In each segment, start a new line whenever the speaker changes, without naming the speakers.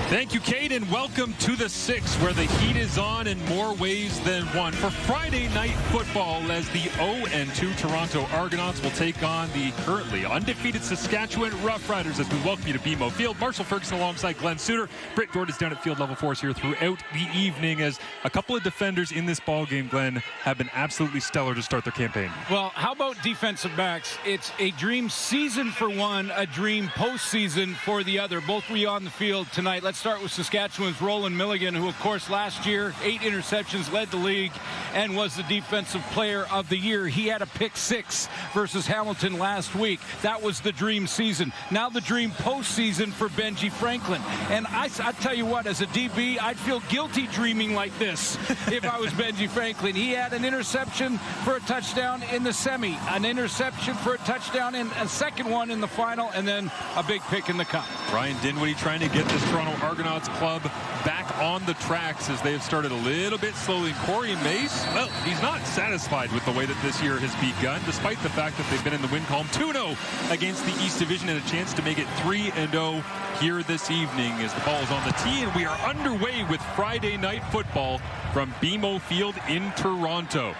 Thank you, Kate, and welcome to the 6, where the heat is on in more ways than one. For Friday night football, as the 0-2 Toronto Argonauts will take on the currently undefeated Saskatchewan Roughriders, as we welcome you to BMO Field. Marshall Ferguson alongside Glenn Suter. Britt Gord is down at field level for us here throughout the evening, as a couple of defenders in this ball game, Glenn, have been absolutely stellar to start their campaign.
Well, how about defensive backs? It's a dream season for one, a dream postseason for the other. Both were on the field tonight. Let's start with Saskatchewan's Roland Milligan, who, of course, last year, 8 interceptions, led the league, and was the defensive player of the year. He had a pick 6 versus Hamilton last week. That was the dream season. Now the dream postseason for Benji Franklin. And I tell you what, as a DB, I'd feel guilty dreaming like this if I was Benji Franklin. He had an interception for a touchdown in the semi, an interception for a touchdown in a second one in the final, and then a big pick in the cup.
Ryan Dinwiddie trying to get this Toronto Argonauts club back on the tracks as they have started a little bit slowly. Corey Mace, well, he's not satisfied with the way that this year has begun, despite the fact that they've been in the win column 2-0 against the East Division and a chance to make it 3-0 here this evening as the ball is on the tee, and we are underway with Friday night football from BMO Field in Toronto.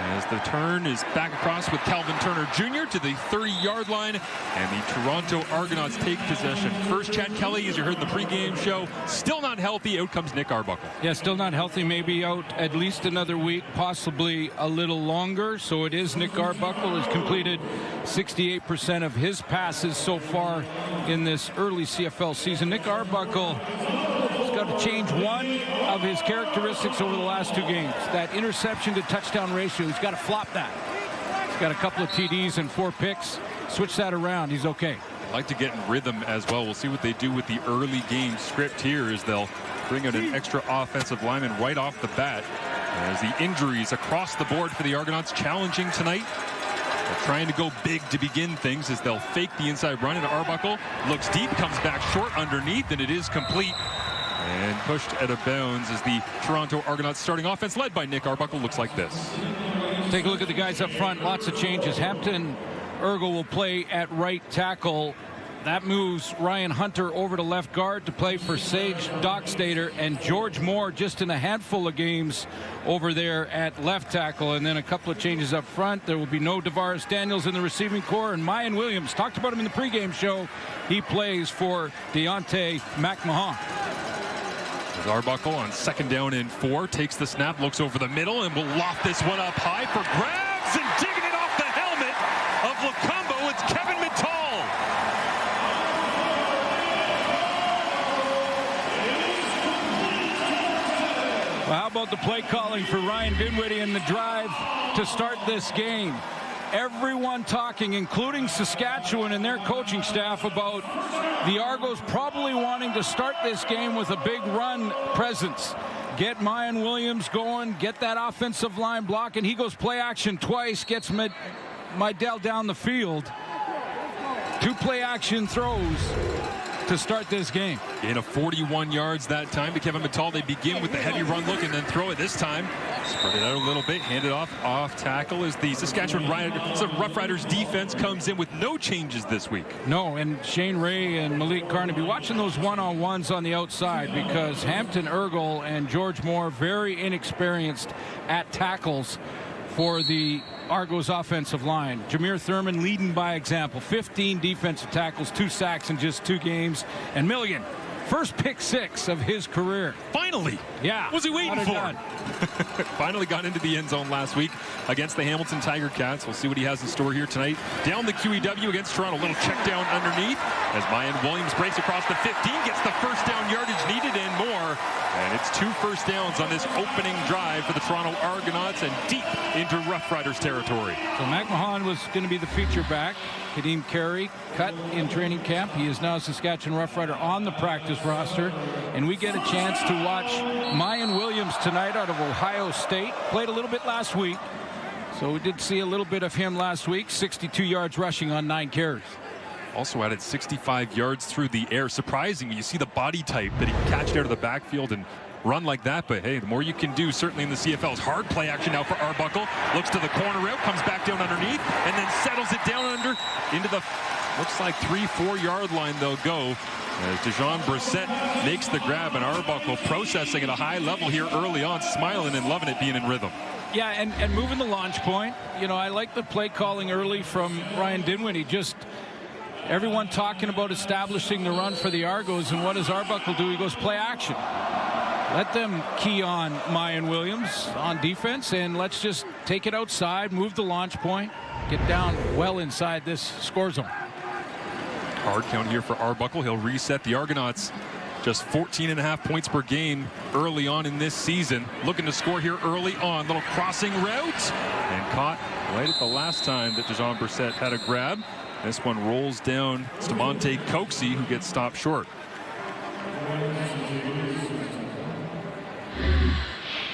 As the turn is back across with Calvin Turner Jr. to the 30-yard line, and the Toronto Argonauts take possession. First, Chad Kelly, as you heard in the pregame show, still not healthy. Out comes Nick Arbuckle.
Yeah, still not healthy. Maybe out at least another week, possibly a little longer. So it is Nick Arbuckle has completed 68% of his passes so far in this early CFL season. Nick Arbuckle has got to change one of his characteristics over the last 2 games. That interception to touchdown ratio. He's got to flop that. He's got a couple of TDs and 4 picks. Switch that around. He's okay.
I'd like to get in rhythm as well. We'll see what they do with the early game script here, as they'll bring out an extra offensive lineman right off the bat. As the injuries across the board for the Argonauts challenging tonight. They're trying to go big to begin things as they'll fake the inside run, and Arbuckle looks deep, comes back short underneath, and it is complete. And pushed out of bounds as the Toronto Argonauts starting offense, led by Nick Arbuckle, looks like this.
Take a look at the guys up front. Lots of changes. Hampton Ergel will play at right tackle. That moves Ryan Hunter over to left guard to play for Sage Dockstader, and George Moore just in a handful of games over there at left tackle. And then a couple of changes up front. There will be no Davaris Daniels in the receiving corps, and Mayan Williams, talked about him in the pregame show, he plays for Deontay McMahon.
As Arbuckle on 2nd down and 4 takes the snap, looks over the middle, and will loft this one up high for grabs, and digging it off the helmet of Lacombo. It's Kevin Mittal.
Well, how about the play calling for Ryan Dinwiddie in the drive to start this game? Everyone talking, including Saskatchewan and their coaching staff, about the Argos probably wanting to start this game with a big run presence. Get Mayan Williams going, get that offensive line blocking. He goes play action twice, gets Midell down the field. 2 play action throws to start this game.
In a 41 yards that time to Kevin Mittal. They begin with the heavy run look and then throw it this time. Spread it out a little bit, hand it off tackle as the Saskatchewan Roughriders defense comes in with no changes this week.
No, and Shane Ray and Malik Carnaby watching those one-on-ones on the outside, because Hampton Ergel and George Moore very inexperienced at tackles for the Argos offensive line. Jameer Thurman leading by example. 15 defensive tackles, 2 sacks in just 2 games. And Milligan, first pick 6 of his career.
Finally.
Yeah.
What was he waiting for? Finally got into the end zone last week against the Hamilton Tiger Cats. We'll see what he has in store here tonight. Down the QEW against Toronto. Little check down underneath as Mayan Williams breaks across the 15, gets the first down yardage needed and more. And it's 2 first downs on this opening drive for the Toronto Argonauts and deep into Rough Riders territory.
So McMahon was going to be the feature back. Kadeem Carey cut in training camp. He is now a Saskatchewan Rough Rider on the practice roster. And we get a chance to watch Mayan Williams tonight out of Ohio State. Played a little bit last week. So we did see a little bit of him last week. 62 yards rushing on 9 carries.
Also added 65 yards through the air. Surprising, you see the body type that he can catch out of the backfield and run like that. But hey, the more you can do, certainly in the CFL. It's hard play action now for Arbuckle. Looks to the corner route, comes back down underneath, and then settles it down into the, looks like 3-4 yard line they'll go. As Dejon Brissett makes the grab, and Arbuckle processing at a high level here early on, smiling and loving it being in rhythm.
Yeah, and moving the launch point. You know, I like the play calling early from Ryan Dinwiddie. Just everyone talking about establishing the run for the Argos, and what does Arbuckle do? He goes play action. Let them key on Mayan Williams on defense, and let's just take it outside, move the launch point, get down well inside this score zone.
Hard count here for Arbuckle. He'll reset the Argonauts. Just 14.5 points per game early on in this season. Looking to score here early on. Little crossing route. And caught right at the last time that Dejon Brissett had a grab. This one rolls down. It's DeMonte Coxey who gets stopped short.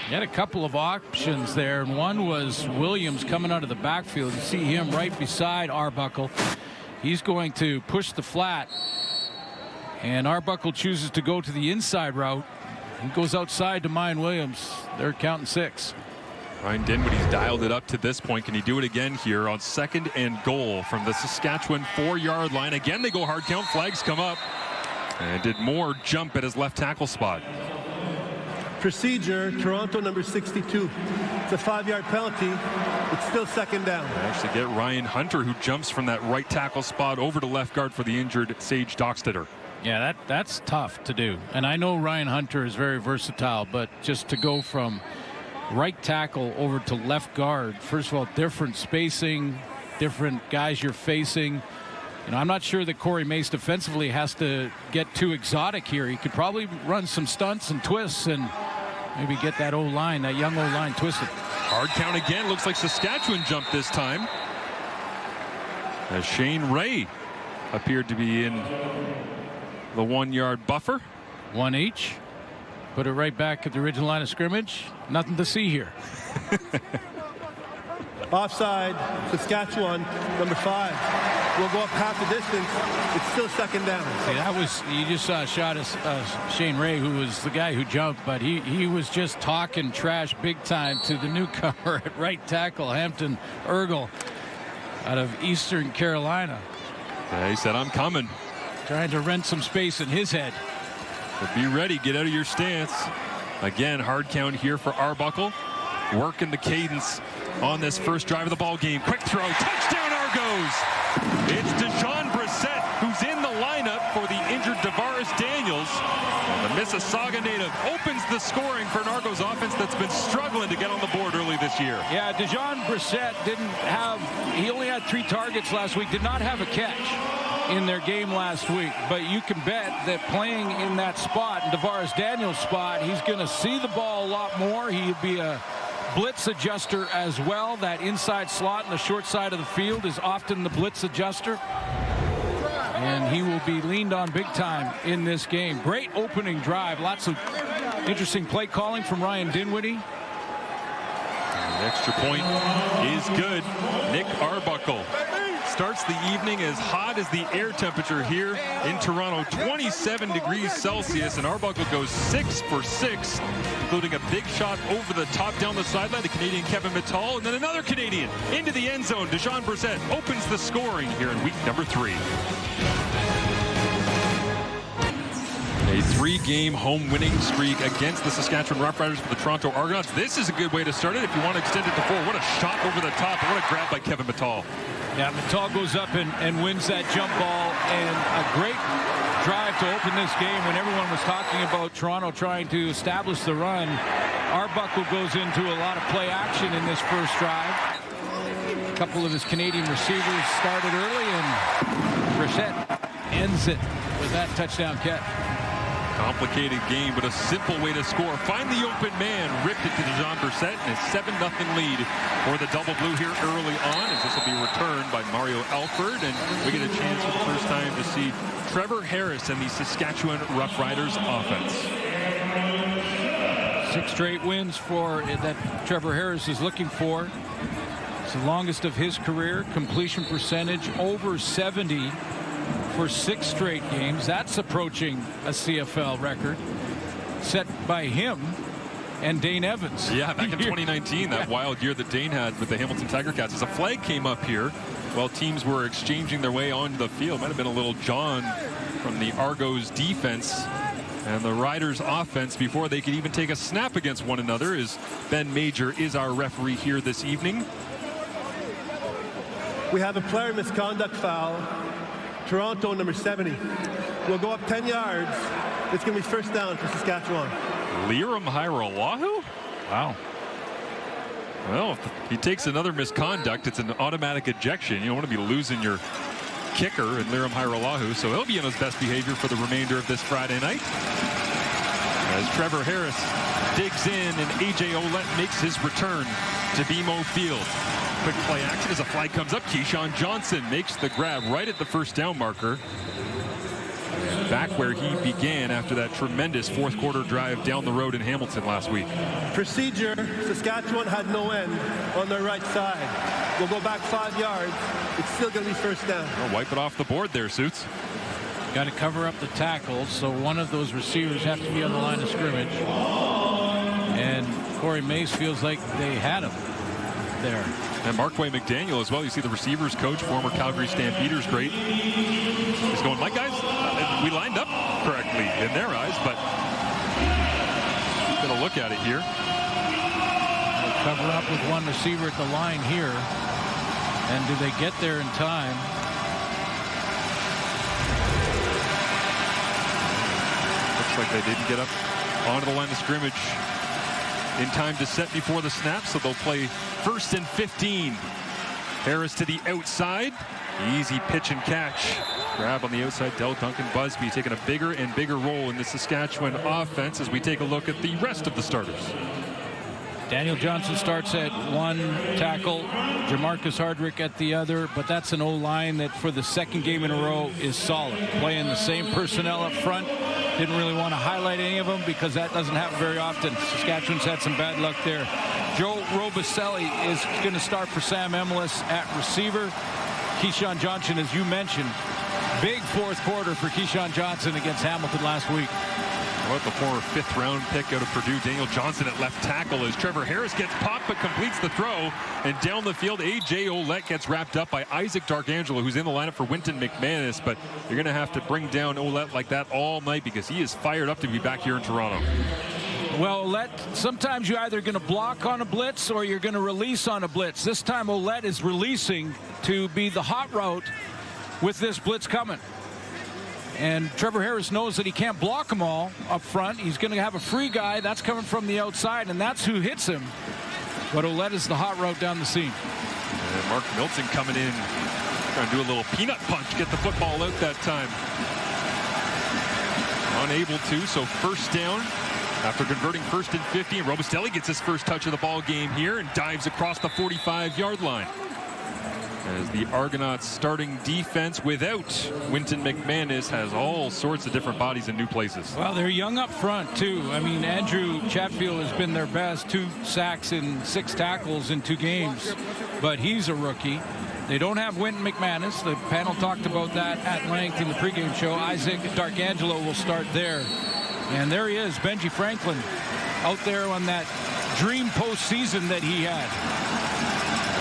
He had a couple of options there, and one was Williams coming out of the backfield. You see him right beside Arbuckle. He's going to push the flat, and Arbuckle chooses to go to the inside route. He goes outside to Mayan Williams. They're counting 6.
Ryan Dinwiddie's dialed it up to this point. Can he do it again here on 2nd and goal from the Saskatchewan 4-yard line? Again, they go hard count. Flags come up. And did Moore jump at his left tackle spot?
Procedure, Toronto number 62. It's a 5-yard penalty. It's still 2nd down.
They actually get Ryan Hunter, who jumps from that right tackle spot over to left guard for the injured Sage Dockstetter.
Yeah, that's tough to do. And I know Ryan Hunter is very versatile, but just to go from right tackle over to left guard, first of all, different spacing, different guys you're facing. You know, I'm not sure that Corey Mace defensively has to get too exotic here. He could probably run some stunts and twists and maybe get that O-line, that young O-line twisted.
Hard count again. Looks like Saskatchewan jumped this time, as Shane Ray appeared to be in the 1-yard buffer.
1 each. Put it right back at the original line of scrimmage. Nothing to see here.
Offside, Saskatchewan, number 5. We'll go up half the distance. It's still 2nd down.
See, that was, you just saw a shot of Shane Ray, who was the guy who jumped, but he was just talking trash big time to the newcomer at right tackle, Hampton Ergel, out of Eastern Carolina.
Yeah, he said, I'm coming.
Trying to rent some space in his head.
But be ready, get out of your stance. Again, hard count here for Arbuckle. Working the cadence on this first drive of the ball game. Quick throw, touchdown Argos. It's Dejon Brissett who's in the lineup for the injured Tavares Daniels. And the Mississauga native opens the scoring for an Argos offense that's been struggling to get on the board early this year.
Yeah, Dejon Brissett he only had 3 targets last week, did not have a catch in their game last week, but you can bet that playing in that spot, in Tavares Daniels' spot, he's going to see the ball a lot more. He'll be a blitz adjuster as well. That inside slot in the short side of the field is often the blitz adjuster, and he will be leaned on big time in this game. Great opening drive, lots of interesting play calling from Ryan Dinwiddie.
The extra point is good. Nick Arbuckle starts the evening as hot as the air temperature here in Toronto, 27 degrees Celsius, and Arbuckle goes 6 for 6, including a big shot over the top down the sideline, the Canadian Kevin Mittal, and then another Canadian into the end zone. Dejon Brissett opens the scoring here in week number 3. A 3-game home winning streak against the Saskatchewan Roughriders for the Toronto Argonauts. This is a good way to start it if you want to extend it to 4. What a shot over the top. What a grab by Kevin Mittal.
Yeah, Mittal goes up and wins that jump ball, and a great drive to open this game when everyone was talking about Toronto trying to establish the run. Arbuckle goes into a lot of play action in this first drive. A couple of his Canadian receivers started early, and Brissett ends it with that touchdown catch.
Complicated game, but a simple way to score. Find the open man, ripped it to Dejon Brissett, and a 7-0 lead for the Double Blue here early on, as this will be returned by Mario Alford, and we get a chance for the first time to see Trevor Harris and the Saskatchewan Roughriders offense.
6 straight wins for that Trevor Harris is looking for. It's the longest of his career. Completion percentage over 70 for 6 straight games. That's approaching a CFL record set by him and Dane Evans.
Yeah, back in 2019, that wild year that Dane had with the Hamilton Tiger Cats. As a flag came up here, while teams were exchanging their way onto the field. Might have been a little John from the Argos defense and the Riders offense before they could even take a snap against one another, as Ben Major is our referee here this evening.
We have a player misconduct foul. Toronto, number 70. We'll go up 10 yards. It's going to be first down for Saskatchewan.
Liram Hairolahu?
Wow.
Well, if he takes another misconduct, it's an automatic ejection. You don't want to be losing your kicker and Liram Hairolahu, so he'll be on his best behavior for the remainder of this Friday night. As Trevor Harris digs in and AJ Ouellette makes his return to BMO Field. Quick play action as a flag comes up. Keyshawn Johnson makes the grab right at the first down marker. And back where he began after that tremendous fourth quarter drive down the road in Hamilton last week.
Procedure, Saskatchewan had no end on their right side. We'll go back 5 yards. It's still going to be first down.
Well, wipe it off the board there, Suits.
Got to cover up the tackles, so one of those receivers have to be on the line of scrimmage. And Corey Mace feels like they had him there.
And Markway McDaniel as well. You see the receivers coach, former Calgary Stampeders great. He's going, my guys, we lined up correctly in their eyes, but going to look at it here.
They'll cover up with one receiver at the line here. And do they get there in time?
Looks like they didn't get up onto the line of scrimmage in time to set before the snap, so they'll play first and 15. Harris to the outside. Easy pitch and catch. Grab on the outside. Del Duncan Busby taking a bigger and bigger role in the Saskatchewan offense as we take a look at the rest of the starters.
Daniel Johnson starts at one tackle, Jamarcus Hardrick at the other, but that's an O-line that for the second game in a row is solid. Playing the same personnel up front. Didn't really want to highlight any of them because that doesn't happen very often. Saskatchewan's had some bad luck there. Joe Robicelli is going to start for Sam Emelis at receiver. Keyshawn Johnson, as you mentioned, big fourth quarter for Keyshawn Johnson against Hamilton last week.
How about the former fifth-round pick out of Purdue, Daniel Johnson at left tackle as Trevor Harris gets popped but completes the throw. And down the field, AJ Ouellette gets wrapped up by Isaac Darkangelo, who's in the lineup for Winton McManus. But you're going to have to bring down Ouellette like that all night because he is fired up to be back here in Toronto.
Well, Ouellette, sometimes you're either going to block on a blitz or you're going to release on a blitz. This time Ouellette is releasing to be the hot route with this blitz coming. And Trevor Harris knows that he can't block them all up front. He's going to have a free guy. That's coming from the outside, and that's who hits him. But Ouellette is the hot route down the seam.
And Mark Milton coming in, trying to do a little peanut punch, get the football out that time. Unable to, so first down. After converting first and 15, Robicelli gets his first touch of the ball game here and dives across the 45-yard line. As the Argonauts starting defense without Winton McManus has all sorts of different bodies in new places.
Well, they're young up front, too. I mean, Andrew Chatfield has been their best, 2 sacks and 6 tackles in 2 games, but he's a rookie. They don't have Winton McManus. The panel talked about that at length in the pregame show. Isaac Darkangelo will start there. And there he is, Benji Franklin, out there on that dream postseason that he had.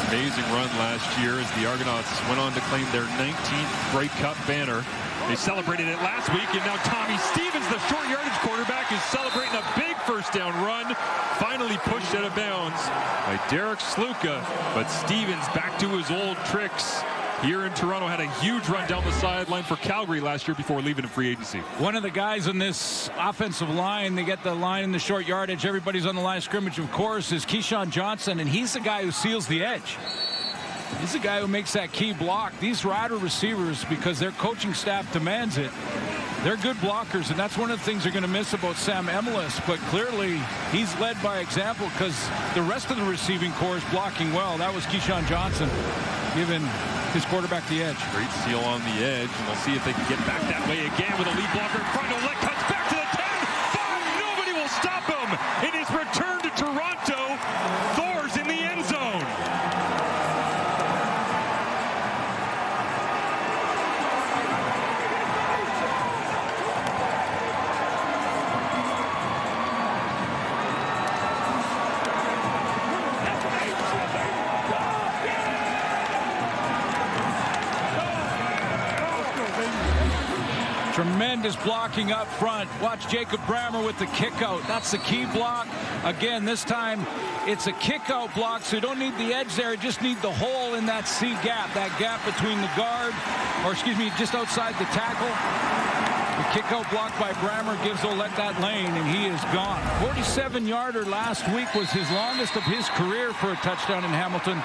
Amazing run last year as the Argonauts went on to claim their 19th Grey Cup banner. They celebrated it last week, and now Tommy Stevens, the short yardage quarterback, is celebrating a big first down run. Finally pushed out of bounds by Derek Sluka, but Stevens back to his old tricks. Here in Toronto, had a huge run down the sideline for Calgary last year before leaving in free agency.
One of the guys in this offensive line, they get the line in the short yardage. Everybody's on the line of scrimmage, of course, is Keyshawn Johnson, and he's the guy who seals the edge. He's the guy who makes that key block. These Rider receivers, because their coaching staff demands it, they're good blockers, and that's one of the things they're going to miss about Sam Emelis. But clearly, he's led by example because the rest of the receiving corps is blocking well. That was Keyshawn Johnson giving his quarterback the edge.
Great seal on the edge, and we'll see if they can get back that way again with a lead blocker in front. Ouellette cuts back to the 10. 5. Nobody will stop him in his return to Toronto. Thor's in the end zone.
Tremendous blocking up front. Watch Jacob Brammer with the kick out. That's the key block. Again, this time it's a kick out block, so you don't need the edge there. You just need the hole in that C gap, that gap between the guard, or excuse me, just outside the tackle. The kick out block by Brammer gives Ouellette that lane, and he is gone. 47-yarder last week was his longest of his career for a touchdown in Hamilton.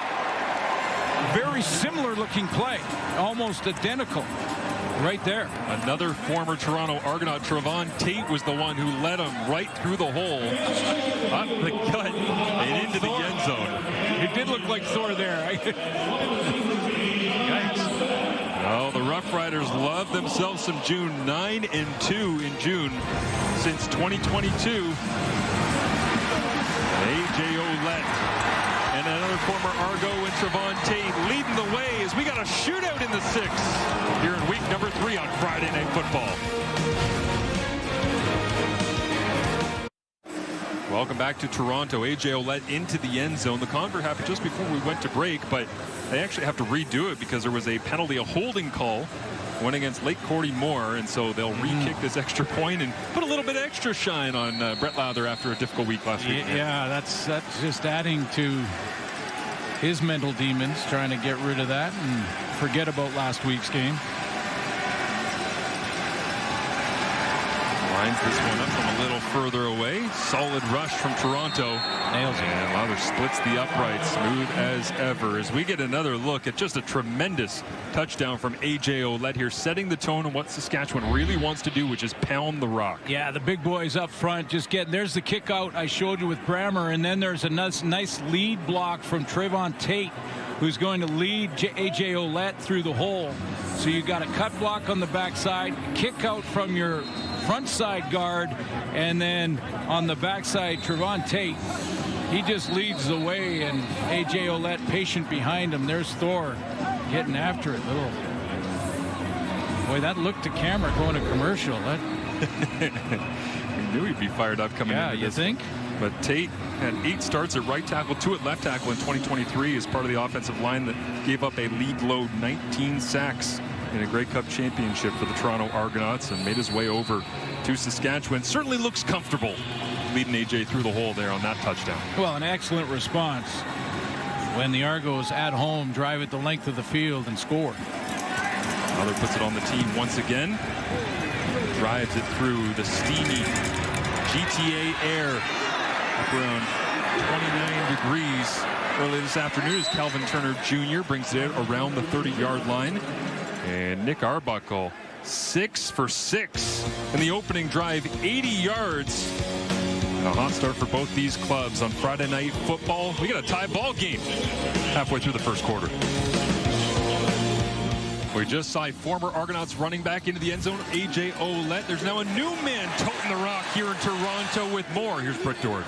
Very similar looking play, almost identical. Right there.
Another former Toronto Argonaut, Trevon Tate, was the one who led him right through the hole, up the gut, and into the end zone.
It did look like Thor there.
Yikes. Oh, the Roughriders love themselves some June. 9-2 in June since 2022. A.J. Ouellette and another former Argo and Trevon Tate leading the way as we got a shootout in the 6th here in week number 3 on Friday Night Football. Welcome back to Toronto. A.J. Ouellette into the end zone. The convert happened just before we went to break, but they actually have to redo it because there was a penalty, a holding call, went against Lake Cordy Moore, and so they'll re-kick this extra point and put a little bit extra shine on Brett Lather after a difficult week last week.
Yeah, that's just adding to his mental demons, trying to get rid of that and forget about last week's game.
Lines this one up from a little further away. Solid rush from Toronto.
Nails it.
And Lather splits the upright, smooth as ever, as we get another look at just a tremendous touchdown from A.J. Ouellette here, setting the tone on what Saskatchewan really wants to do, which is pound the rock.
Yeah, the big boys up front just getting, there's the kick out I showed you with Brammer, and then there's a nice lead block from Trevon Tate, who's going to lead A.J. Ouellette through the hole. So you got a cut block on the backside, kick out from your front side guard, and then on the backside, Trevon Tate, he just leads the way, and A.J. Ouellette patient behind him. There's Thor getting after it. Boy, that looked to camera going to commercial. That
We knew he'd be fired up coming into this.
Yeah, you think?
But Tate had 8 starts at right tackle, 2 at left tackle in 2023 as part of the offensive line that gave up a league low 19 sacks in a Grey Cup championship for the Toronto Argonauts and made his way over to Saskatchewan. Certainly looks comfortable leading A.J. through the hole there on that touchdown.
Well, an excellent response when the Argos at home drive it the length of the field and score.
Lather puts it on the team once again. Drives it through the steamy GTA air up around 29 degrees early this afternoon as Calvin Turner Jr. brings it around the 30-yard line. And Nick Arbuckle 6 for 6 in the opening drive, 80 yards. And a hot start for both these clubs on Friday Night Football. We got a tie ball game halfway through the first quarter. We just saw a former Argonauts running back into the end zone, A.J. Ouellette. There's now a new man toting the rock here in Toronto with more. Here's Brooke Doherty.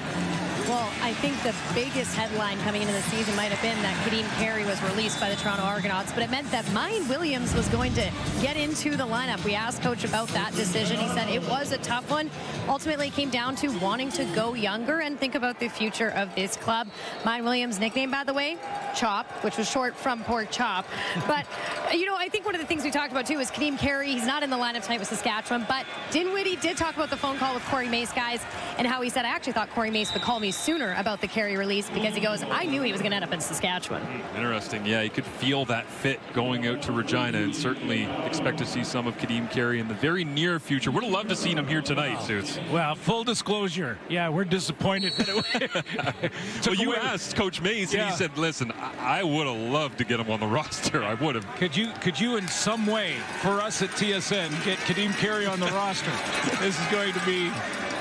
Well, I think the biggest headline coming into the season might have been that Kadeem Carey was released by the Toronto Argonauts, but it meant that Mayan Williams was going to get into the lineup. We asked Coach about that decision. He said it was a tough one. Ultimately, it came down to wanting to go younger and think about the future of this club. Mayan Williams' nickname, by the way, Chop, which was short from pork chop. But, you know, I think one of the things we talked about, too, is Kadeem Carey. He's not in the lineup tonight with Saskatchewan, but Dinwiddie did talk about the phone call with Corey Mace, guys, and how he said, I actually thought Corey Mace would call me sooner about the Carey release because he goes, I knew he was going to end up in Saskatchewan.
Interesting. Yeah, you could feel that fit going out to Regina, and certainly expect to see some of Kadeem Carey in the very near future. Would have loved to see him here tonight, Suits.
Well, full disclosure, yeah, we're disappointed that it
well, you asked Coach Mace, and he said, listen, I would have loved to get him on the roster. I would have.
Could you in some way, for us at TSN, get Kadeem Carey on the roster? This is going to be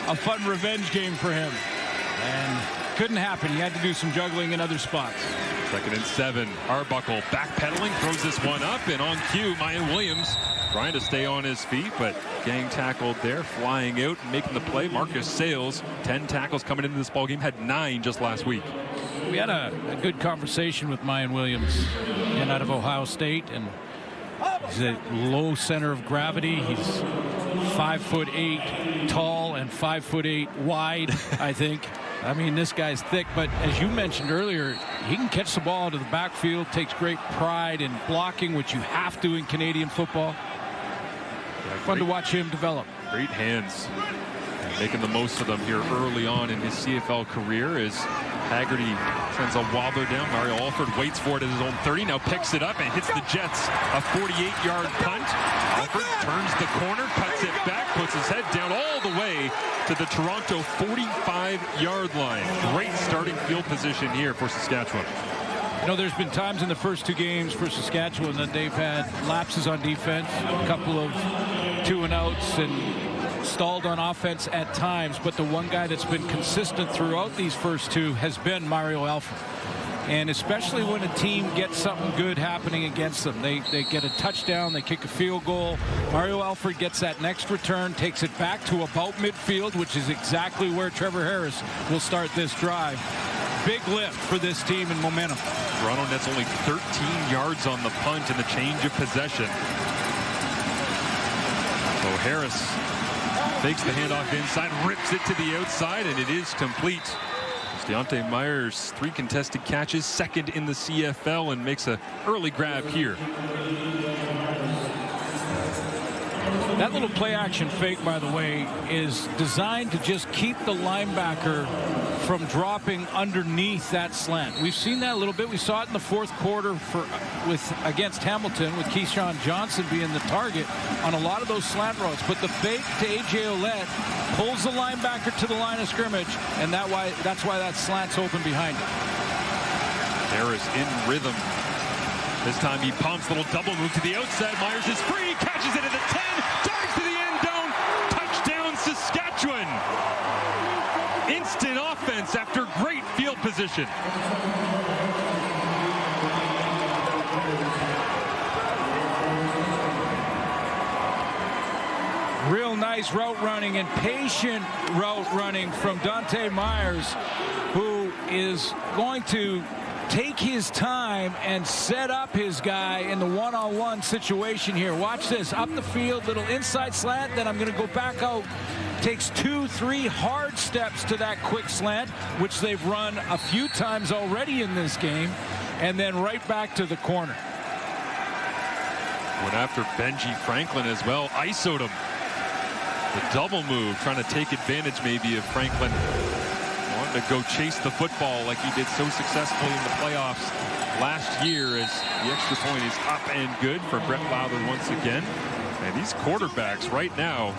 a fun revenge game for him. And couldn't happen. He had to do some juggling in other spots.
2nd and 7. Arbuckle backpedaling, throws this one up, and on cue, Mayan Williams trying to stay on his feet, but gang tackled there, flying out and making the play. Marcus Sales, 10 tackles coming into this ballgame, had 9 just last week.
We had a good conversation with Mayan Williams, and out of Ohio State, and he's a low center of gravity. He's 5'8" tall and 5'8" wide, I think. I mean, this guy's thick, but as you mentioned earlier, he can catch the ball out of the backfield, takes great pride in blocking, which you have to in Canadian football. Fun to watch him develop.
Great hands. And making the most of them here early on in his CFL career as Haggerty sends a wobbler down. Mario Alford waits for it at his own 30. Now picks it up and hits the Jets a 48-yard punt. Alford turns the corner, cuts it back, puts his head down all the way to the Toronto 45-yard line. Great starting field position here for Saskatchewan.
You know, there's been times in the first two games for Saskatchewan that they've had lapses on defense, a couple of 2-and-outs, and stalled on offense at times. But the one guy that's been consistent throughout these first two has been Mario Alford. And especially when a team gets something good happening against them. They get a touchdown, they kick a field goal. Mario Alford gets that next return, takes it back to about midfield, which is exactly where Trevor Harris will start this drive. Big lift for this team and momentum.
Toronto nets only 13 yards on the punt in the change of possession. So Harris fakes the handoff inside, rips it to the outside, and it is complete. Deontay Myers, 3 contested catches, second in the CFL, and makes an early grab here.
That little play action fake, by the way, is designed to just keep the linebacker from dropping underneath that slant. We've seen that a little bit. We saw it in the fourth quarter against Hamilton with Keyshawn Johnson being the target on a lot of those slant routes. But the fake to A.J. Ouellette pulls the linebacker to the line of scrimmage, and that's why that slant's open behind him.
Harris in rhythm. This time he pumps, little double move to the outside. Myers is free, catches it at the 10, dives to the end zone. Touchdown Saskatchewan. Instant offense after great field position.
Real nice route running and patient route running from Deontay Myers, who is going to take his time and set up his guy in the one-on-one situation here. Watch this, up the field, little inside slant, then I'm going to go back out. Takes 2-3 hard steps to that quick slant, which they've run a few times already in this game, and then right back to the corner.
Went after Benji Franklin as well, ISO'd him. The double move, trying to take advantage maybe of Franklin. Wanting to go chase the football like he did so successfully in the playoffs last year, as the extra point is up and good for Brett Lowther once again. And these quarterbacks right now,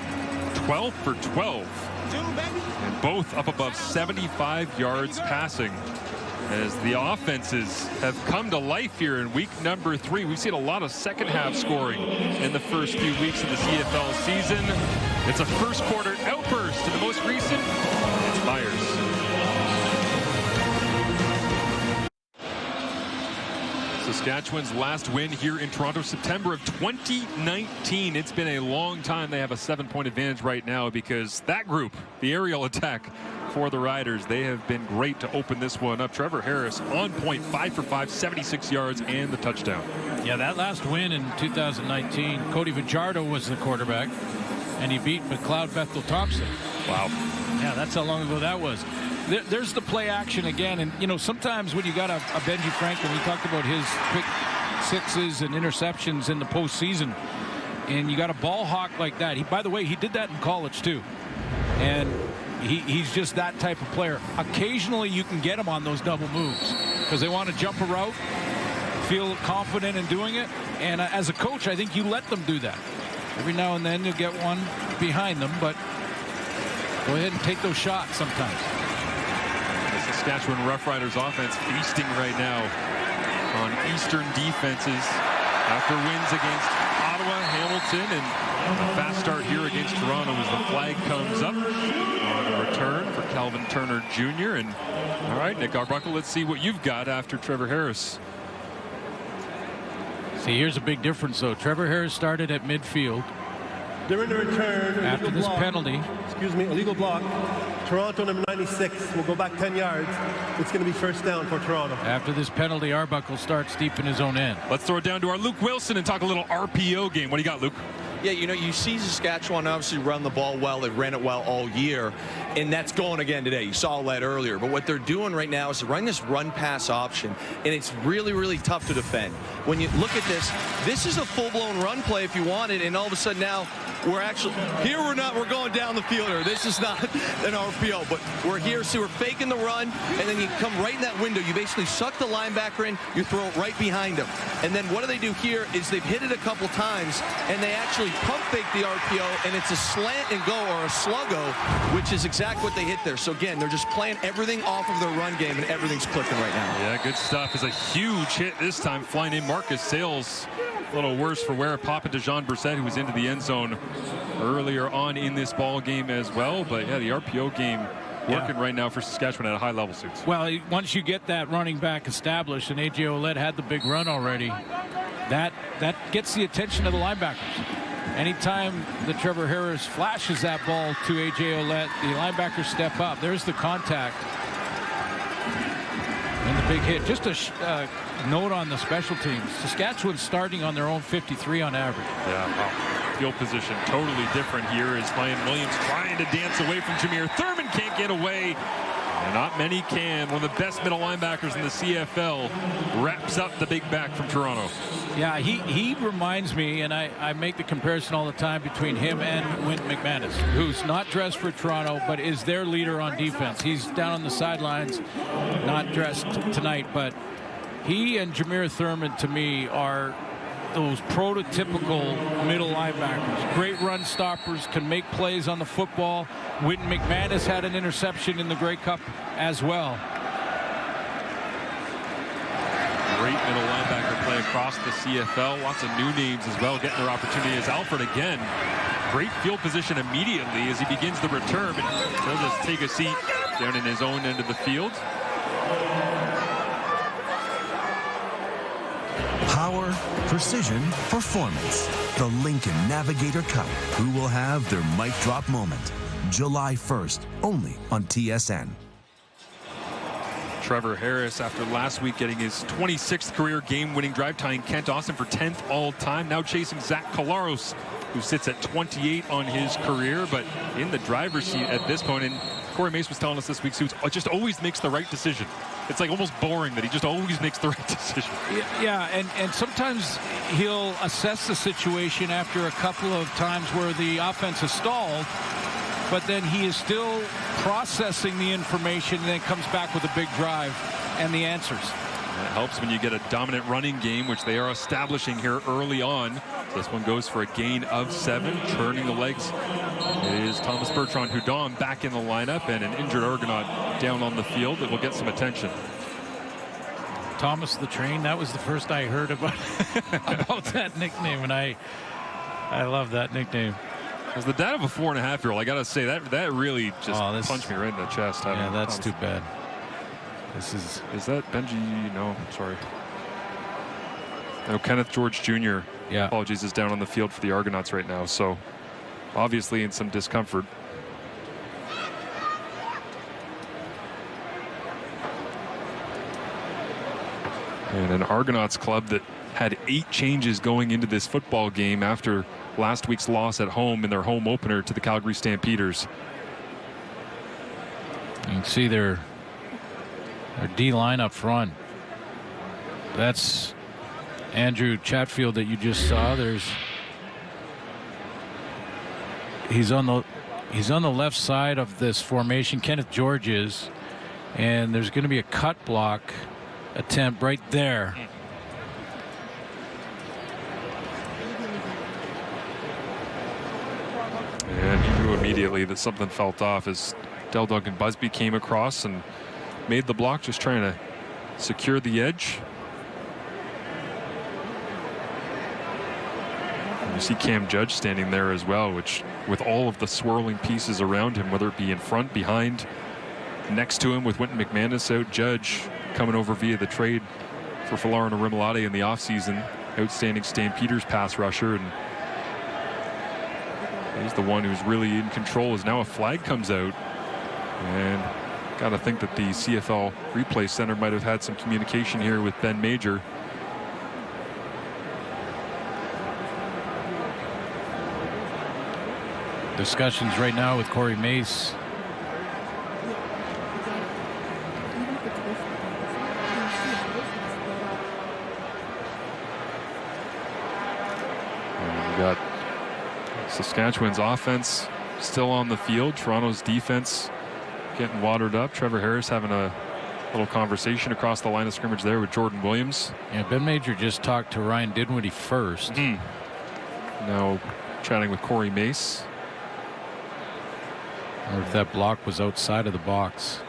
12 for 12, and both up above 75 yards passing, as the offenses have come to life here in week number 3. We've seen a lot of second half scoring in the first few weeks of the CFL season. It's a first quarter outburst, and the most recent, it's Myers. Saskatchewan's last win here in Toronto, September of 2019. It's been a long time. They have a 7-point advantage right now because that group, the aerial attack for the Riders, they have been great to open this one up. Trevor Harris on point, 5 for 5, 76 yards and the touchdown.
Yeah, that last win in 2019, Cody Fajardo was the quarterback, and he beat McLeod Bethel Thompson.
Wow.
Yeah, that's how long ago that was. There's the play action again, and you know, sometimes when you got a Benji Franklin, we talked about his quick sixes and interceptions in the postseason, and you got a ball hawk like that. By the way, he did that in college too, and he's just that type of player. Occasionally you can get him on those double moves because they want to jump a route, feel confident in doing it, and as a coach, I think you let them do that. Every now and then you'll get one behind them, but go ahead and take those shots sometimes.
Saskatchewan Roughriders offense feasting right now on Eastern defenses after wins against Ottawa, Hamilton, and a fast start here against Toronto as the flag comes up on a return for Calvin Turner Jr. And all right, Nick Arbuckle, let's see what you've got after Trevor Harris.
See, here's a big difference though. Trevor Harris started at midfield.
During the return,
after this penalty.
Excuse me, illegal block. Toronto number 96 will go back 10 yards. It's going to be first down for Toronto.
After this penalty, Arbuckle starts deep in his own end.
Let's throw it down to our Luke Wilson and talk a little RPO game. What do you got, Luke?
Yeah, you know, you see Saskatchewan obviously run the ball well. They ran it well all year, and that's going again today. You saw that earlier. But what they're doing right now is to run this run-pass option, and it's really, really tough to defend. When you look at this, this is a full-blown run play if you want it, and all of a sudden now we're going down the field here. This is not an RPO, but we're here, so we're faking the run, and then you come right in that window. You basically suck the linebacker in, you throw it right behind him. And then what do they do here is they've hit it a couple times, and they actually pump fake the RPO, and it's a slant and go or a sluggo, which is exactly what they hit there. So again, they're just playing everything off of their run game, and everything's clicking right now.
Yeah, good stuff. It's a huge hit this time, flying in. Marcus Sales, a little worse for wear. Papa to Jean Brissett, who was into the end zone earlier on in this ball game as well. But yeah, the RPO game working right now for Saskatchewan at a high level, Suits.
Well, once you get that running back established, and A.J. Ouellette had the big run already, that gets the attention of the linebackers. Anytime that Trevor Harris flashes that ball to A.J. Ouellette, the linebackers step up. There's the contact. And the big hit. Just a note on the special teams. Saskatchewan's starting on their own 53 on average.
Yeah, wow. Field position totally different here as Ryan Williams trying to dance away from Jameer Thurman. Can't get away. And not many can. One of the best middle linebackers in the CFL wraps up the big back from Toronto.
Yeah, he reminds me, and I make the comparison all the time between him and Wynton McManus, who's not dressed for Toronto, but is their leader on defense. He's down on the sidelines, not dressed tonight, but he and Jameer Thurman, to me, are those prototypical middle linebackers. Great run stoppers, can make plays on the football. Wynton McManus had an interception in the Grey Cup as well.
Great middle linebacker play across the CFL. Lots of new names as well getting their opportunity. As Alfred again, great field position immediately as he begins the return. And he'll just take a seat down in his own end of the field.
Power, precision, performance. The Lincoln Navigator Cup. Who will have their mic drop moment? July 1st, only on TSN.
Trevor Harris, after last week getting his 26th career game-winning drive, tying Kent Austin for 10th all-time, now chasing Zach Collaros, who sits at 28 on his career, but in the driver's seat at this point. And Corey Mace was telling us this week, Suits just always makes the right decision. It's like almost boring that he just always makes the right decision.
Yeah, and sometimes he'll assess the situation after a couple of times where the offense has stalled, but then he is still processing the information and then comes back with a big drive and the answers.
It helps when you get a dominant running game, which they are establishing here early on. This one goes for a gain of 7. Turning the legs is Thomas Bertrand Hudon back in the lineup, and an injured Argonaut down on the field that will get some attention.
Thomas the Train, that was the first I heard about that nickname, and I love that nickname.
As the dad of a 4.5-year-old, I gotta say that really just punched me right in the chest.
Yeah, that's too bad.
Is that Benji? No, sorry. No, Kenneth George Jr.
Yeah.
Apologies, is down on the field for the Argonauts right now. So obviously in some discomfort. And an Argonauts club that had 8 changes going into this football game after last week's loss at home in their home opener to the Calgary Stampeders.
You can see their D-line up front. That's Andrew Chatfield that you just saw. He's on the left side of this formation. Kenneth George is, and there's going to be a cut block attempt right there.
And he knew immediately that something felt off as Del Duncan Busby came across and made the block, just trying to secure the edge. And you see Cam Judge standing there as well, which with all of the swirling pieces around him, whether it be in front, behind, next to him with Wynton McManus out, Judge coming over via the trade for Folarin Orimolade in the offseason. Outstanding Stampeders pass rusher, and he's the one who's really in control as now a flag comes out. And got to think that the CFL replay center might have had some communication here with Ben Major.
Discussions right now with Corey Mace.
Saskatchewan's offense still on the field. Toronto's defense getting watered up. Trevor Harris having a little conversation across the line of scrimmage there with Jordan Williams.
Yeah, Ben Major just talked to Ryan Dinwiddie first.
Now chatting with Corey Mace.
Or if that block was outside of the box.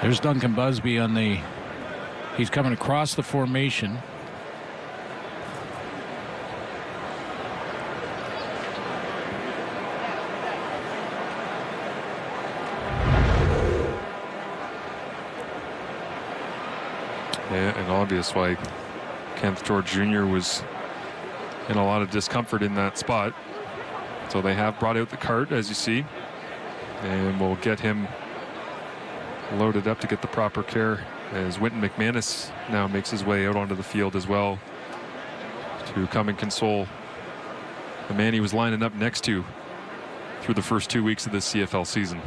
There's Duncan Busby on the, he's coming across the formation.
Yeah, and obvious why Kenneth George Jr. was in a lot of discomfort in that spot. So they have brought out the cart, as you see, and we'll get him loaded up to get the proper care as Winton McManus now makes his way out onto the field as well to come and console the man he was lining up next to through the first 2 weeks of this CFL season.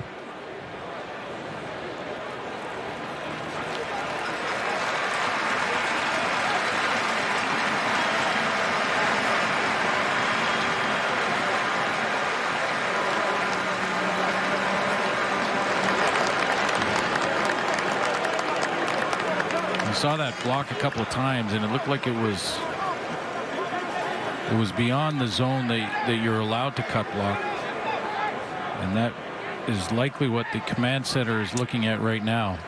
Saw that block a couple of times and it looked like it was beyond the zone that you're allowed to cut block, and that is likely what the command center is looking at right now.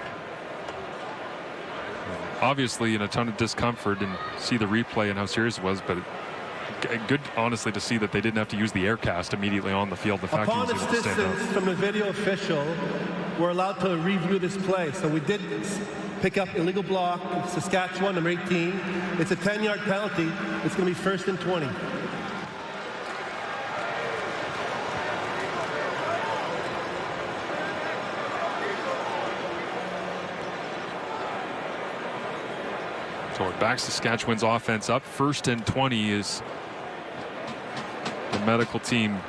Obviously in a ton of discomfort, and see the replay and how serious it was, but good honestly to see that they didn't have to use the air cast immediately on the field. The fact
upon assistance from the video official, we're allowed to review this play. So we did pick up illegal block, Saskatchewan, number 18. It's a 10-yard penalty. It's going to be 1st and 20.
So it backs Saskatchewan's offense up. 1st and 20 is the medical team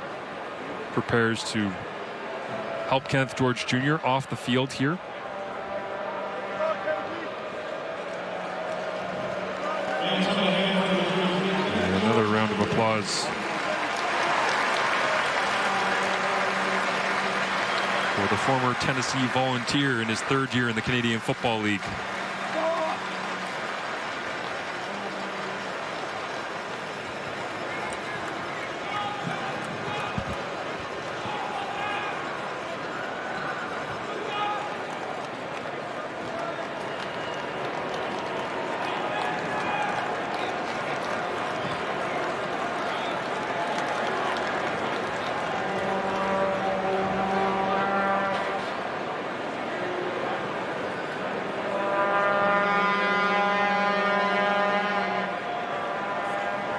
prepares to help Kenneth George Jr. off the field here. And another round of applause for the former Tennessee Volunteer in his 3rd year in the Canadian Football League.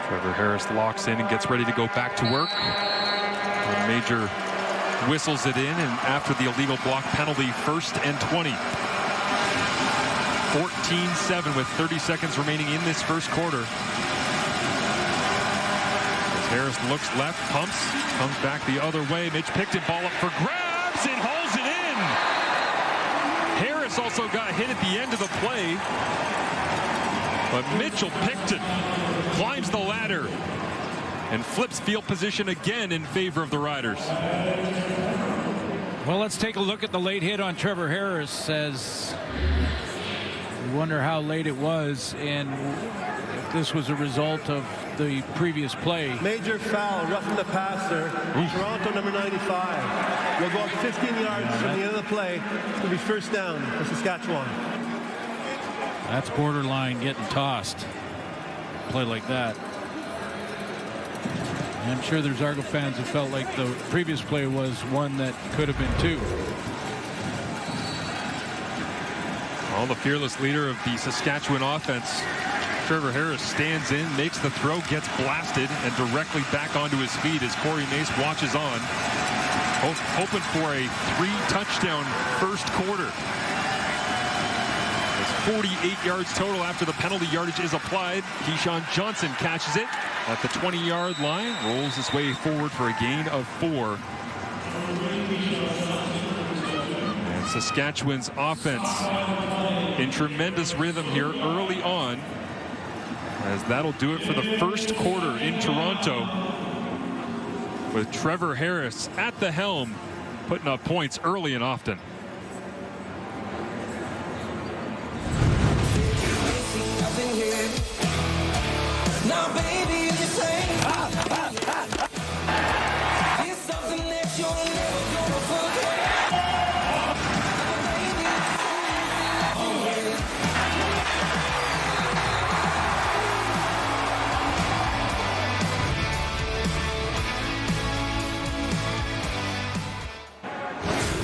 Trevor Harris locks in and gets ready to go back to work. And Major whistles it in, and after the illegal block penalty, 1st and 20. 14-7 with 30 seconds remaining in this first quarter. As Harris looks left, pumps, comes back the other way. Mitch Picton ball up for grabs and hauls it in. Harris also got hit at the end of the play. But Mitchell Picton climbs the ladder and flips field position again in favor of the Riders.
Well, let's take a look at the late hit on Trevor Harris, as we wonder how late it was and if this was a result of the previous play.
Major foul, roughing the passer. Toronto, number 95. We'll go up 15 yards from the end of the play. It's going to be 1st down for Saskatchewan.
That's borderline getting tossed. Play like that. I'm sure there's Argo fans who felt like the previous play was one that could have been 2.
Well, the fearless leader of the Saskatchewan offense, Trevor Harris, stands in, makes the throw, gets blasted, and directly back onto his feet as Corey Mace watches on, hoping for a 3-touchdown first quarter. 48 yards total after the penalty yardage is applied. Keyshawn Johnson catches it at the 20-yard line, rolls his way forward for a gain of 4. And Saskatchewan's offense in tremendous rhythm here early on, as that'll do it for the first quarter in Toronto, with Trevor Harris at the helm, putting up points early and often.
Now, baby, you say, it's something that you're never gonna forget.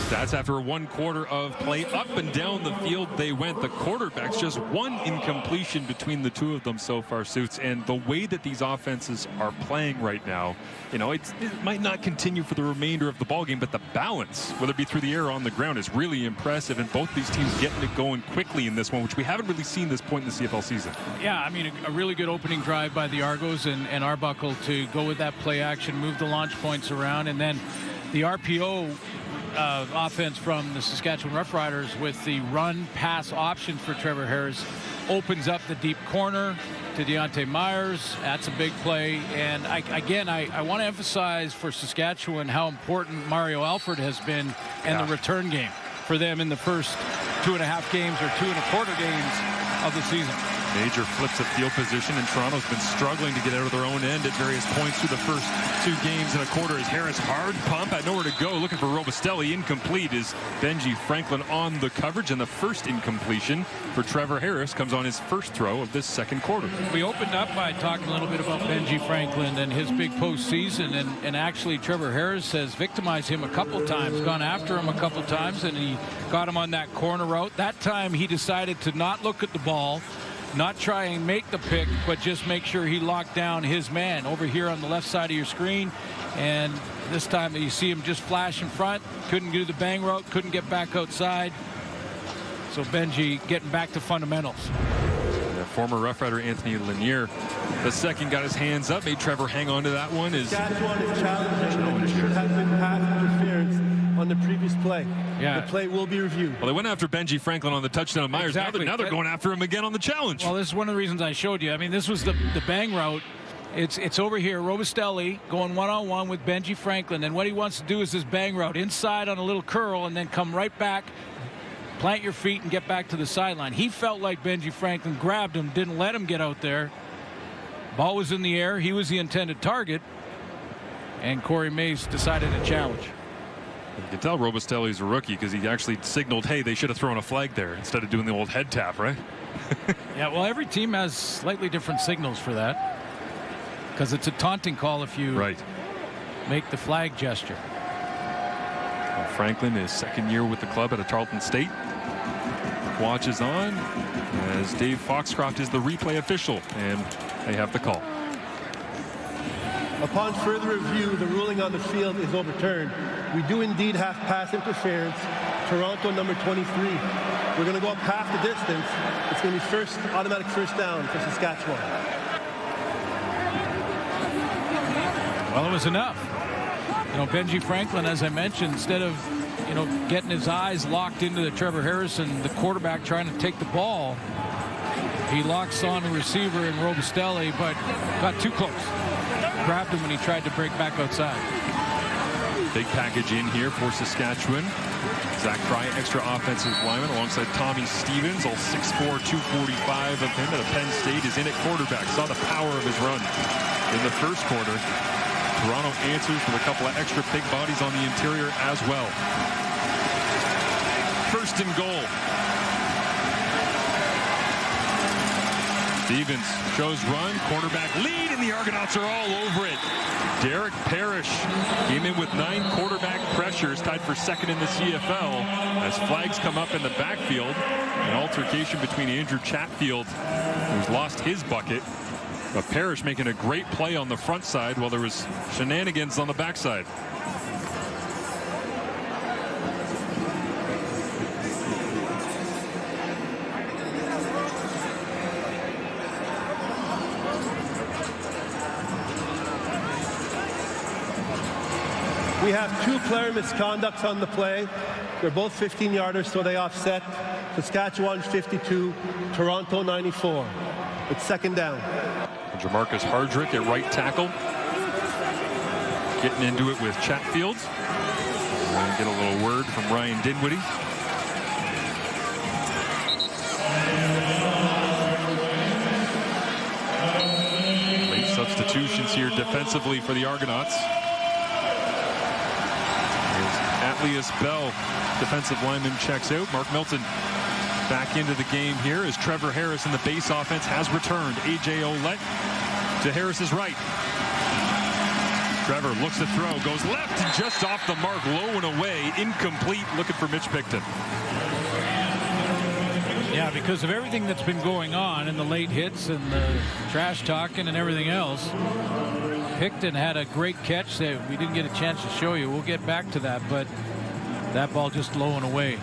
Stats after 1 quarter of play. Up and down the field they went. The quarterbacks, just 1 incompletion between the 2 of them so far, Suits. And the way that these offenses are playing right now, you know, it might not continue for the remainder of the ballgame, but the balance, whether it be through the air or on the ground, is really impressive. And both these teams getting it going quickly in this one, which we haven't really seen this point in the CFL season. Yeah,
I mean, a really good opening drive by the Argos and Arbuckle to go with that play action, move the launch points around, and then the RPO offense from the Saskatchewan Roughriders with the run-pass options for Trevor Harris opens up the deep corner to Deontay Myers. That's a big play. And I want to emphasize for Saskatchewan how important Mario Alford has been in the return game for them in the first 2.5 games or 2.25 games of the season.
Major flips of field position, and Toronto's been struggling to get out of their own end at various points through the first 2 games and a quarter. As Harris hard pump, had nowhere to go, looking for Robustelli, incomplete. Is Benji Franklin on the coverage, and the first incompletion for Trevor Harris comes on his first throw of this second quarter.
We opened up by talking a little bit about Benji Franklin and his big postseason, and actually Trevor Harris has victimized him a couple times, gone after him a couple times, and he got him on that corner route. That time he decided to not look at the ball, not try and make the pick, but just make sure he locked down his man over here on the left side of your screen. And this time you see him just flash in front, couldn't do the bang route, couldn't get back outside. So Benji getting back to fundamentals.
Former Rough Rider Anthony Lanier, the second, got his hands up, made Trevor hang on to that one.
Saskatchewan is challenging, and there should have been pass interference on the previous play.
Yeah.
The play will be reviewed.
Well, they went after Benji Franklin on the touchdown of Myers.
Exactly.
Now they're going after him again on the challenge.
Well, this is one of the reasons I showed you. I mean, this was the bang route. It's over here. Robustelli going one-on-one with Benji Franklin, and what he wants to do is this bang route inside on a little curl and then come right back, plant your feet, and get back to the sideline. He felt like Benji Franklin grabbed him, didn't let him get out there. Ball was in the air. He was the intended target, and Corey Mace decided to challenge.
You can tell Robustelli's a rookie because he actually signaled, hey, they should have thrown a flag there instead of doing the old head tap, right?
Yeah, well, every team has slightly different signals for that, because it's a taunting call if you make the flag gesture.
Well, Franklin is second year with the club at Tarleton State. Watches on as Dave Foxcroft is the replay official, and they have the call.
Upon further review, the ruling on the field is overturned. We do indeed have pass interference. Toronto number 23. We're going to go up half the distance. It's going to be automatic first down for Saskatchewan.
Well, it was enough. You know, Benji Franklin, as I mentioned, instead of, you know, getting his eyes locked into the Trevor Harrison, the quarterback trying to take the ball, he locks on a receiver in Robustelli, but got too close. Grabbed him when he tried to break back outside.
Big package in here for Saskatchewan. Zach Fry, extra offensive lineman, alongside Tommy Stevens, all 6'4", 245 of him at Penn State, is in at quarterback. Saw the power of his run in the first quarter. Toronto answers with a couple of extra big bodies on the interior as well. First and goal. Stevens shows run, quarterback lead, and the Argonauts are all over it. Derek Parrish came in with 9 quarterback pressures, tied for second in the CFL. As flags come up in the backfield, an altercation between Andrew Chatfield, who's lost his bucket, but Parrish making a great play on the front side while there was shenanigans on the backside.
We have 2 player misconducts on the play. They're both 15-yarders, so they offset. Saskatchewan 52, Toronto 94. It's second down.
Jamarcus Hardrick at right tackle. Getting into it with Chatfield. And get a little word from Ryan Dinwiddie. Late substitutions here defensively for the Argonauts. Atlius Bell, defensive lineman, checks out. Mark Milton back into the game here as Trevor Harris in the base offense has returned. A.J. Ouellette to Harris's right. Trevor looks to throw, goes left and just off the mark, low and away, incomplete, looking for Mitch Picton.
Yeah, because of everything that's been going on in the late hits and the trash talking and everything else, Picton had a great catch that we didn't get a chance to show you. We'll get back to that, but that ball just low and away.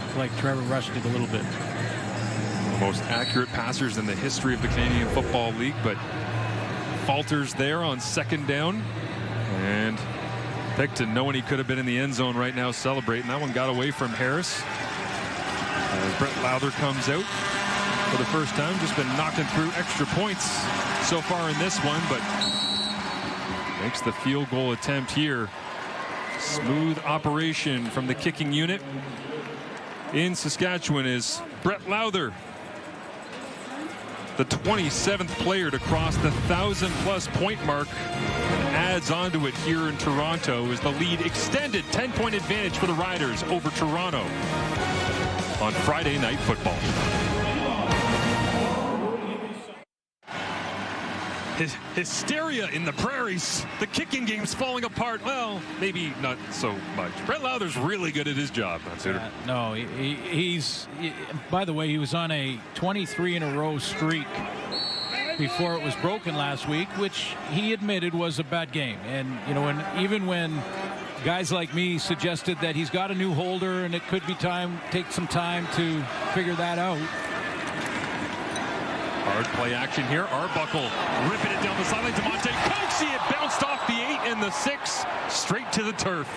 It's like Trevor rushed it a little bit.
The most accurate passers in the history of the Canadian Football League, but falters there on second down. And Picton, knowing he could have been in the end zone right now, celebrating. That one got away from Harris. As Brett Lowther comes out for the first time, just been knocking through extra points so far in this one, but makes the field goal attempt here. Smooth operation from the kicking unit in Saskatchewan is Brett Lowther, the 27th player to cross the 1,000+ point mark, and adds onto it here in Toronto as the lead extended. 10-point advantage for the Riders over Toronto on Friday Night Football. Hysteria in the prairies. The kicking game's falling apart. Well, maybe not so much. Brett Lowther's really good at his job.
No, he's by the way, he was on a 23-in-a-row streak before it was broken last week, which he admitted was a bad game. And you know, even when guys like me suggested that he's got a new holder and it could be take some time to figure that out.
Hard play action here. Arbuckle ripping it down the sideline. DeMonte Coxie, it bounced off the 8 and the 6 straight to the turf.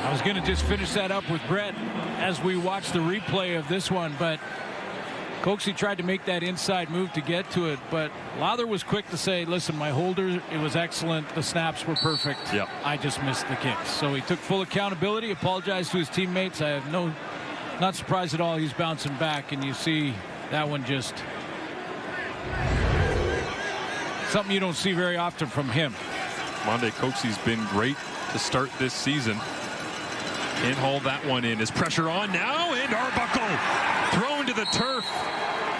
I was going to just finish that up with Brett as we watch the replay of this one, but Coxie tried to make that inside move to get to it, but Lowther was quick to say, listen, my holder, it was excellent. The snaps were perfect.
Yep.
I just missed the kicks. So he took full accountability, apologized to his teammates. I have not surprised at all he's bouncing back, and you see that one just something you don't see very often from him.
Monte Coxie's been great to start this season. Can't haul that one in. Is pressure on now, and Arbuckle thrown to the turf.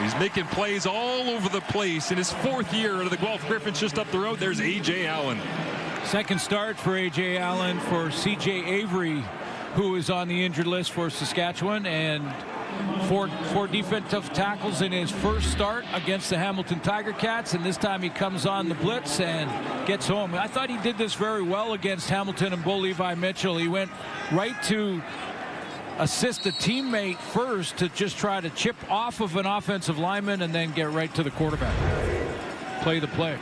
He's making plays all over the place in his 4th year of the Guelph Griffins. Just up the road, there's A.J. Allen.
Second start for A.J. Allen for C.J. Avery, who is on the injured list for Saskatchewan, and four defensive tackles in his first start against the Hamilton Tiger Cats, and this time he comes on the blitz and gets home. I thought he did this very well against Hamilton and Bo Levi Mitchell. He went right to assist a teammate first to just try to chip off of an offensive lineman and then get right to the quarterback. Play the play.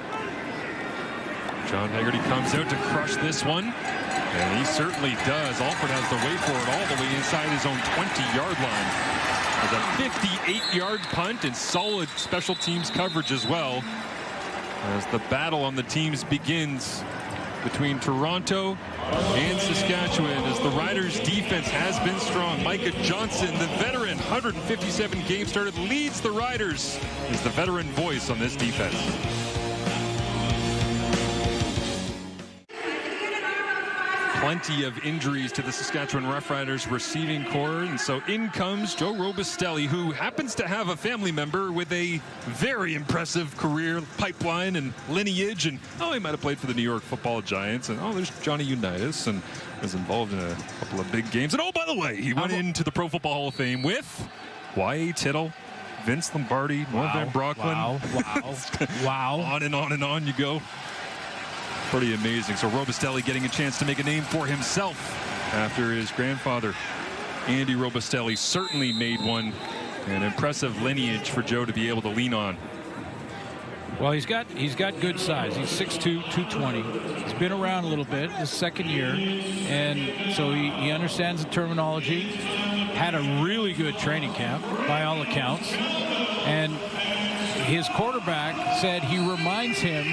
John Haggerty comes out to crush this one. And he certainly does. Alford has the way for it all the way inside his own 20-yard line. There's a 58-yard punt and solid special teams coverage as well, as the battle on the teams begins between Toronto and Saskatchewan, as the Riders' defense has been strong. Micah Johnson, the veteran, 157 games started, leads the Riders as the veteran voice on this defense. Plenty of injuries to the Saskatchewan Roughriders receiving corps, and so in comes Joe Robustelli, who happens to have a family member with a very impressive career pipeline and lineage, and he might have played for the New York Football Giants, and there's Johnny Unitas, and was involved in a couple of big games, and by the way, he went into the Pro Football Hall of Fame with Y.A. Tittle, Vince Lombardi, Norm Van Brocklin.
Wow.
On and on and on you go. Pretty amazing. So Robustelli getting a chance to make a name for himself after his grandfather, Andy Robustelli, certainly made one. An impressive lineage for Joe to be able to lean on.
Well, he's got good size. He's 6'2", 220. He's been around a little bit, his second year, and so he understands the terminology. Had a really good training camp by all accounts, and his quarterback said he reminds him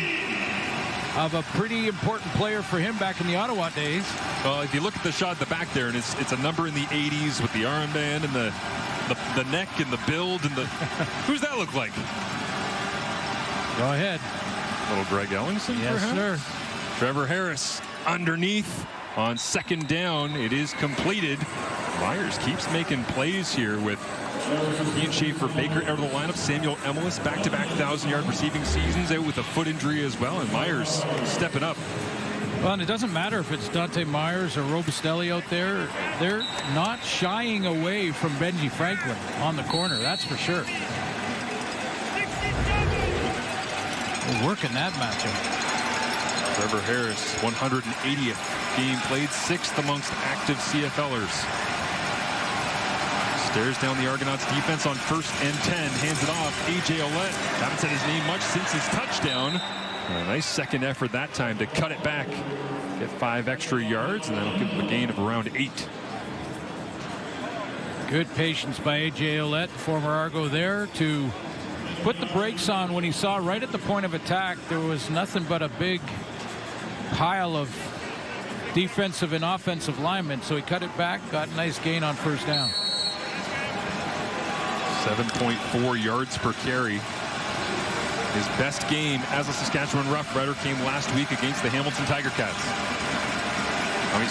of a pretty important player for him back in the Ottawa days.
Well, if you look at the shot at the back there, and it's a number in the 80s with the armband and the neck and the build and the who's that look like?
Go ahead.
Little Greg Ellingson,
yes,
perhaps?
sir.
Trevor Harris underneath on second down. It is completed. Myers keeps making plays here with Ian Schaefer-Baker out of the lineup. Samuel Emelis, back-to-back 1,000-yard receiving seasons, out with a foot injury as well. And Myers stepping up.
Well, and it doesn't matter if it's Dante Myers or Robustelli out there. They're not shying away from Benji Franklin on the corner, that's for sure. We're working that matchup.
Trevor Harris, 180th game played, 6th amongst active CFLers. Stares down the Argonauts defense on 1st and 10. Hands it off. A.J. Ouellette. Haven't said his name much since his touchdown. A nice second effort that time to cut it back. Get 5 extra yards, and that'll give him a gain of around 8.
Good patience by A.J. Ouellette, former Argo there, to put the brakes on when he saw right at the point of attack there was nothing but a big pile of defensive and offensive linemen. So he cut it back, got a nice gain on 1st down.
7.4 yards per carry. His best game as a Saskatchewan Roughrider came last week against the Hamilton Tiger Cats.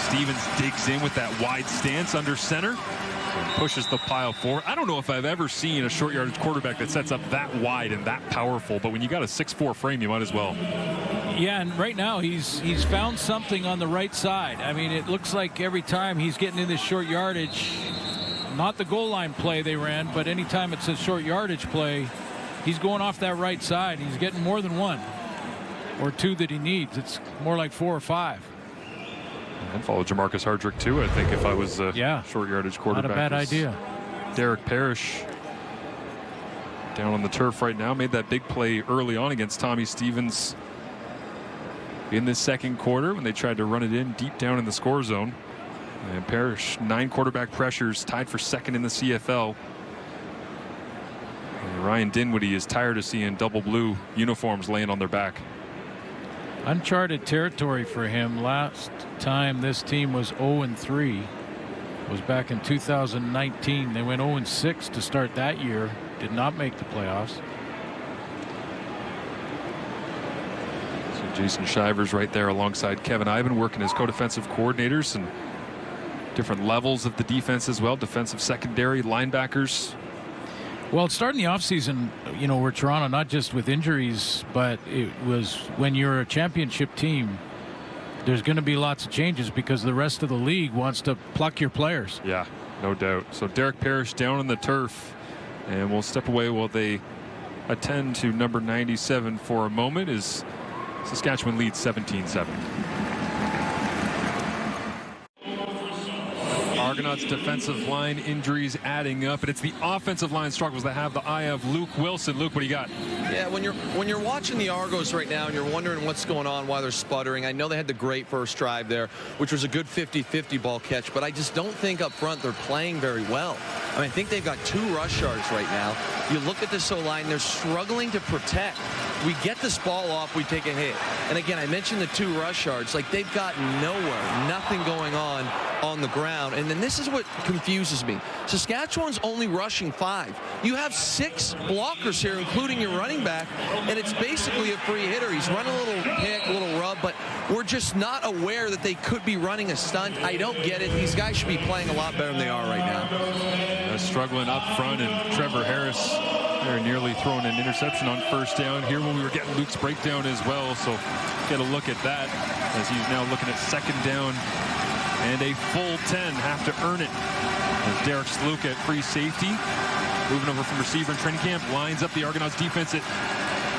Stevens digs in with that wide stance under center and pushes the pile forward. I don't know if I've ever seen a short yardage quarterback that sets up that wide and that powerful, but when you got a 6'4" frame, you might as well.
Yeah, and right now he's found something on the right side. I mean, it looks like every time he's getting in this short yardage, not the goal line play they ran, but anytime it's a short yardage play, he's going off that right side. He's getting more than 1 or 2 that he needs. It's more like 4 or 5.
I'd follow Jamarcus Hardrick too, I think, if I was a short yardage quarterback.
Not a bad idea.
Derek Parrish down on the turf right now, made that big play early on against Tommy Stevens in the second quarter when they tried to run it in deep down in the score zone. And Parrish, 9 quarterback pressures, tied for 2nd in the CFL. And Ryan Dinwiddie is tired of seeing double blue uniforms laying on their back.
Uncharted territory for him. Last time this team was 0-3 was back in 2019. They went 0-6 to start that year. Did not make the playoffs.
So Jason Shivers right there alongside Kevin Ivan, working as co-defensive coordinators and different levels of the defense as well. Defensive secondary, linebackers.
Well, starting the offseason, you know, we're Toronto, not just with injuries, but it was when you're a championship team, there's going to be lots of changes because the rest of the league wants to pluck your players.
Yeah, no doubt. So Derek Parrish down on the turf, and we'll step away while they attend to number 97 for a moment as Saskatchewan leads 17-7. Argonauts defensive line injuries adding up, and it's the offensive line struggles that have the eye of Luke Wilson. Luke, what do you got?
Yeah, when you're watching the Argos right now and you're wondering what's going on, why they're sputtering, I know they had the great first drive there, which was a good 50-50 ball catch, but I just don't think up front they're playing very well. I mean, I think they've got 2 rush yards right now. You look at this O-line, they're struggling to protect. We get this ball off, we take a hit. And again, I mentioned the 2 rush yards. Like, they've got nowhere, nothing going on the ground. And then this is what confuses me. Saskatchewan's only rushing 5. You have 6 blockers here, including your running back, and it's basically a free hitter. He's running a little pick, a little rub, but we're just not aware that they could be running a stunt. I don't get it. These guys should be playing a lot better than they are right now.
Struggling up front, and Trevor Harris there nearly throwing an interception on first down here when we were getting Luke's breakdown as well. So get a look at that as he's now looking at second down and a full 10. Have to earn it as Derek Sluka at free safety, moving over from receiver in training camp, lines up the Argonauts defense at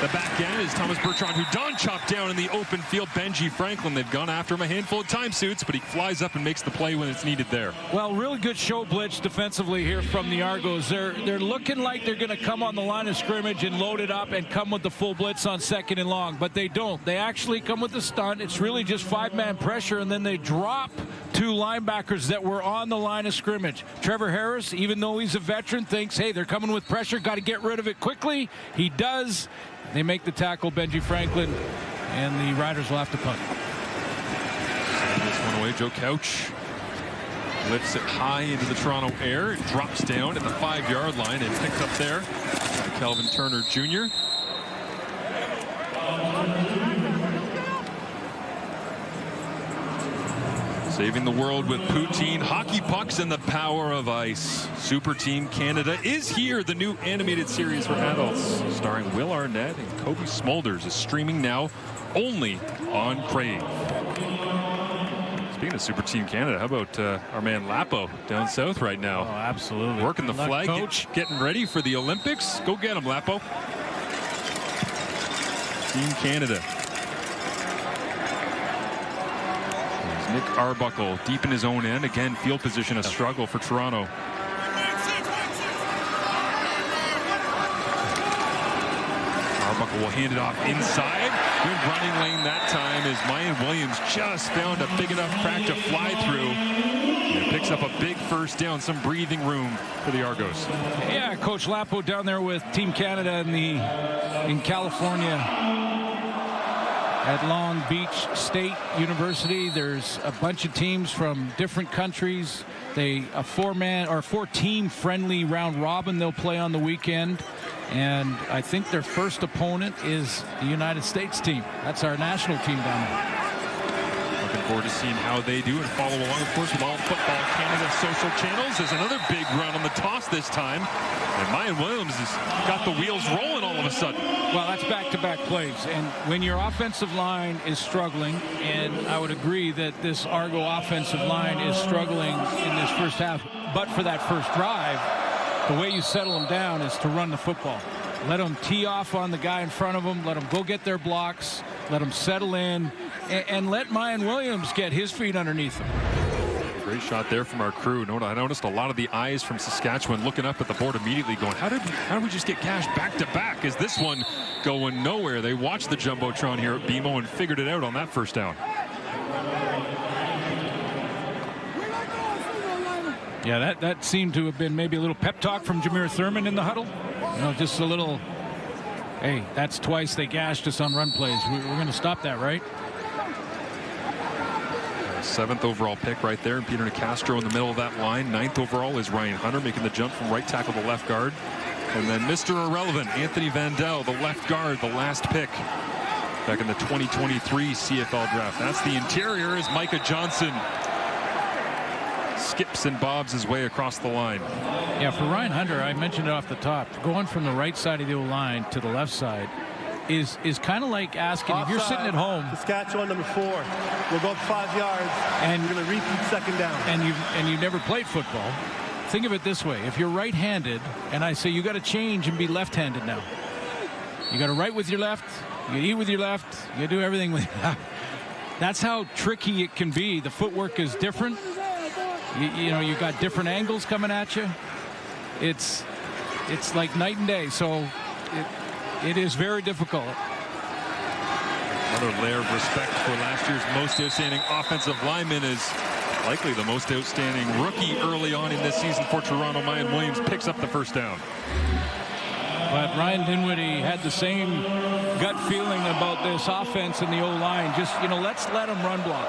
The back end is Thomas Bertrand, who Don chopped down in the open field. Benji Franklin, they've gone after him a handful of time suits, but he flies up and makes the play when it's needed there.
Well, really good show blitz defensively here from the Argos. They're looking like they're going to come on the line of scrimmage and load it up and come with the full blitz on 2nd and long, but they don't. They actually come with the stunt. It's really just 5-man pressure, and then they drop 2 linebackers that were on the line of scrimmage. Trevor Harris, even though he's a veteran, thinks, hey, they're coming with pressure, got to get rid of it quickly. He does. They make the tackle, Benji Franklin, and the Riders will have to punt.
This one away, Joe Couch lifts it high into the Toronto air. It drops down at the 5-yard line and picked up there by Kelvin Turner Jr. Saving the world with poutine, hockey pucks, and the power of ice. Super Team Canada is here. The new animated series for adults starring Will Arnett and Kobe Smulders is streaming now only on Crave. Speaking of Super Team Canada, how about our man Lapo down south right now?
Oh, absolutely.
Working the flag,
coach.
getting ready for the Olympics. Go get him, Lapo. Team Canada. Nick Arbuckle deep in his own end. Again, field position a struggle for Toronto. Arbuckle will hand it off inside. Good running lane that time as Mayan Williams just found a big enough crack to fly through. And picks up a big first down, some breathing room for the Argos.
Yeah, Coach Lapo down there with Team Canada in California. At Long Beach State University, there's a bunch of teams from different countries. A 4-man or 4-team friendly round robin they'll play on the weekend. And I think their first opponent is the United States team. That's our national team down there.
Looking forward to seeing how they do and follow along, of course, with all Football Canada social channels. There's another big run on the toss this time. And Mayan Williams has got the wheels rolling all of a sudden.
Well, that's back-to-back plays. And when your offensive line is struggling, and I would agree that this Argo offensive line is struggling in this first half, but for that first drive, the way you settle them down is to run the football. Let them tee off on the guy in front of them. Let them go get their blocks. Let them settle in. And let Mayan Williams get his feet underneath him.
Great shot there from our crew. I noticed a lot of the eyes from Saskatchewan looking up at the board immediately going, how did we just get gashed back to back? Is this one going nowhere? They watched the Jumbotron here at BMO and figured it out on that first down.
Yeah, that seemed to have been maybe a little pep talk from Jameer Thurman in the huddle. Just a little, hey, that's twice they gashed us on run plays. We're going to stop that, right?
7th overall pick right there, and Peter Nicastro in the middle of that line. 9th overall is Ryan Hunter making the jump from right tackle to left guard. And then Mr. Irrelevant, Anthony Vandell, the left guard, the last pick back in the 2023 CFL draft. That's the interior as Micah Johnson skips and bobs his way across the line.
Yeah, for Ryan Hunter, I mentioned it off the top, going from the right side of the O-line to the left side is kind of like asking, if you're sitting at home,
Saskatchewan number 4, we'll go up 5 yards and we're going to repeat 2nd down,
and you've never played football. Think of it this way: if you're right-handed and I say you got to change and be left-handed now, you got to write with your left, you eat with your left, you do everything with your left. That's how tricky it can be. The footwork is different. You've got different angles coming at you. It's like night and day. So it is very difficult.
Another layer of respect for last year's most outstanding offensive lineman is likely the most outstanding rookie early on in this season for Toronto. Mayan Williams picks up the first down.
But Ryan Dinwiddie had the same gut feeling about this offense in the O-line. Just, let's let them run block.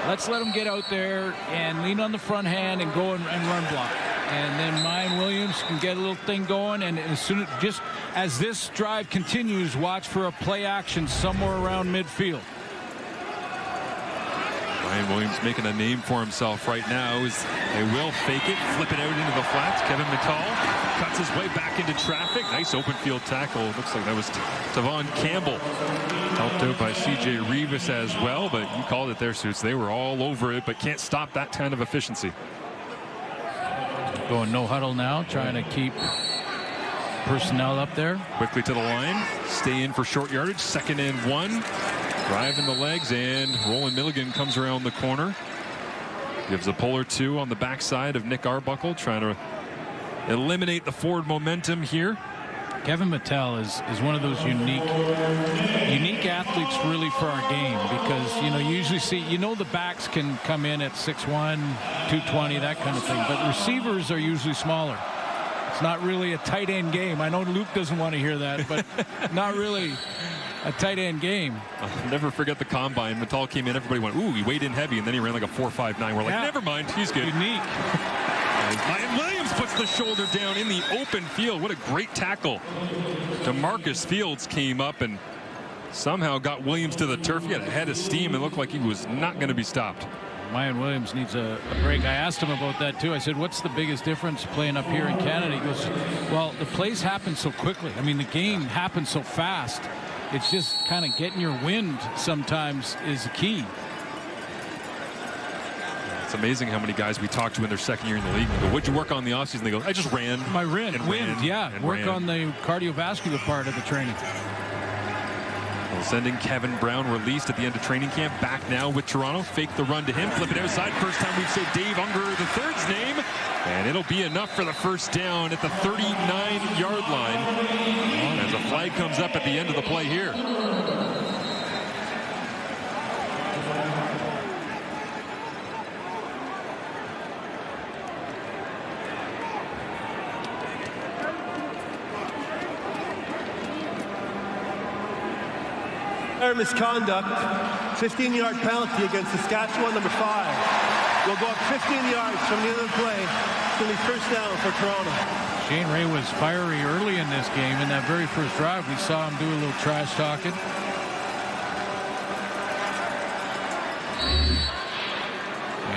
Let's let them get out there and lean on the front hand and go and run block. And then Mayan Williams can get a little thing going. And as this drive continues, watch for a play action somewhere around midfield.
Mayan Williams making a name for himself right now as they will fake it, flip it out into the flats. Kevin McCall cuts his way back into traffic. Nice open field tackle. Looks like that was Tavon Campbell. Helped out by C.J. Rivas as well, but you called it there, Suits. They were all over it, but can't stop that kind of efficiency.
Going no huddle now, trying to keep personnel up there.
Quickly to the line. Stay in for short yardage. 2nd and 1. Driving the legs, and Roland Milligan comes around the corner. Gives a pull or two on the backside of Nick Arbuckle, trying to eliminate the forward momentum here.
Kevin Mattel is one of those unique athletes really for our game, because you usually see the backs can come in at 6'1", 220, that kind of thing, but receivers are usually smaller. It's not really a tight end game. I know Luke doesn't want to hear that, but not really a tight end game.
I'll never forget the combine. Mattel came in, everybody went, ooh, he weighed in heavy, and then he ran like a 4.59. We're like, never mind, he's good.
Unique.
And Williams puts the shoulder down in the open field. What a great tackle. DeMarcus Fields came up and somehow got Williams to the turf. He had a head of steam and looked like he was not going to be stopped.
Mayan Williams needs a break. I asked him about that too. I said, what's the biggest difference playing up here in Canada? He goes, well, the plays happen so quickly. I mean, the game happens so fast. It's just kind of getting your wind sometimes is the key.
It's amazing how many guys we talk to in their 2nd year in the league. We go, what'd you work on the offseason? They go, I just ran.
Work on the cardiovascular part of the training.
Well, sending Kevin Brown, released at the end of training camp, back now with Toronto. Fake the run to him, flip it outside. First time we've said Dave Unger III's name, and it'll be enough for the first down at the 39-yard line as a flag comes up at the end of the play here.
Misconduct, 15-yard penalty against Saskatchewan, number 5. We'll go up 15 yards from the end of the play. It's going to be first down for Toronto.
Shane Ray was fiery early in this game. In that very first drive, we saw him do a little trash talking.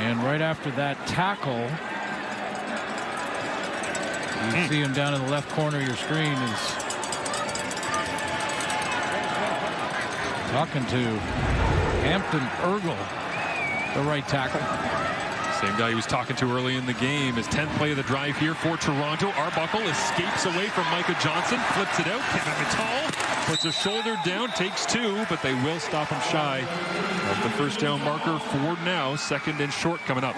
And right after that tackle, you see him down in the left corner of your screen is talking to Hampton Ergel, the right tackle.
Same guy he was talking to early in the game. His 10th play of the drive here for Toronto. Arbuckle escapes away from Micah Johnson, flips it out. Kevin Mattel puts a shoulder down, takes 2, but they will stop him shy of the first down marker for now. 2nd and short coming up.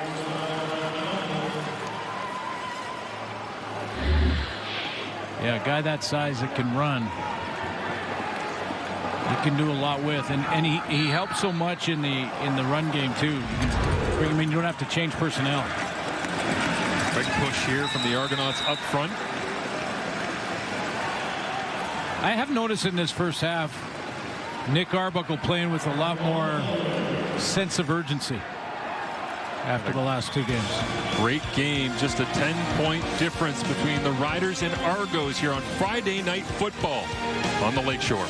Yeah, a guy that size that can run. He can do a lot with, and he helps so much in the run game too. I mean, you don't have to change personnel.
Big push here from the Argonauts up front.
I have noticed in this first half, Nick Arbuckle playing with a lot more sense of urgency after the last 2 games.
Great game. Just a 10-point difference between the Riders and Argos here on Friday Night Football on the Lakeshore.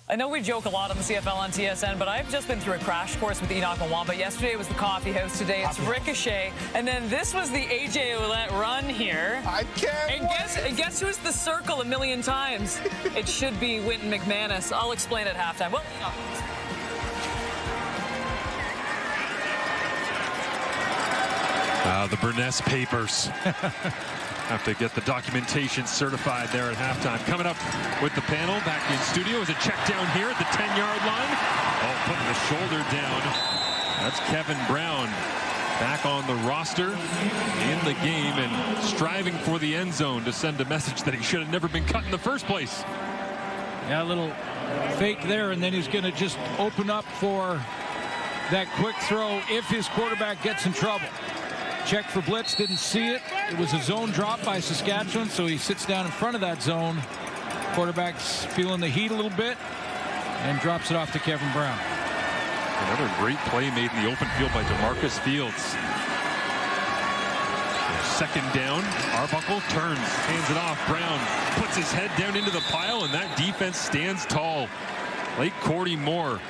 I know we joke a lot on the CFL on TSN, but I've just been through a crash course with Enoch Mwamba. Yesterday was the coffee house. Today it's Ricochet. And then this was the AJ Ouellette run here.
I can't
and guess who's the circle a million times? It should be Wynton McManus. I'll explain at halftime. Well,
the Burness papers. Have to get the documentation certified there at halftime. Coming up with the panel back in studio is a check down here at the 10-yard line. Oh, putting the shoulder down. That's Kevin Brown back on the roster in the game and striving for the end zone to send a message that he should have never been cut in the first place.
Yeah, a little fake there, and then he's going to just open up for that quick throw if his quarterback gets in trouble. Check for blitz, didn't see it. It was a zone drop by Saskatchewan, so he sits down in front of that zone. Quarterback's feeling the heat a little bit and drops it off to Kevin Brown.
Another great play made in the open field by DeMarcus Fields. 2nd down. Arbuckle turns, hands it off. Brown puts his head down into the pile, and that defense stands tall. Late Cordy Moore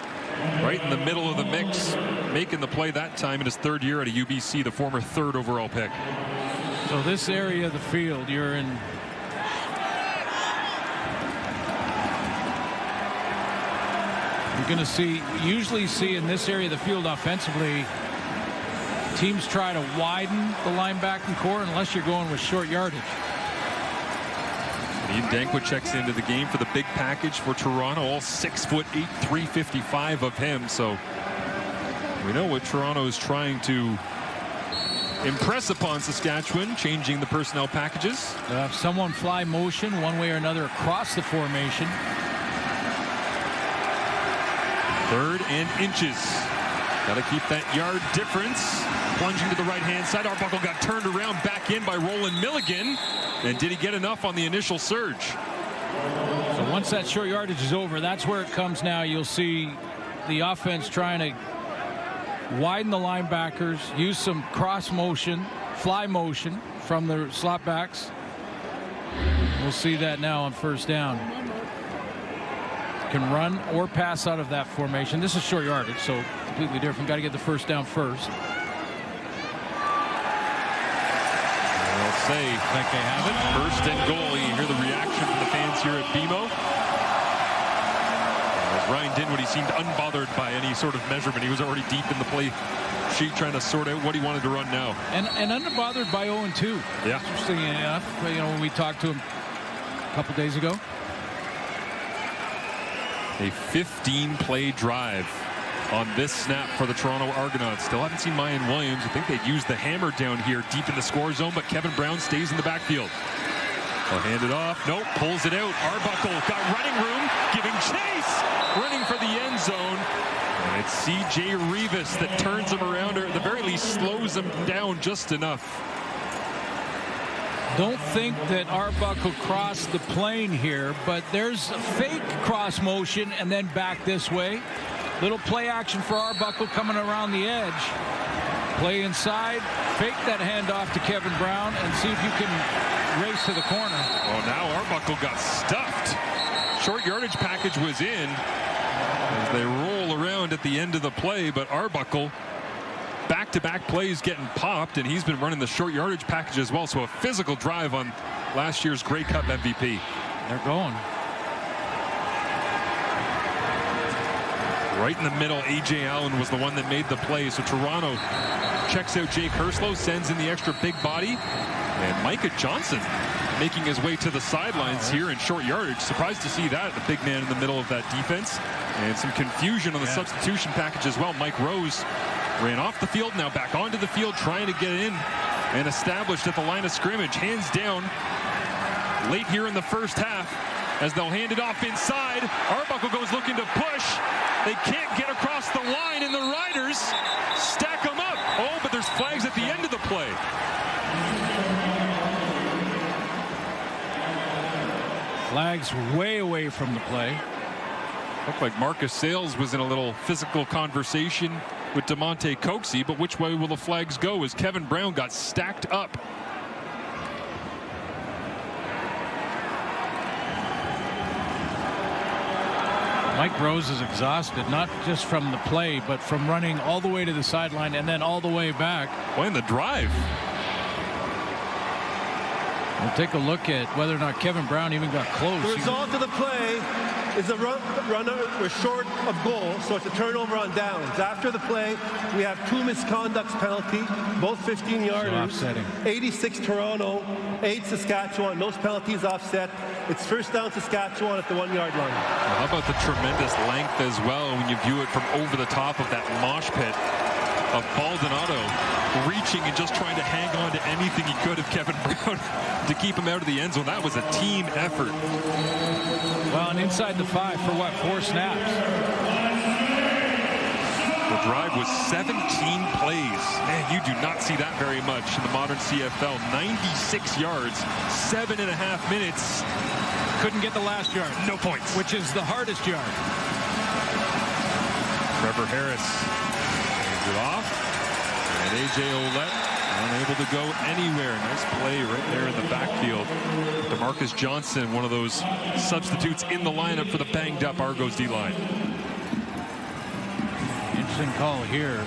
right in the middle of the mix, making the play that time in his 3rd year at a UBC, the former 3rd overall pick.
So this area of the field, you're in. You're going to usually see in this area of the field offensively, teams try to widen the linebacking core unless you're going with short yardage.
Ian Dankwa checks into the game for the big package for Toronto. All 6'8", 355 of him. So we know what Toronto is trying to impress upon Saskatchewan, changing the personnel packages.
Have someone fly motion one way or another across the formation.
3rd and inches. Got to keep that yard difference. Plunging to the right-hand side. Arbuckle got turned around back in by Roland Milligan. And did he get enough on the initial surge?
So once that short yardage is over, that's where it comes now. You'll see the offense trying to widen the linebackers, use some cross motion, fly motion from the slot backs. We'll see that now on 1st down. Can run or pass out of that formation. This is short yardage, so completely different. Got to get the 1st down first.
They'll say
Think they have it.
1st and goal. You hear the reaction from the fans here at BMO. As Ryan Dinwiddie seemed unbothered by any sort of measurement. He was already deep in the play sheet trying to sort out what he wanted to run now.
And unbothered by 0-2.
Yeah.
Interesting enough, you know, when we talked to him a couple days ago.
A 15-play drive on this snap for the Toronto Argonauts. Still haven't seen Mayan Williams. I think they'd use the hammer down here deep in the score zone, but Kevin Brown stays in the backfield. They'll hand it off. Nope, pulls it out. Arbuckle got running room, giving chase, running for the end zone. And it's C.J. Rivas that turns him around, or at the very least slows him down just enough.
Don't think that Arbuckle crossed the plane here, but there's a fake cross motion and then back this way. Little play action for Arbuckle coming around the edge. Play inside, fake that handoff to Kevin Brown, and see if you can race to the corner.
Well, now Arbuckle got stuffed. Short yardage package was in as they roll around at the end of the play, but Arbuckle back-to-back plays getting popped, and he's been running the short yardage package as well. So a physical drive on last year's Grey Cup MVP.
They're going.
Right in the middle, A.J. Allen was the one that made the play. So Toronto checks out Jake Herslow, sends in the extra big body. And Micah Johnson making his way to the sidelines here in short yardage. Surprised to see that, the big man in the middle of that defense. And some confusion on the substitution package as well. Mike Rose ran off the field, now back onto the field, trying to get in and established at the line of scrimmage. Hands down late here in the 1st half as they'll hand it off inside. Arbuckle goes looking to push. They can't get across the line, and the Riders stack them up. Oh, but there's flags at the end of the play.
Flags way away from the play.
Looked like Marcus Sales was in a little physical conversation with DeMonte Coxey, but which way will the flags go as Kevin Brown got stacked up?
Mike Rose is exhausted, not just from the play, but from running all the way to the sideline and then all the way back.
Playing the drive.
We'll take a look at whether or not Kevin Brown even got close.
The result of the play is the runner was short of goal, so it's a turnover on downs. After the play, we have 2 misconducts penalty, both 15-yarders.
Offsetting.
86 Toronto, 8 Saskatchewan. Those penalties offset. It's 1st down Saskatchewan at the 1-yard line.
Well, how about the tremendous length as well when you view it from over the top of that mosh pit of Baldonado reaching and just trying to hang on to anything he could of Kevin Brown to keep him out of the end zone. That was a team effort.
Well, and inside the 5 for what, 4 snaps?
The drive was 17 plays. Man, you do not see that very much in the modern CFL. 96 yards, 7.5 minutes.
Couldn't get the last yard.
No points.
Which is the hardest yard.
Trevor Harris hands it off. And A.J. Ouellette unable to go anywhere. Nice play right there in the backfield. DeMarcus Johnson, one of those substitutes in the lineup for the banged-up Argos D-line.
Interesting call here.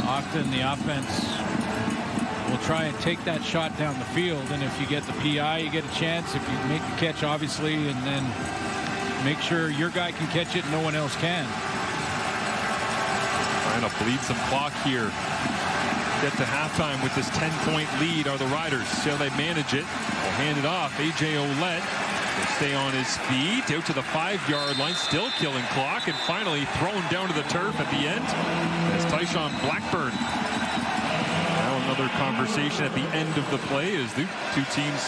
Often the offense will try and take that shot down the field, and if you get the PI, you get a chance. If you make the catch, obviously, and then make sure your guy can catch it and no one else can.
Trying to bleed some clock here. Get to halftime with this 10-point lead are the Riders. See how they manage it. They'll hand it off. A.J. Ouellette will stay on his feet. Out to the 5-yard line. Still killing clock. And finally thrown down to the turf at the end. As Tyshawn Blackburn. Now another conversation at the end of the play as the two teams.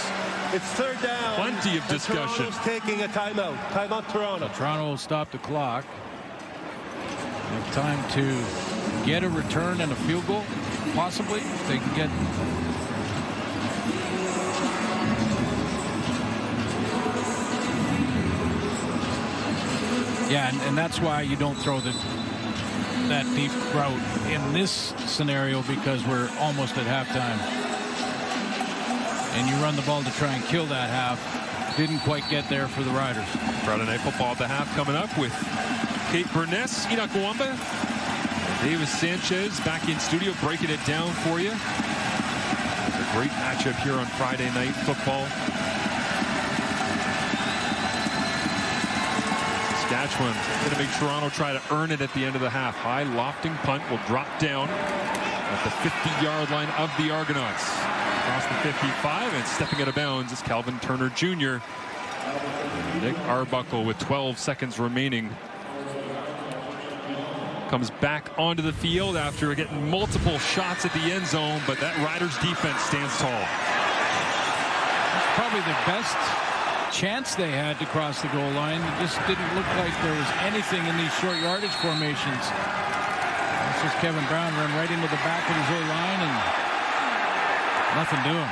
It's third down.
Plenty of discussion.
Toronto's taking a timeout. Timeout Toronto.
Toronto will stop the clock. They have time to get a return and a field goal, possibly, if they can get. Yeah, and that's why you don't throw that deep route in this scenario, because we're almost at halftime. And you run the ball to try and kill that half. Didn't quite get there for the Riders.
Friday Night Football at the half coming up with Kate Burness, Enoch Nwamba, and Davis Sanchez back in studio breaking it down for you. It's a great matchup here on Friday Night Football. Saskatchewan going to make Toronto try to earn it at the end of the half. High lofting punt will drop down at the 50-yard line of the Argonauts. Across the 55 and stepping out of bounds is Calvin Turner Jr. Nick Arbuckle with 12 seconds remaining comes back onto the field after getting multiple shots at the end zone, but that Riders defense stands tall.
It's probably the best chance they had to cross the goal line. It just didn't look like there was anything in these short yardage formations. This is Kevin Brown run right into the back of his O-line and nothing doing.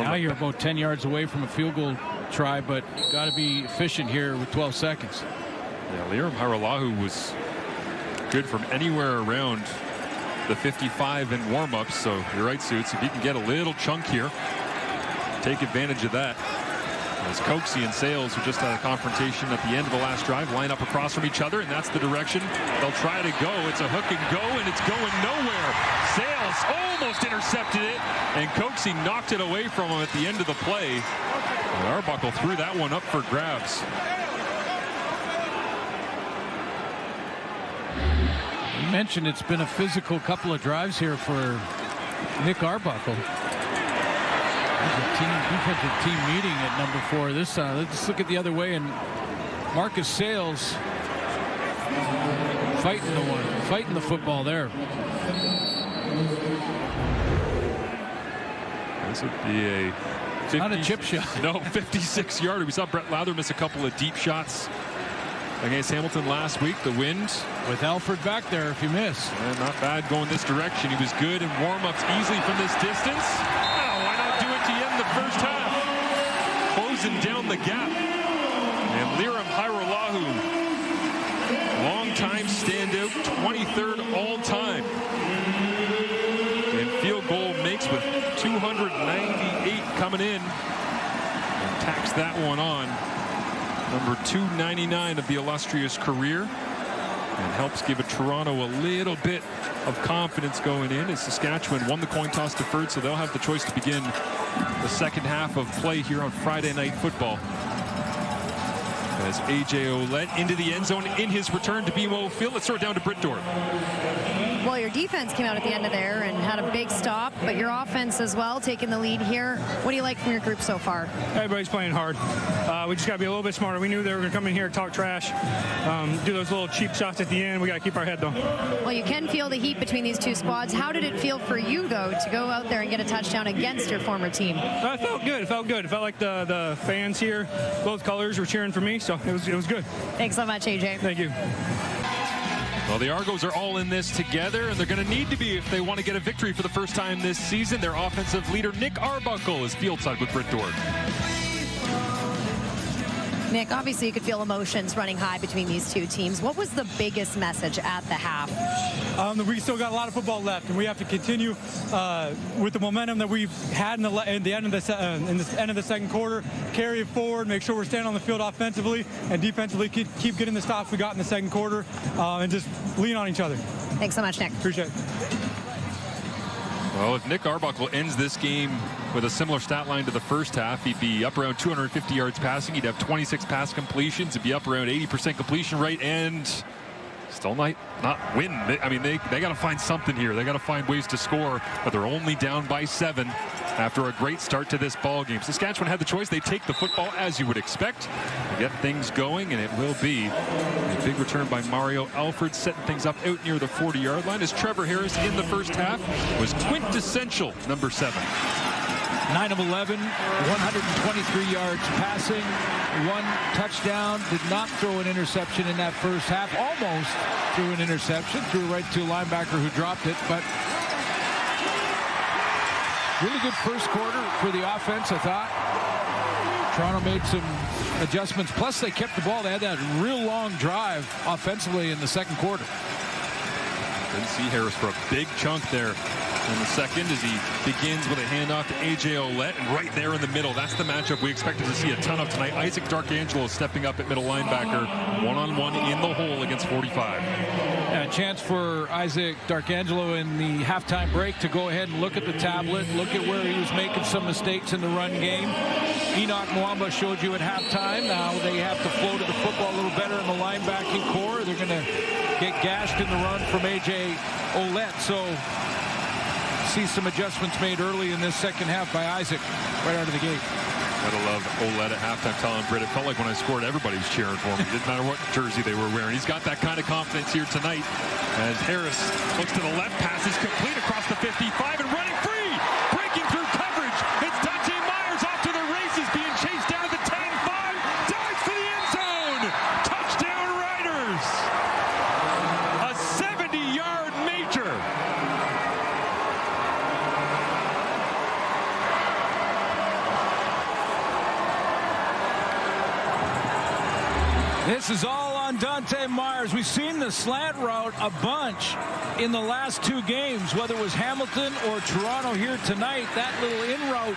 Now you're about 10 yards away from a field goal try, but got to be efficient here with 12 seconds.
Yeah, Liram Haralahu was good from anywhere around the 55 in warm-ups, so you're right, Suits. If he can get a little chunk here, take advantage of that. As Coxie and Sales, who just had a confrontation at the end of the last drive, line up across from each other, and that's the direction they'll try to go. It's a hook and go, and it's going nowhere. Sales almost intercepted it, and Coxie knocked it away from him at the end of the play. And Arbuckle threw that one up for grabs.
You mentioned it's been a physical couple of drives here for Nick Arbuckle. Defensive team meeting at number 4 this time. Let's look at the other way, and Marcus Sales fighting the football there.
This would be a 50,
not a chip shot.
No, 56-yarder. We saw Brett Lather miss a couple of deep shots against Hamilton last week. The wind
with Alford back there if you miss.
And not bad going this direction. He was good in warm-ups easily from this distance. Why not do it to end the first half? Closing down the gap. And Liram Haralahu, long-time standout, 23rd all-time. And field goal makes with 298 coming in. And tacks that one on. Number 299 of the illustrious career. And helps give Toronto a little bit of confidence going in as Saskatchewan won the coin toss deferred, so they'll have the choice to begin the second half of play here on Friday Night Football. As A.J. Ouellette into the end zone in his return to BMO Field. Let's throw it down to Britt Dorr.
Well, your defense came out at the end of there and had a big stop, but your offense as well taking the lead here. What do you like from your group so far?
Everybody's playing hard. We just got to be a little bit smarter. We knew they were going to come in here, talk trash, do those little cheap shots at the end. We got to keep our head, though. Well,
you can feel the heat between these two squads. How did it feel for you, though, to go out there and get a touchdown against your former team?
It felt good. It felt good. It felt like the fans here, both colors, were cheering for me, so it was good.
Thanks so much, AJ.
Thank you.
Well, the Argos are all in this together, and they're going to need to be if they want to get a victory for the first time this season. Their offensive leader, Nick Arbuckle, is fieldside with Britt Dorr.
Nick, obviously you could feel emotions running high between these two teams. What was the biggest message at the half?
We still got a lot of football left, and we have to continue with the momentum that we've had in the end of the second quarter. Carry it forward, make sure we're standing on the field offensively and defensively. Keep getting the stops we got in the second quarter, and just lean on each other.
Thanks so much, Nick.
Appreciate it.
Well, if Nick Arbuckle ends this game with a similar stat line to the first half, he'd be up around 250 yards passing. He'd have 26 pass completions. He'd be up around 80% completion rate and still not win. I mean, they got to find something here. They got to find ways to score, but they're only down by 7 after a great start to this ball game. Saskatchewan had the choice. They take the football as you would expect, get things going, and it will be a big return by Mario Alford, setting things up out near the 40-yard line as Trevor Harris in the first half was quintessential number 7.
9 of 11, 123 yards passing, 1 touchdown. Did not throw an interception in that first half. Almost threw an interception. Threw right to a linebacker who dropped it. But really good first quarter for the offense, I thought. Toronto made some adjustments. Plus, they kept the ball. They had that real long drive offensively in the second quarter.
Didn't see Harris for a big chunk there in the second as he begins with a handoff to A.J. Ouellette, and right there in the middle, that's the matchup we expected to see a ton of tonight. Isaac Darkangelo stepping up at middle linebacker, one-on-one in the hole against 45.
A chance for Isaac Darkangelo in the halftime break to go ahead and look at the tablet, look at where he was making some mistakes in the run game. Enoch Mwamba showed you at halftime. Now they have to flow to the football a little better in the linebacking core. They're going to get gashed in the run from A.J. Ouellette. So see some adjustments made early in this second half by Isaac right out of the gate.
Gotta love Ouellette at halftime telling Britt, it felt like when I scored, everybody was cheering for me. It didn't matter what jersey they were wearing. He's got that kind of confidence here tonight as Harris looks to the left, passes complete across the 55 and running free, breaking through coverage. It's Dante Myers off to the races, being chased down to the 10-5, dives for the end zone. Touchdown Riders. A 70-yard major.
This is all on Dante Myers. We've seen the slant route a bunch in the last 2 games, whether it was Hamilton or Toronto here tonight. That little in route,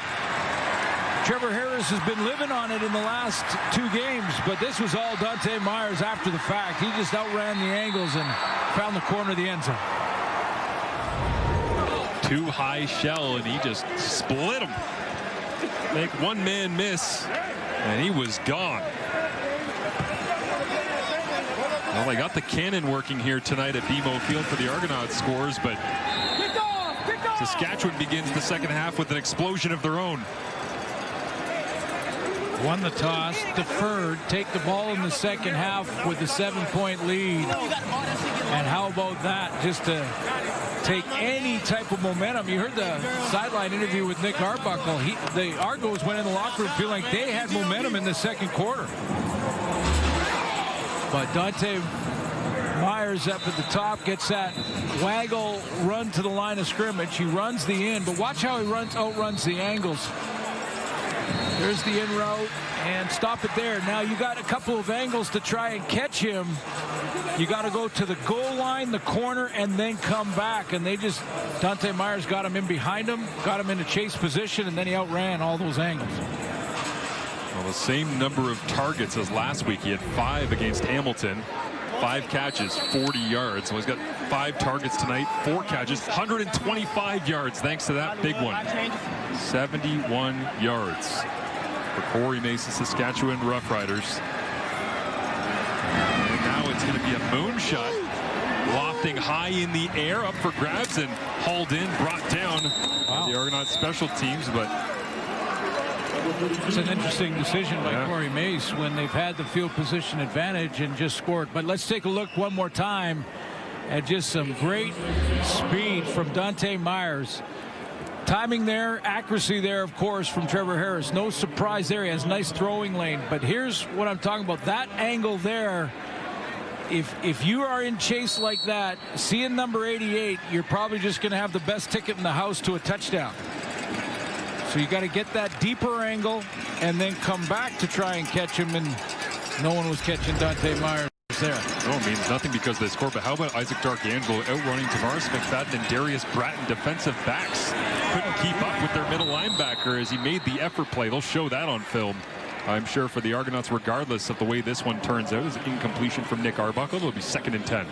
Trevor Harris has been living on it in the last 2 games, but this was all Dante Myers after the fact. He just outran the angles and found the corner of the end zone.
Too high shell, and he just split him. Make one man miss, and he was gone. Well, they got the cannon working here tonight at BMO Field for the Argonauts scores, but Saskatchewan begins the second half with an explosion of their own.
Won the toss, deferred, take the ball in the second half with a 7-point lead. And how about that, just to take any type of momentum. You heard the sideline interview with Nick Arbuckle. The Argos went in the locker room feeling like they had momentum in the second quarter. But Dante Myers up at the top gets that waggle run to the line of scrimmage. He runs the in, but watch how he outruns the angles. There's the in route, and stop it there. Now you got a couple of angles to try and catch him. You got to go to the goal line, the corner, and then come back. And Dante Myers got him in behind him, got him in a chase position, and then he outran all those angles.
Well, the same number of targets as last week. He had 5 against Hamilton. 5 catches, 40 yards. So he's got 5 targets tonight, 4 catches, 125 yards thanks to that big one. 71 yards for Corey Mason, Saskatchewan Roughriders. And now it's going to be a moonshot. Lofting high in the air, up for grabs, and hauled in, brought down by the Argonauts special teams, but
it's an interesting decision by Corey Mace when they've had the field position advantage and just scored. But let's take a look one more time at just some great speed from Dante Myers. Timing there, accuracy there, of course, from Trevor Harris. No surprise there. He has a nice throwing lane. But here's what I'm talking about. That angle there, if you are in chase like that, seeing number 88, you're probably just going to have the best ticket in the house to a touchdown. So you got to get that deeper angle and then come back to try and catch him, and no one was catching Dante Myers there.
No, it means nothing because they scored. But how about Isaac Darkangelo outrunning Tavares McFadden and Darius Bratton, defensive backs? Couldn't keep up with their middle linebacker as he made the effort play. They'll show that on film, I'm sure, for the Argonauts, regardless of the way this one turns out. It's an incompletion from Nick Arbuckle. It'll be 2nd and 10.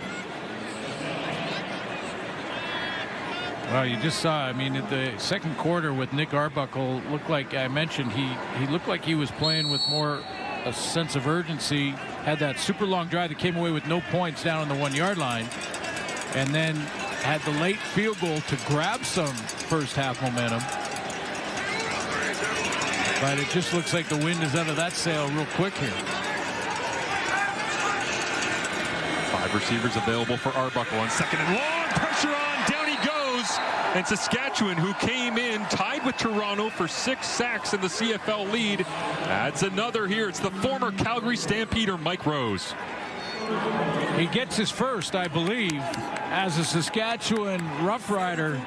Well, you just saw, I mean, at the second quarter with Nick Arbuckle, looked like I mentioned, he looked like he was playing with more a sense of urgency, had that super long drive that came away with no points down on the 1 yard line, and then had the late field goal to grab some first half momentum. But it just looks like the wind is out of that sail real quick here.
5 receivers available for Arbuckle on second and long. Pressure on. Down he goes. And Saskatchewan, who came in tied with Toronto for 6 sacks in the CFL lead, adds another here. It's the former Calgary Stampeder, Mike Rose.
He gets his first, I believe, as a Saskatchewan Roughrider.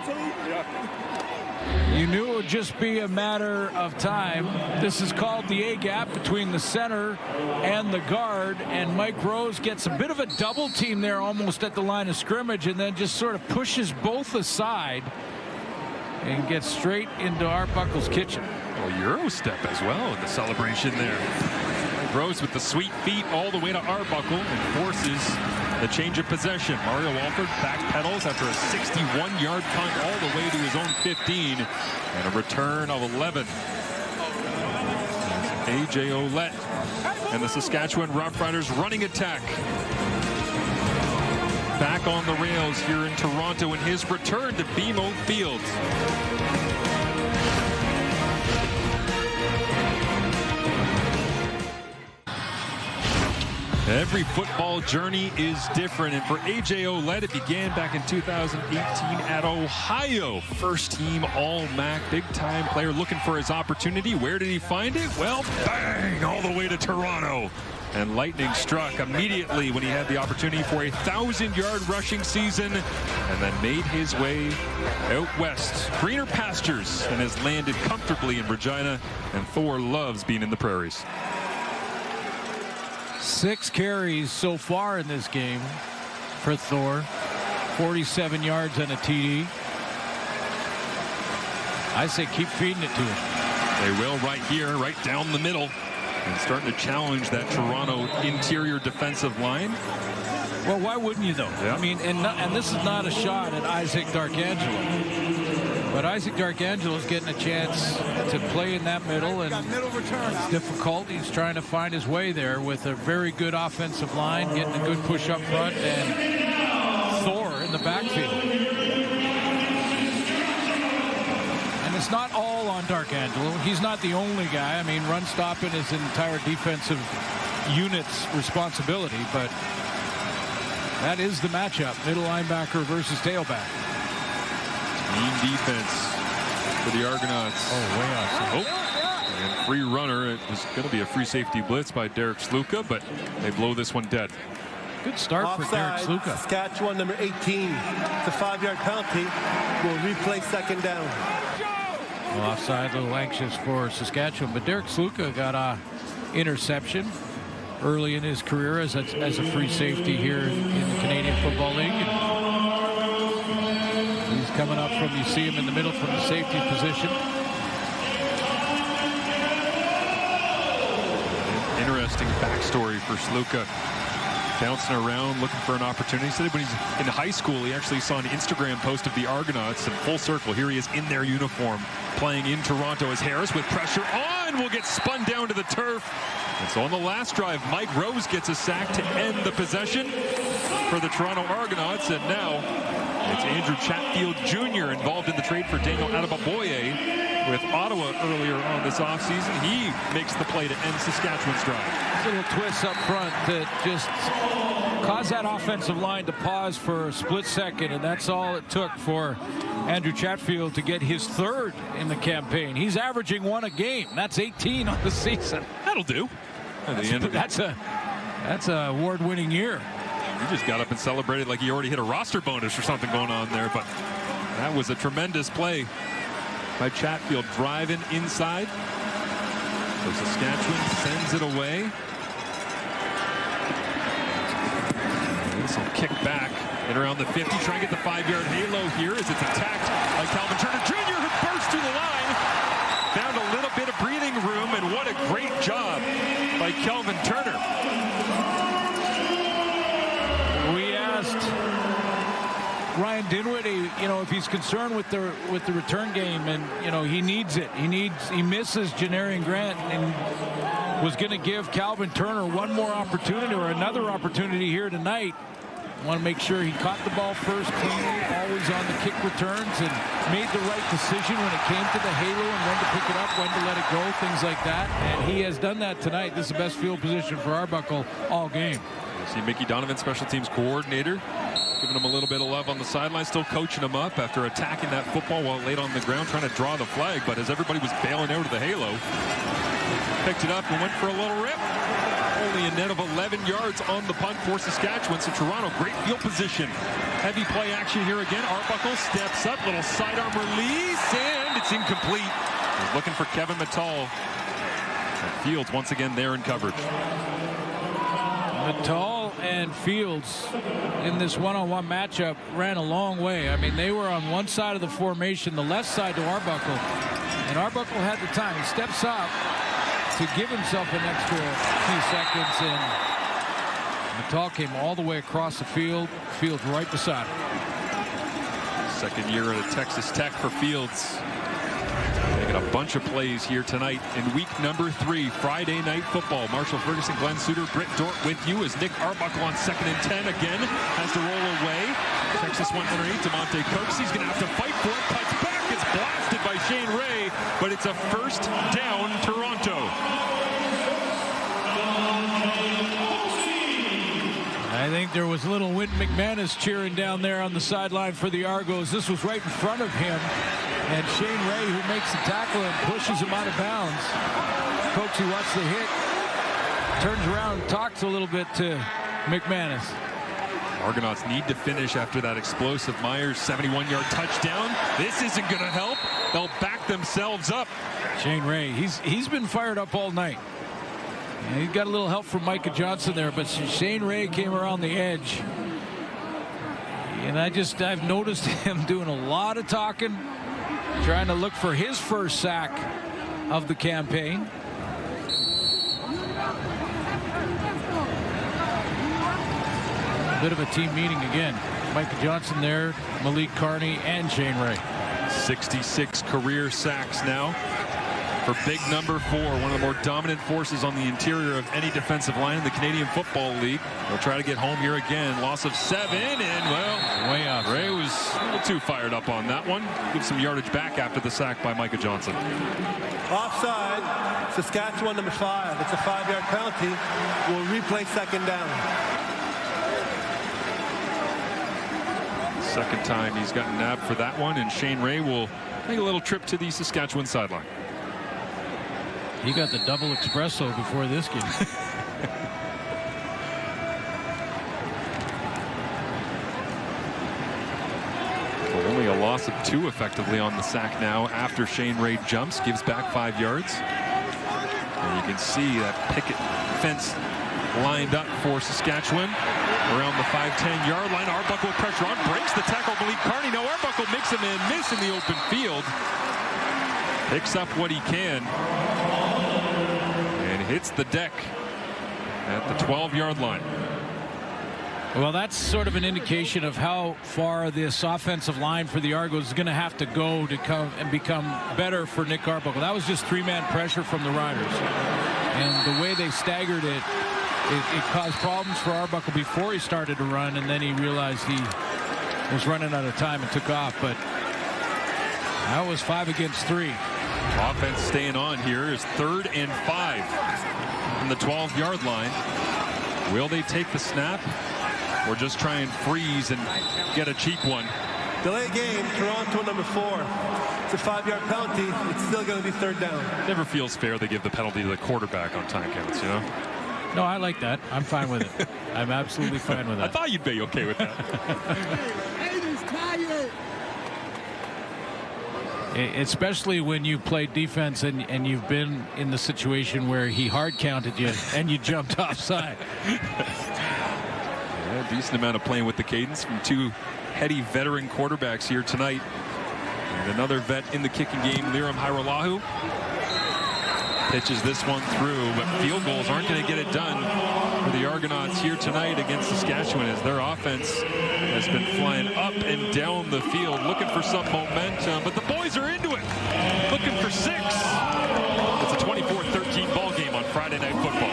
You knew it would just be a matter of time. This is called the A-gap between the center and the guard, and Mike Rose gets a bit of a double team there almost at the line of scrimmage, and then just sort of pushes both aside and gets straight into Arbuckle's kitchen.
Well, Euro step as well in the celebration there. Mike Rose with the sweet feet all the way to Arbuckle and forces the change of possession. Mario Walford backpedals after a 61-yard punt all the way to his own 15 and a return of 11. A.J. Ouellette and the Saskatchewan Roughriders running attack. Back on the rails here in Toronto in his return to BMO Field. Every football journey is different, and for A.J. Ouellette, it began back in 2018 at Ohio. First team All-MAC, big-time player looking for his opportunity. Where did he find it? Well, bang, all the way to Toronto. And lightning struck immediately when he had the opportunity for a 1,000-yard rushing season, and then made his way out west. Greener pastures, and has landed comfortably in Regina, and Thor loves being in the prairies.
6 carries so far in this game for Thor. 47 yards and a TD. I say keep feeding it to him.
They will right here, right down the middle. And starting to challenge that Toronto interior defensive line.
Well, why wouldn't you, though?
Yeah.
I mean, and this is not a shot at Isaac Darkangelo. But Isaac Darkangelo is getting a chance to play in that middle, and it's difficult. He's trying to find his way there with a very good offensive line, getting a good push up front, and Thor in the backfield. And it's not all on Darkangelo. He's not the only guy. I mean, run stopping is an entire defensive unit's responsibility, but that is the matchup, middle linebacker versus tailback.
Mean defense for the Argonauts.
Oh, way off.
And free runner. It was going to be a free safety blitz by Derek Sluka, but they blow this one dead.
Good start for Derek Sluka.
Saskatchewan, number 18. It's a 5-yard penalty. Will replay second down.
Well, offside, a little anxious for Saskatchewan, but Derek Sluka got a interception early in his career as a free safety here in the Canadian Football League. He's coming up from, you see him in the middle from the safety position.
Interesting backstory for Sluka. Bouncing around, looking for an opportunity. He said when he's in high school, he actually saw an Instagram post of the Argonauts, and full circle, here he is in their uniform, playing in Toronto as Harris with pressure on, will get spun down to the turf. And so on the last drive, Mike Rose gets a sack to end the possession for the Toronto Argonauts, and now it's Andrew Chatfield Jr. involved in the trade for Daniel Adebaboye with Ottawa earlier on this offseason. He makes the play to end Saskatchewan's drive.
Little twists up front that just caused that offensive line to pause for a split second, and that's all it took for Andrew Chatfield to get his 3rd in the campaign. He's averaging 1 a game. That's 18 on the season.
That'll do. At the end of
that's a award-winning year.
He just got up and celebrated like he already hit a roster bonus or something going on there, but that was a tremendous play by Chatfield, driving inside. So Saskatchewan sends it away. This will kick back and around the 50, try and get the 5-yard halo here as it's attacked by Calvin Turner Jr., who burst through the line. Found a little bit of breathing room, and what a great job by Calvin Turner.
We asked Ryan Ryan Dinwiddie, if he's concerned with the return game, and he needs it. He misses Janarian Grant and was going to give Calvin Turner one more opportunity or another opportunity here tonight. Want to make sure he caught the ball first cleanly, always on the kick returns, and made the right decision when it came to the halo and when to pick it up, when to let it go, things like that. And he has done that tonight. This is the best field position for Arbuckle all game.
You see Mickey Donovan, special teams coordinator, giving him a little bit of love on the sideline, still coaching him up after attacking that football while laid on the ground, trying to draw the flag. But as everybody was bailing out of the halo, picked it up and went for a little rip. Only a net of 11 yards on the punt for Saskatchewan. So Toronto, great field position. Heavy play action here again. Arbuckle steps up, little sidearm release, and it's incomplete. He's looking for Kevin Mattal. And Fields once again there in coverage.
Mattal and Fields in this one-on-one matchup ran a long way. I mean, they were on one side of the formation, the left side to Arbuckle, and Arbuckle had the time. He steps up to give himself an extra few seconds, and Mattal came all the way across the field. Fields right beside him.
Second year at Texas Tech for Fields. Making a bunch of plays here tonight in week number 3, Friday night football. Marshall Ferguson, Glenn Suter, Britt Dort with you as Nick Arbuckle on 2nd and 10 again has to roll away. Texas went underneath. DeMonte Coxey's going to have to fight for it. Cuts back. It's blasted by Shane Ray, but it's a first down, Toronto.
I think there was little Wynton McManus cheering down there on the sideline for the Argos. This was right in front of him. And Shane Ray, who makes the tackle and pushes him out of bounds. Coxey watched the hit, turns around and talks a little bit to McManus.
Argonauts need to finish after that explosive Myers 71-yard touchdown. This isn't going to help. They'll back themselves up.
Shane Ray, he's been fired up all night. And he got a little help from Micah Johnson there, but Shane Ray came around the edge. And I've noticed him doing a lot of talking, trying to look for his first sack of the campaign. A bit of a team meeting again. Micah Johnson there, Malik Carney, and Shane Ray.
66 career sacks now for big number 4, one of the more dominant forces on the interior of any defensive line in the Canadian Football League. They'll try to get home here again. Loss of 7, and well,
way off.
Ray was a little too fired up on that one. Give some yardage back after the sack by Micah Johnson.
Offside, Saskatchewan number 5. It's a 5-yard penalty. We'll replay 2nd down.
Second time he's gotten nabbed for that one, and Shane Ray will make a little trip to the Saskatchewan sideline.
He got the double espresso before this game.
Well, only a loss of 2 effectively on the sack now after Shane Ray jumps, gives back 5 yards. And you can see that picket fence lined up for Saskatchewan around the 5-10 yard line. Arbuckle with pressure on, breaks the tackle. Malik Carney. No, Arbuckle makes a man miss in the open field. Picks up what he can and hits the deck at the 12-yard line.
Well, that's sort of an indication of how far this offensive line for the Argos is going to have to go to come and become better for Nick Arbuckle. That was just 3-man pressure from the Riders, and the way they staggered it caused problems for Arbuckle before he started to run, and then he realized he was running out of time and took off. But that was 5 against 3.
Offense staying on here is 3rd and 5 from the 12-yard line. Will they take the snap or just try and freeze and get a cheap one?
Delay game, Toronto number 4. It's a 5-yard penalty. It's still going to be 3rd down.
Never feels fair they give the penalty to the quarterback on time counts, you know?
No, I like that. I'm fine with it. I'm absolutely fine with that.
I thought you'd be okay with that.
Especially when you play defense and you've been in the situation where he hard counted you and you jumped offside.
Yeah, decent amount of playing with the cadence from 2 heady veteran quarterbacks here tonight. And another vet in the kicking game, Liram Hairolahu. Pitches this one through, but field goals aren't going to get it done for the Argonauts here tonight against Saskatchewan as their offense has been flying up and down the field, looking for some momentum, but the boys are into it, looking for 6. It's a 24-13 ball game on Friday Night Football.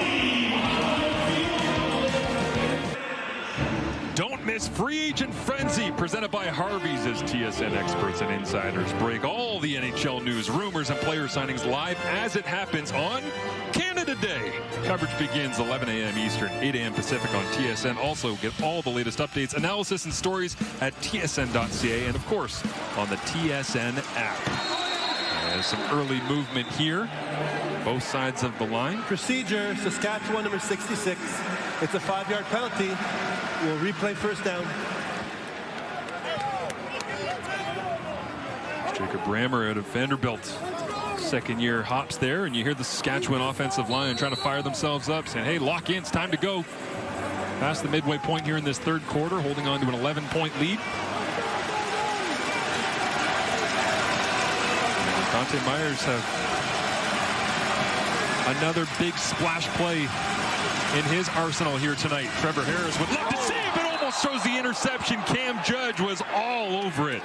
Don't miss Free Agent Frenzy, presented by Harvey's, as TSN experts and insiders break all the NHL news, rumors, and player signings live as it happens on Canada Day. Coverage begins 11 a.m. Eastern, 8 a.m. Pacific on TSN. Also, get all the latest updates, analysis, and stories at tsn.ca, and of course, on the TSN app. There's some early movement here, both sides of the line.
Procedure, Saskatchewan number 66. It's a 5-yard penalty. We'll replay first down.
Jacob Brammer out of Vanderbilt. Second-year hops there, and you hear the Saskatchewan offensive line trying to fire themselves up, saying, hey, lock in, it's time to go. Past the midway point here in this third quarter, holding on to an 11-point lead. Dante Myers have another big splash play in his arsenal here tonight. Trevor Harris would love to see it, but almost throws the interception. Cam Judge was all over it.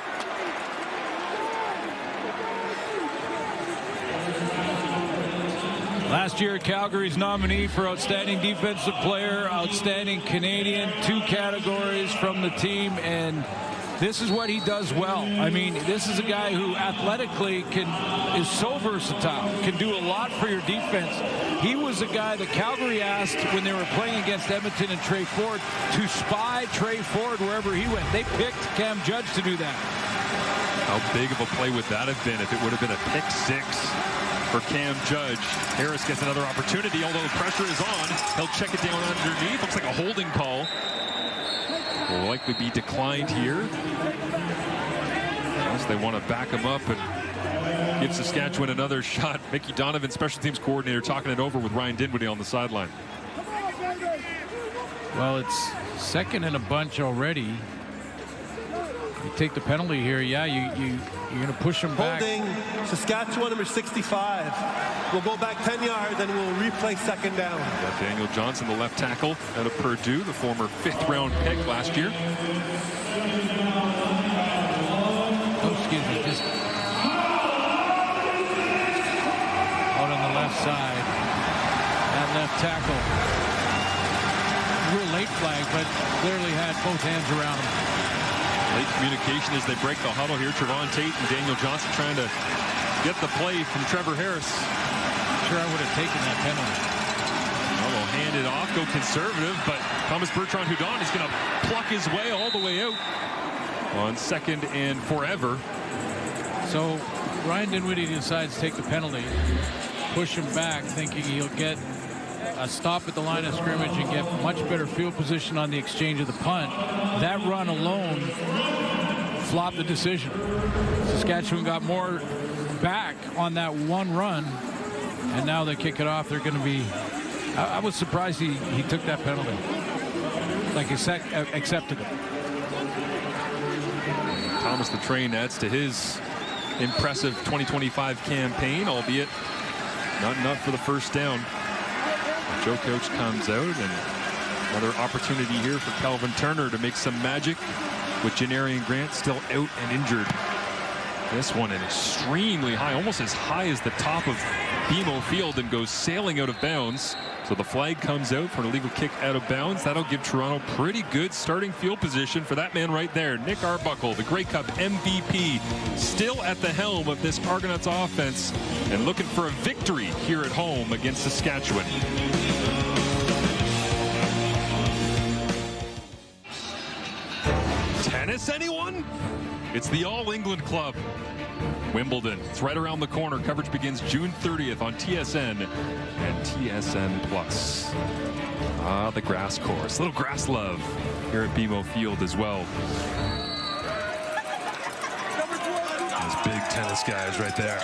Last year, Calgary's nominee for Outstanding Defensive Player, Outstanding Canadian, 2 categories from the team, and this is what he does well. I mean, this is a guy who athletically is so versatile, can do a lot for your defense. He was a guy that Calgary asked when they were playing against Edmonton and Trey Ford to spy Trey Ford wherever he went. They picked Cam Judge to do that.
How big of a play would that have been if it would have been a pick 6 for Cam Judge? Harris gets another opportunity, although the pressure is on. He'll check it down underneath. Looks like a holding call. Will likely be declined here, unless they want to back him up and give Saskatchewan another shot. Mickey Donovan, special teams coordinator, talking it over with Ryan Dinwiddie on the sideline.
Well, it's second and a bunch already. You take the penalty here, yeah, you're going to push him back.
Holding Saskatchewan number 65. We'll go back 10 yards and we'll replay second down.
Got Daniel Johnson, the left tackle out of Purdue, the former 5th-round pick last year.
Oh, excuse me, just out on the left side. That left tackle. Real late flag, but clearly had both hands around him.
Late communication as they break the huddle here. Trevon Tate and Daniel Johnson trying to get the play from Trevor Harris.
Sure, I would have taken that penalty.
Well, they'll hand it off, go conservative, but Thomas Bertrand-Hudon is going to pluck his way all the way out on second and forever.
So Ryan Dinwiddie decides to take the penalty, push him back, thinking he'll get a stop at the line of scrimmage and get much better field position on the exchange of the punt. That run alone flopped the decision. Saskatchewan got more back on that one run, and now they kick it off. They're going to be... I was surprised he took that penalty. Like accepted it.
Thomas the Train adds to his impressive 2025 campaign, albeit not enough for the first down. Joe Coach comes out, and another opportunity here for Calvin Turner to make some magic with Janarian Grant still out and injured. This one an extremely high, almost as high as the top of BMO Field, and goes sailing out of bounds. So the flag comes out for an illegal kick out of bounds. That'll give Toronto pretty good starting field position for that man right there. Nick Arbuckle, the Grey Cup MVP, still at the helm of this Argonauts offense and looking for a victory here at home against Saskatchewan. Tennis, anyone? It's the All England Club. Wimbledon. It's right around the corner. Coverage begins June 30th on TSN and TSN Plus. The grass course. Little grass love here at BMO Field as well. Those big tennis guys right there.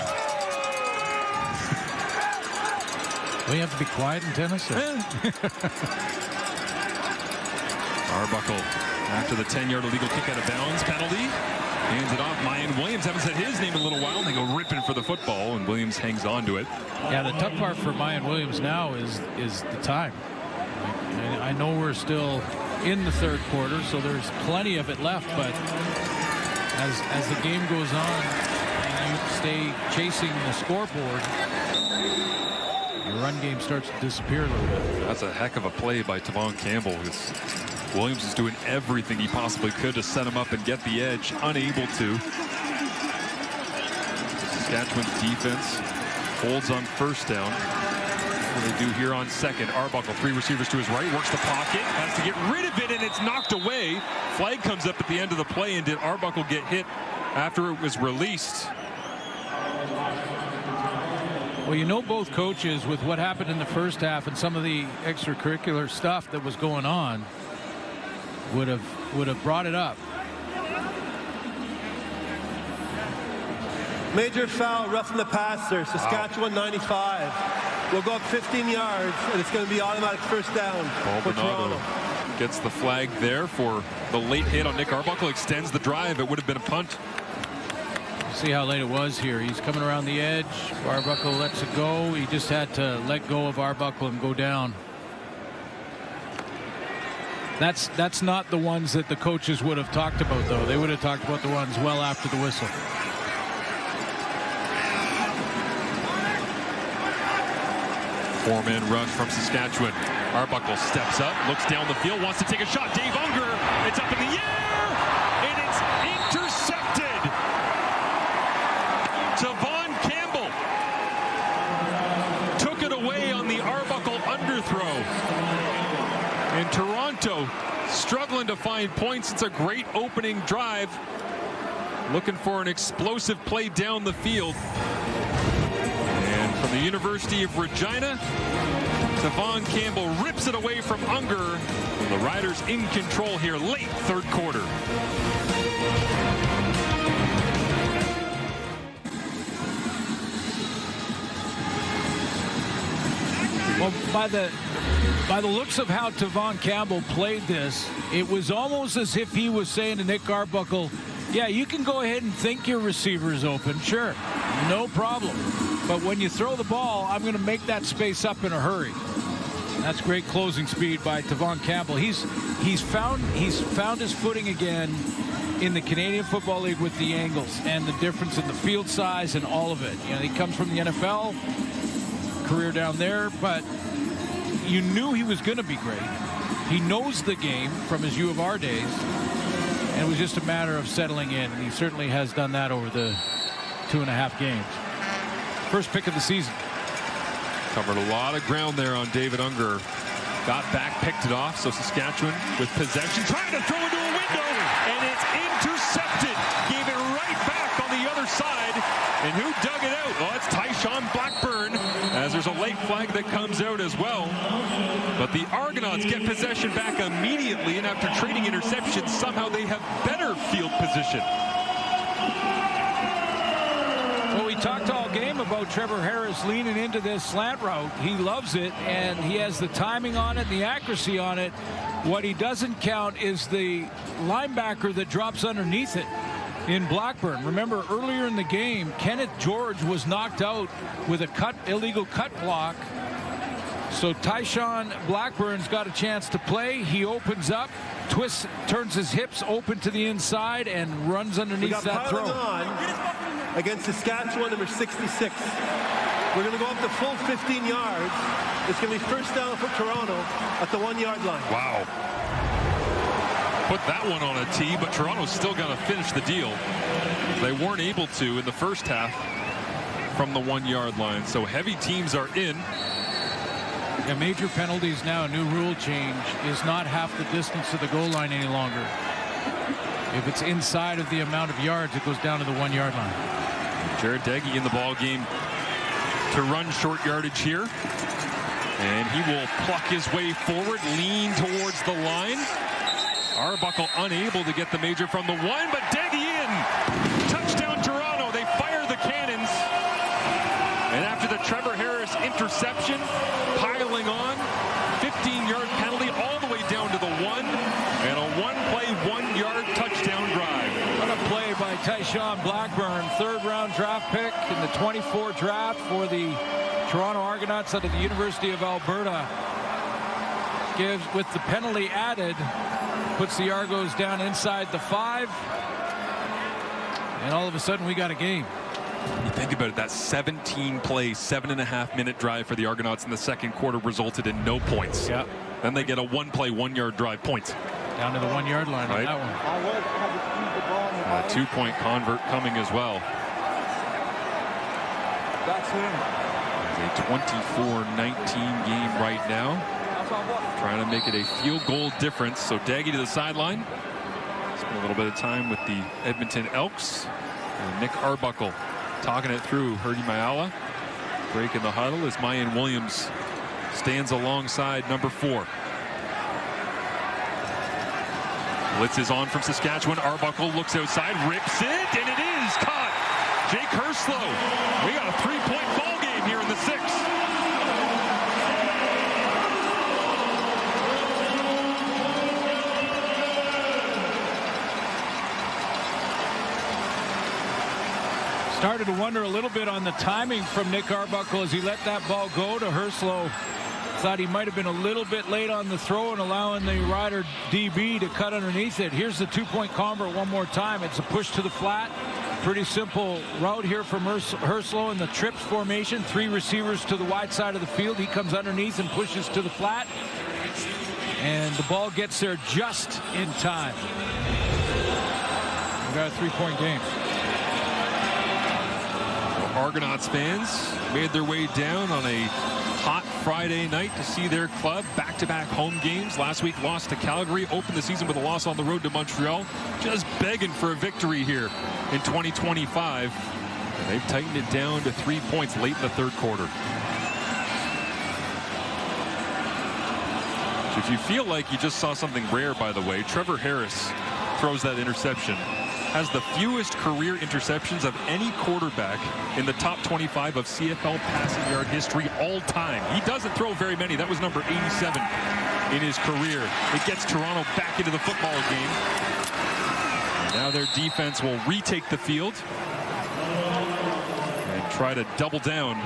Well, you have to be quiet in tennis.
Arbuckle after the 10-yard illegal kick out of bounds penalty. Hands it off. Mayan Williams, haven't said his name in a little while. They go ripping for the football, and Williams hangs on to it.
Yeah, the tough part for Mayan Williams now is the time. And I know we're still in the third quarter, so there's plenty of it left, but as the game goes on and you stay chasing the scoreboard, your run game starts to disappear a little bit.
That's a heck of a play by Tavon Campbell. Williams is doing everything he possibly could to set him up and get the edge, unable to. Saskatchewan's defense holds on first down. What they do here on second. Arbuckle, 3 receivers to his right, works the pocket, has to get rid of it, and it's knocked away. Flag comes up at the end of the play, and did Arbuckle get hit after it was released?
Well, you know, both coaches, with what happened in the first half and some of the extracurricular stuff that was going on, would have brought it up.
Major foul, roughing the passer. Saskatchewan 95. We'll go up 15 yards, and it's going to be automatic first down for Toronto.
Gets the flag there for the late hit on Nick Arbuckle. Extends the drive. It would have been a punt.
See how late it was here. He's coming around the edge. Arbuckle lets it go. He just had to let go of Arbuckle and go down. That's not the ones that the coaches would have talked about, though. They would have talked about the ones well after the whistle.
Four-man rush from Saskatchewan. Arbuckle steps up, looks down the field, wants to take a shot. Dave Unger, it's up in the air, and it's intercepted. Tavon Campbell took it away on the Arbuckle underthrow. And Toronto struggling to find points. It's a great opening drive. Looking for an explosive play down the field. And from the University of Regina, Tavon Campbell rips it away from Unger. The Riders in control here late third quarter.
Well, by the looks of how Tavon Campbell played this, it was almost as if he was saying to Nick Arbuckle, yeah, you can go ahead and think your receiver is open, sure, no problem. But when you throw the ball, I'm going to make that space up in a hurry. That's great closing speed by Tavon Campbell. He's found his footing again in the Canadian Football League with the angles and the difference in the field size and all of it. You know, he comes from the NFL, career down there, but you knew he was going to be great. He knows the game from his U of R days, and it was just a matter of settling in. And he certainly has done that over the 2.5 games. First pick of the season.
Covered a lot of ground there on David Unger. Got back, picked it off. So Saskatchewan with possession, trying to throw into a window, and it's intercepted. Gave it right back on the other side. And who dug it out? Well, it's Tyshawn Blackburn, as there's a late flag that comes out as well. But the Argonauts get possession back immediately, and after trading interceptions, somehow they have better field position.
Well, we talked all game about Trevor Harris leaning into this slant route. He loves it, and he has the timing on it, the accuracy on it. What he doesn't count is the linebacker that drops underneath it in Blackburn. Remember, earlier in the game, Kenneth George was knocked out with a illegal cut block. So Tyshawn Blackburn's got a chance to play. He opens up, twists, turns his hips open to the inside, and runs underneath that throw.
On against Saskatchewan, number 66. We're going to go up the full 15 yards. It's going to be first down for Toronto at the 1-yard line.
Wow. Put that one on a tee, but Toronto's still going to finish the deal. They weren't able to in the first half from the 1-yard line. So heavy teams are in.
Yeah, major penalties now. A new rule change is not half the distance to the goal line any longer. If it's inside of the amount of yards, it goes down to the 1-yard line.
Jared Deggy in the ball game to run short yardage here. And he will pluck his way forward, lean towards the line. Arbuckle unable to get the major from the 1, but Deggy in. Touchdown Toronto. They fire the cannons. And after the Trevor Harris interception, piling on, 15-yard penalty all the way down to the 1, and a one-play, 1-yard touchdown drive.
What a play by Tyshawn Blackburn, third-round draft pick in the 24 draft for the Toronto Argonauts out of the University of Alberta. gives, with the penalty added, puts the Argos down inside the 5. And all of a sudden, we got a game.
You think about it, that 17-play, 7.5-minute drive for the Argonauts in the second quarter resulted in no points.
Yeah.
Then they get a 1-play, 1-yard drive, points.
Down to the 1-yard line on that one.
A 2-point convert coming as well.
That's him.
It's a 24-19 game right now. Trying to make it a field goal difference. So Daggy to the sideline. Spent a little bit of time with the Edmonton Elks. And Nick Arbuckle talking it through. Herdy Mayala breaking the huddle as Mayan Williams stands alongside number 4. Blitz is on from Saskatchewan. Arbuckle looks outside, rips it, and it is caught. Jake Herslow. We got a 3-point ball game here in the 6th.
Started to wonder a little bit on the timing from Nick Arbuckle as he let that ball go to Herslow. Thought he might have been a little bit late on the throw and allowing the Rider DB to cut underneath it. Here's the 2-point convert one more time. It's a push to the flat. Pretty simple route here from Herslow in the trips formation. 3 receivers to the wide side of the field. He comes underneath and pushes to the flat. And the ball gets there just in time. We got a 3-point game.
Argonauts fans made their way down on a hot Friday night to see their club. Back-to-back home games. Last week lost to Calgary. Opened the season with a loss on the road to Montreal. Just begging for a victory here in 2025. And they've tightened it down to 3 points late in the third quarter. If you feel like you just saw something rare, by the way, Trevor Harris throws that interception. Has the fewest career interceptions of any quarterback in the top 25 of CFL passing yard history all time. He doesn't throw very many. That was number 87 in his career. It gets Toronto back into the football game. Now their defense will retake the field and try to double down.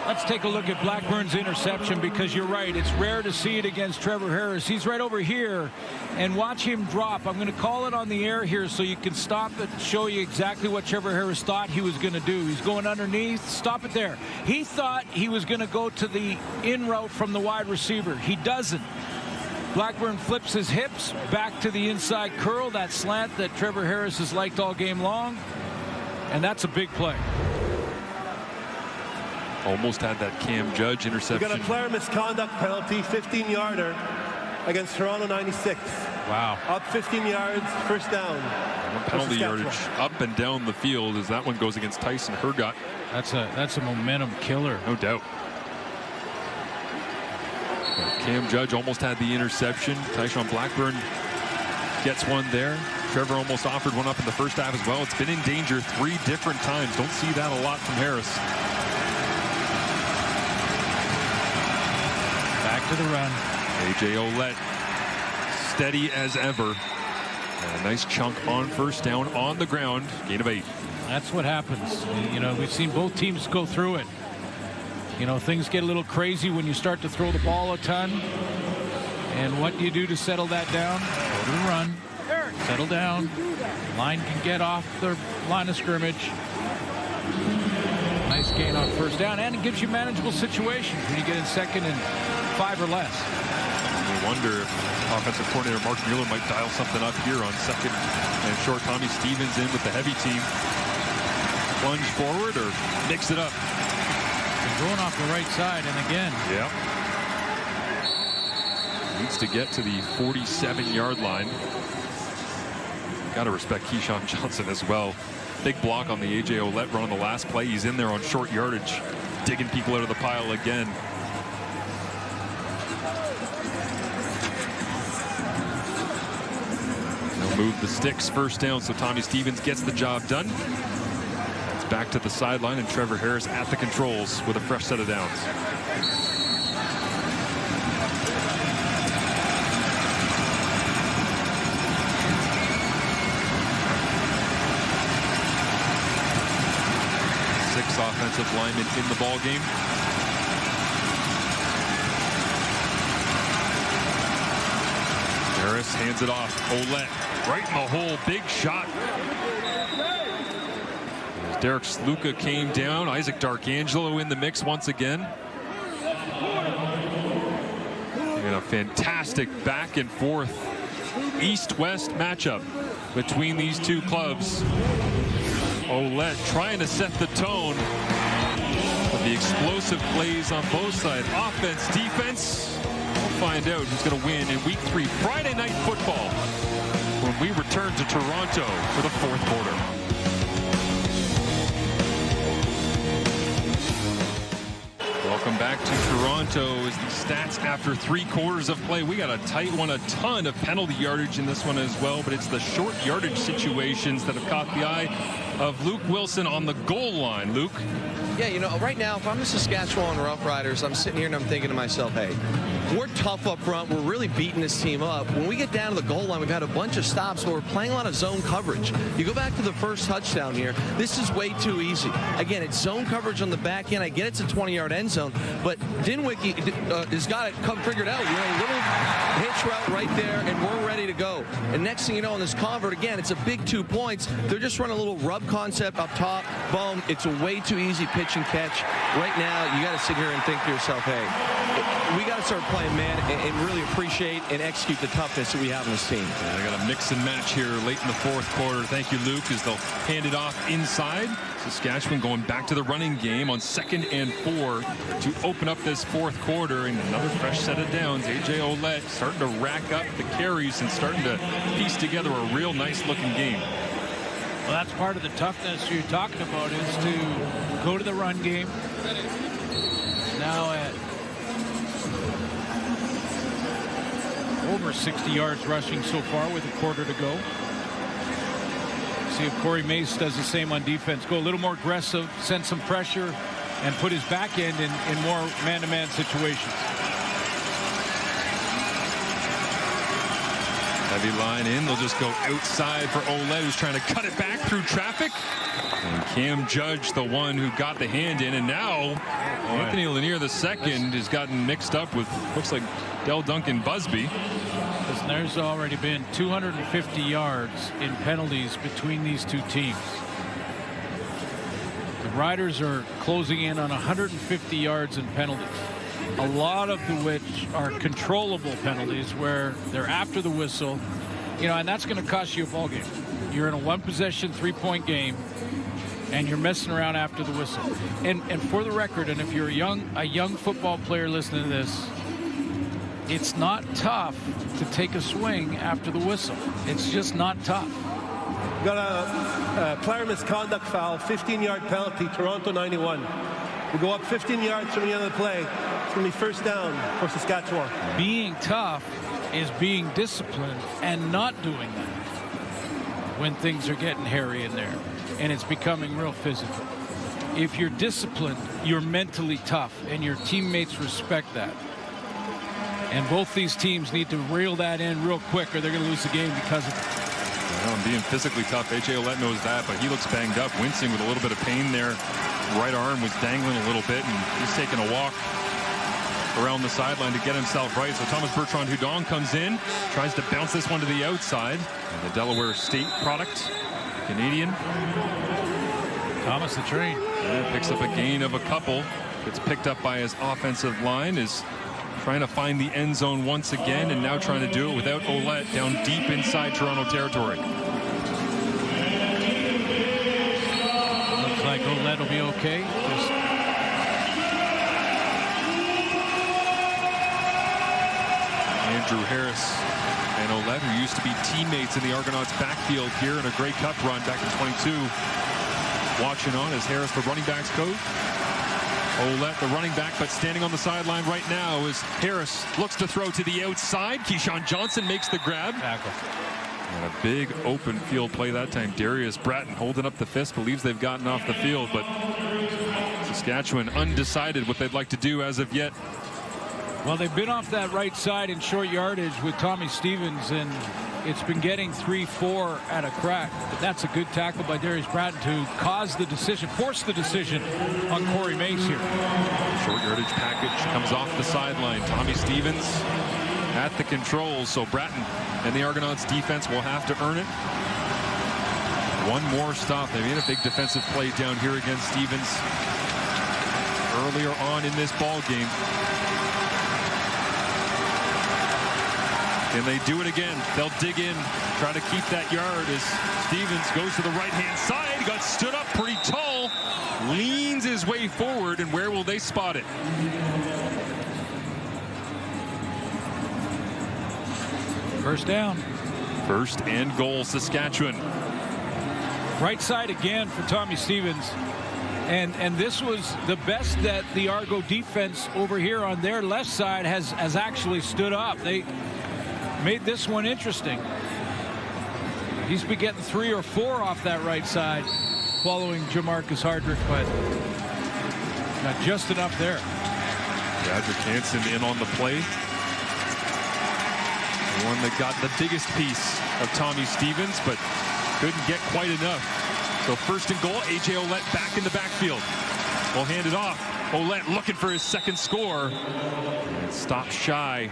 Let's take a look at Blackburn's interception, because you're right. It's rare to see it against Trevor Harris. He's right over here, and watch him drop. I'm going to call it on the air here so you can stop it, show you exactly what Trevor Harris thought he was going to do. He's going underneath. Stop it there. He thought he was going to go to the in route from the wide receiver. He doesn't. Blackburn flips his hips back to the inside curl, that slant that Trevor Harris has liked all game long, and that's a big play.
Almost had that Cam Judge interception.
We got a player misconduct penalty, 15-yarder against Toronto 96.
Wow. Up
15 yards, first down.
Penalty yardage up and down the field as that one goes against Tyson Hergott.
That's a momentum killer.
No doubt. Cam Judge almost had the interception. Tyshawn Blackburn gets one there. Trevor almost offered one up in the first half as well. It's been in danger 3 different times. Don't see that a lot from Harris.
To the run.
A.J. Ouellette steady as ever. And a nice chunk on first down on the ground. Gain of 8.
That's what happens. You know, we've seen both teams go through it. You know, things get a little crazy when you start to throw the ball a ton. And what do you do to settle that down? Go to the run. Settle down. Line can get off the line of scrimmage. Nice gain on first down, and it gives you manageable situations when you get in second and 5 or less.
I wonder if offensive coordinator Mark Mueller might dial something up here on second and short. Tommy Stevens in with the heavy team. Plunge forward or mix it up.
And going off the right side, and again.
Yeah. Needs to get to the 47-yard line. Got to respect Keyshawn Johnson as well. Big block on the A.J. Ouellette run on the last play. He's in there on short yardage, digging people out of the pile again. They'll move the sticks first down, so Tommy Stevens gets the job done. It's back to the sideline, and Trevor Harris at the controls with a fresh set of downs. Offensive linemen in the ball game. Harris hands it off. Ouellette right in the hole. Big shot. As Derek Sluka came down. Isaac Darkangelo in the mix once again. And a fantastic back and forth east-west matchup between these two clubs. Ouellette trying to set the tone. The explosive plays on both sides. Offense, defense. We'll find out who's going to win in Week 3 Friday Night Football when we return to Toronto for the fourth quarter. Welcome back to Toronto. As the stats after 3 quarters of play, we got a tight one, a ton of penalty yardage in this one as well, but it's the short yardage situations that have caught the eye of Luke Wilson on the goal line. Luke?
Yeah, you know, right now, if I'm the Saskatchewan Roughriders, I'm sitting here and I'm thinking to myself, hey, we're tough up front. We're really beating this team up. When we get down to the goal line, we've had a bunch of stops, but we're playing a lot of zone coverage. You go back to the first touchdown here, this is way too easy. Again, it's zone coverage on the back end. I get it's a 20-yard end zone, but Dinwiddie has got it figured out. You know, little hitch route right there, and we're ready to go. And next thing you know, on this convert, again, it's a big 2 points. They're just running a little rub concept up top. Boom. It's a way too easy pitch and catch. Right now, you got to sit here and think to yourself, hey, we got to start playing man and really appreciate and execute the toughness that we have in this team.
Yeah, they got a mix and match here late in the fourth quarter. Thank you, Luke, as they'll hand it off inside. Saskatchewan going back to the running game on 2nd and 4 to open up this fourth quarter, and another fresh set of downs. A.J. Ouellette starting to rack up the carries and starting to piece together a real nice looking game.
Well, that's part of the toughness you're talking about, is to go to the run game. Now at over 60 yards rushing so far with a quarter to go. See if Corey Mace does the same on defense. Go a little more aggressive, send some pressure, and put his back end in more man-to-man situations.
Heavy line in. They'll just go outside for Ouellette, who's trying to cut it back through traffic. And Cam Judge, the one who got the hand in. And now Anthony Lanier, the second, has gotten mixed up with, looks like, Del Duncan Busby.
Listen, there's already been 250 yards in penalties between these two teams. The Riders are closing in on 150 yards in penalties. A lot of which are controllable penalties where they're after the whistle, you know, and that's going to cost you a ball game. You're in a 1-possession 3-point game, and you're messing around after the whistle. And for the record, and if you're a young football player listening to this, it's not tough to take a swing after the whistle. It's just not tough.
Got a player misconduct foul, 15-yard penalty, Toronto 91. We go up 15 yards from the end of the play. It's going to be first down for Saskatchewan.
Being tough is being disciplined and not doing that when things are getting hairy in there and it's becoming real physical. If you're disciplined, you're mentally tough, and your teammates respect that. And both these teams need to reel that in real quick, or they're going to lose the game because of it.
Well, and being physically tough, A.J. Ouellette knows that, but he looks banged up, wincing with a little bit of pain there. Right arm was dangling a little bit, and he's taking a walk around the sideline to get himself right. So Thomas Bertrand-Hudon comes in, tries to bounce this one to the outside. And the Delaware State product, Canadian.
Thomas the Train.
Yeah, picks up a gain of a couple. Gets picked up by his offensive line. Is trying to find the end zone once again, and now trying to do it without Ouellette down deep inside Toronto territory.
Looks like Ouellette will be okay. Just
Andrew Harris and Ouellette, who used to be teammates in the Argonauts backfield here in a Grey Cup run back in 22. Watching on as Harris, the running backs coach. Ouellette, the running back, but standing on the sideline right now as Harris looks to throw to the outside. Keyshawn Johnson makes the grab.
tackle.
And a big open field play that time. Darius Bratton holding up the fist, believes they've gotten off the field, but Saskatchewan undecided what they'd like to do as of yet.
Well, they've been off that right side in short yardage with Tommy Stevens, and it's been getting 3-4 at a crack. But that's a good tackle by Darius Bratton to cause the decision, force the decision on Corey Mace here.
Short yardage package comes off the sideline. Tommy Stevens at the controls. So Bratton and the Argonauts defense will have to earn it. One more stop. They made a big defensive play down here against Stevens earlier on in this ball game. Can they do it again? They'll dig in, try to keep that yard as Stevens goes to the right-hand side. Got stood up pretty tall, leans his way forward, and where will they spot it?
First down.
First and goal, Saskatchewan.
Right side again for Tommy Stevens. And this was the best that the Argo defense over here on their left side has actually stood up. They made this one interesting. He's been getting 3 or 4 off that right side following Jamarcus Hardrick, but not just enough there.
Roderick Hansen in on the play. The one that got the biggest piece of Tommy Stevens, but couldn't get quite enough. So first and goal, A.J. Ouellette back in the backfield. We'll hand it off. Ouellette looking for his second score. Stopped shy.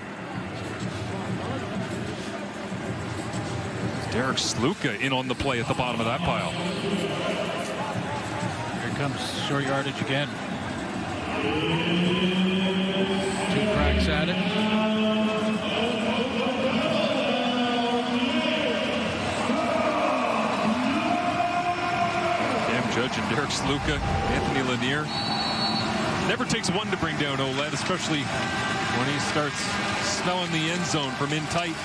Derek Sluka in on the play at the bottom of that pile.
Here comes short yardage again. 2 cracks at it.
Cam Judge and Derek Sluka, Anthony Lanier. Never takes one to bring down Ouellette, especially when he starts smelling the end zone from in tight.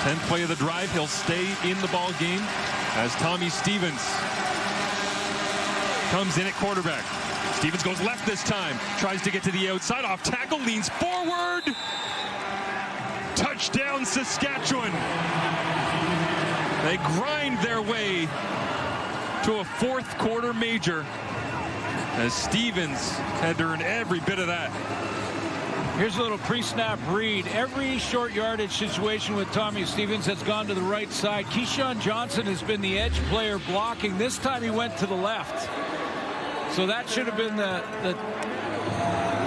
10th play of the drive. He'll stay in the ball game as Tommy Stevens comes in at quarterback. Stevens goes left this time. Tries to get to the outside. Off tackle. Leans forward. Touchdown, Saskatchewan. They grind their way to a 4th quarter major as Stevens had to earn every bit of that.
Here's a little pre-snap read. Every short yardage situation with Tommy Stevens has gone to the right side. Keyshawn Johnson has been the edge player blocking. This time he went to the left. So that should have been the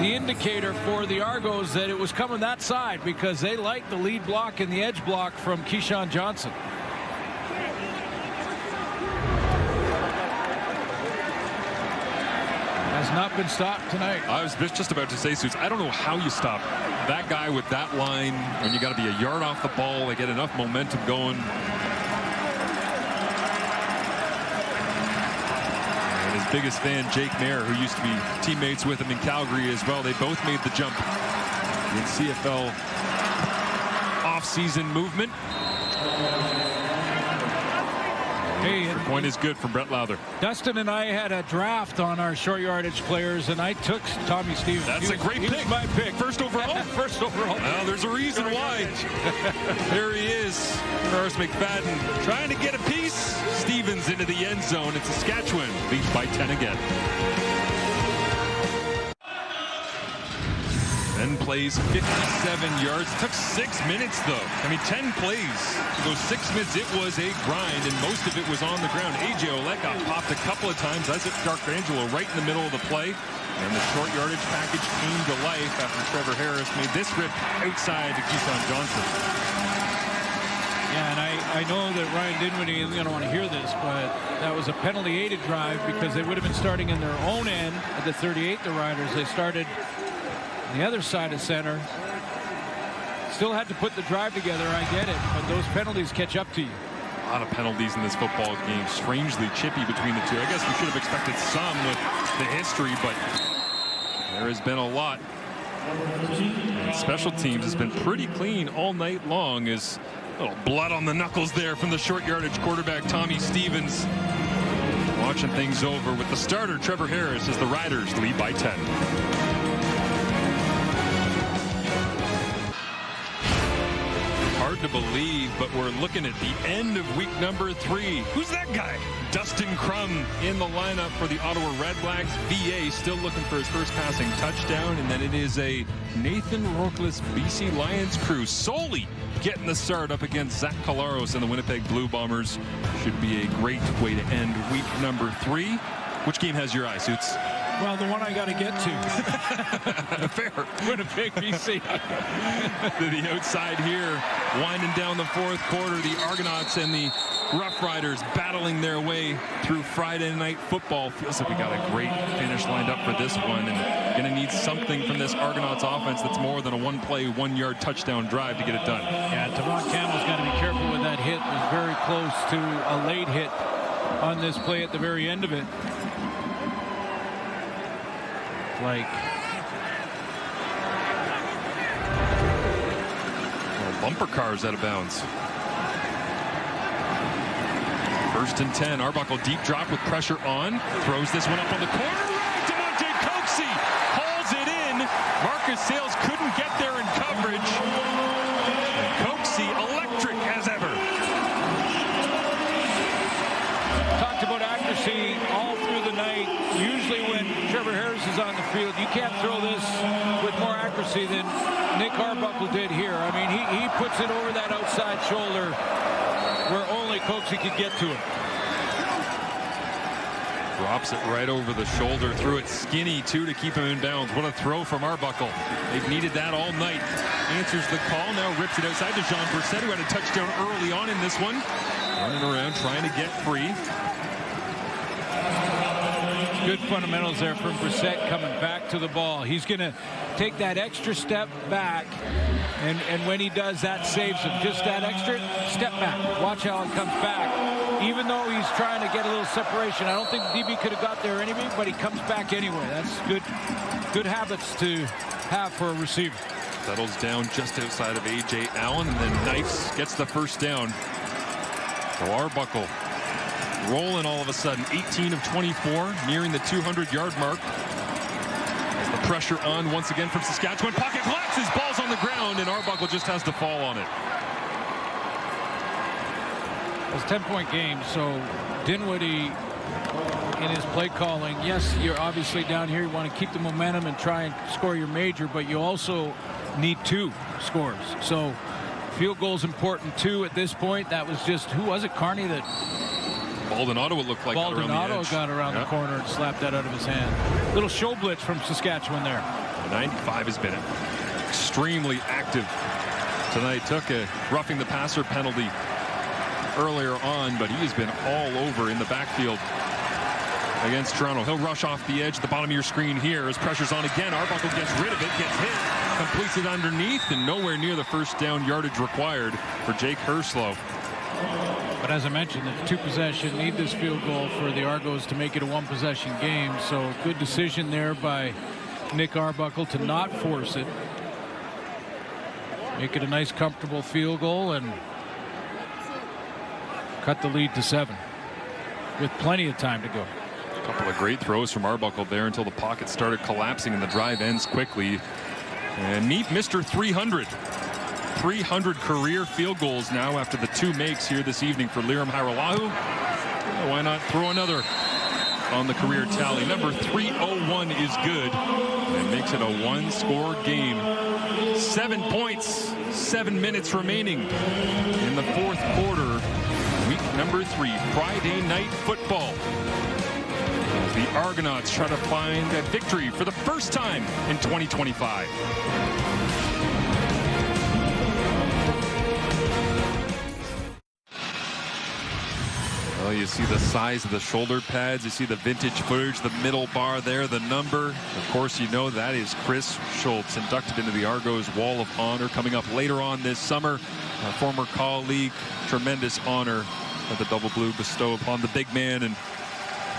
indicator for the Argos that it was coming that side, because they like the lead block and the edge block from Keyshawn Johnson. Has not been stopped tonight.
I was just about to say, Suits, I don't know how you stop that guy with that line when you got to be a yard off the ball. They get enough momentum going. And his biggest fan, Jake Mayer, who used to be teammates with him in Calgary as well. They both made the jump in CFL off-season movement.
Hey,
the point is good from Brett Lowther.
Dustin and I had a draft on our short yardage players, and I took Tommy Stevens.
That's a great pick.
He was my pick.
First overall?
First overall.
Well, there's a reason why. There he is. Norris McFadden trying to get a piece. Stevens into the end zone. It's Saskatchewan leads by 10 again. Then plays 57 yards. Took 6 minutes, though. I mean, 10 plays. Those 6 minutes, it was a grind, and most of it was on the ground. A.J. Ouellette got popped a couple of times. Isaac Darkangelo right in the middle of the play. And the short yardage package came to life after Trevor Harris made this rip outside to Keyshawn Johnson.
Yeah, and I know that Ryan Dinwiddie isn't going to want to hear this, but that was a penalty-aided drive because they would have been starting in their own end at the 38, the Riders. They started on the other side of center. Still had to put the drive together, I get it, but those penalties catch up to you.
A lot of penalties in this football game. Strangely chippy between the two. I guess we should have expected some with the history, but there has been a lot. And special teams has been pretty clean all night long. As a little blood on the knuckles there from the short yardage quarterback Tommy Stevens. Watching things over with the starter Trevor Harris as the Riders lead by 10. Hard to believe, but we're looking at the end of week number 3. Who's that guy? Dustin Crum in the lineup for the Ottawa Redblacks. VA still looking for his first passing touchdown, and then it is a Nathan Rokeless BC Lions crew solely getting the start up against Zach Collaros and the Winnipeg Blue Bombers. Should be a great way to end week number 3. Which game has your eye, Suits?
Well, the one I got to get to.
Fair.
Winnipeg, BC.
To the outside here, winding down the fourth quarter, the Argonauts and the Roughriders battling their way through Friday night football. Feels like we got a great finish lined up for this one, and going to need something from this Argonauts offense that's more than a one-play, one-yard touchdown drive to get it done.
Yeah, Tavon Campbell's got to be careful with that hit. It was very close to a late hit on this play at the very end of it. Like,
bumper cars out of bounds. First and 10. Arbuckle deep drop with pressure on. Throws this one up on the corner. Right, Demonte Coxey hauls it in. Marcus Sales couldn't get there in coverage. And Coxey electric as ever.
talked about accuracy all through the night. Usually when Trevor Harris is on the field, you can't throw this with more accuracy than Nick Arbuckle did here. I mean, he puts it over that outside shoulder where only Coxey could get to it.
Drops it right over the shoulder, threw it skinny too to keep him in bounds. What a throw from Arbuckle. They've needed that all night. Answers the call, now rips it outside to Jean Brissett, who had a touchdown early on in this one. Running around trying to get free.
Good fundamentals there from Brissett coming back to the ball. He's going to take that extra step back, and when he does, that saves him. Just that extra step back. Watch how it comes back. Even though he's trying to get a little separation, I don't think DB could have got there anyway, but he comes back anyway. That's good habits to have for a receiver.
Settles down just outside of A.J. Allen, and then Knifes gets the first down. So Arbuckle rolling all of a sudden, 18 of 24, nearing the 200-yard mark. As the pressure on once again from Saskatchewan. Pocket collapses, ball's on the ground, and Arbuckle just has to fall on it.
It's a 10-point game, so Dinwiddie in his play calling, yes, you're obviously down here. You want to keep the momentum and try and score your major, but you also need 2 scores. So field goal's important too at this point. That was just, who was it, Carney, that
Baldonado, it looked like,
Baldonado got around the corner and slapped that out of his hand. Little show blitz from Saskatchewan there.
95 has been extremely active tonight. Took a roughing the passer penalty earlier on, but he has been all over in the backfield against Toronto. He'll rush off the edge at the bottom of your screen here as pressure's on again. Arbuckle gets rid of it, gets hit, completes it underneath, and nowhere near the first down yardage required for Jake Herslow.
But as I mentioned, it's 2 possession, need this field goal for the Argos to make it a 1-possession game. So good decision there by Nick Arbuckle to not force it. Make it a nice, comfortable field goal and cut the lead to 7 with plenty of time to go.
A couple of great throws from Arbuckle there until the pocket started collapsing and the drive ends quickly. And meet Mr. 300. 300 career field goals now after the 2 makes here this evening for Liram Haralahu. Why not throw another on the career tally? Number 301 is good. And makes it a 1-score game. 7 points, 7 minutes remaining in the fourth quarter. Week number 3, Friday night football. As the Argonauts try to find a victory for the first time in 2025. Well, you see the size of the shoulder pads. You see the vintage footage, the middle bar there, the number. Of course, you know that is Chris Schultz, inducted into the Argos Wall of Honor coming up later on this summer. A former colleague, tremendous honor that the Double Blue bestow upon the big man, and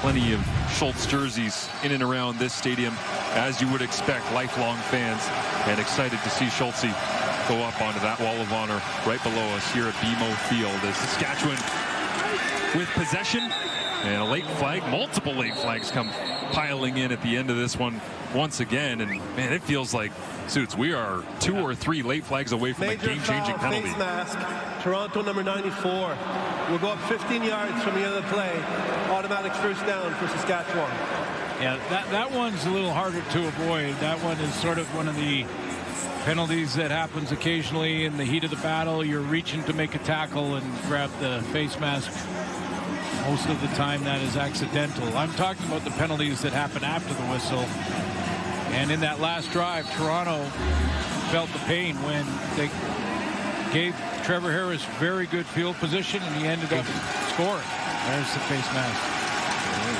plenty of Schultz jerseys in and around this stadium, as you would expect, lifelong fans, and excited to see Schultz go up onto that Wall of Honor right below us here at BMO Field as Saskatchewan with possession and a late flag. Multiple late flags come piling in at the end of this one once again, and man, it feels like, Suits, we are 2 or 3 late flags away from
Major
a game-changing
foul,
penalty.
face mask, Toronto number 94 will go up 15 yards from the end of the play. Automatic first down for Saskatchewan.
Yeah, that one's a little harder to avoid. That one is sort of one of the penalties that happens occasionally in the heat of the battle. You're reaching to make a tackle and grab the face mask. Most of the time that is accidental. I'm talking about the penalties that happen after the whistle. And in that last drive, Toronto felt the pain when they gave Trevor Harris very good field position, and he ended up scoring. There's the face mask.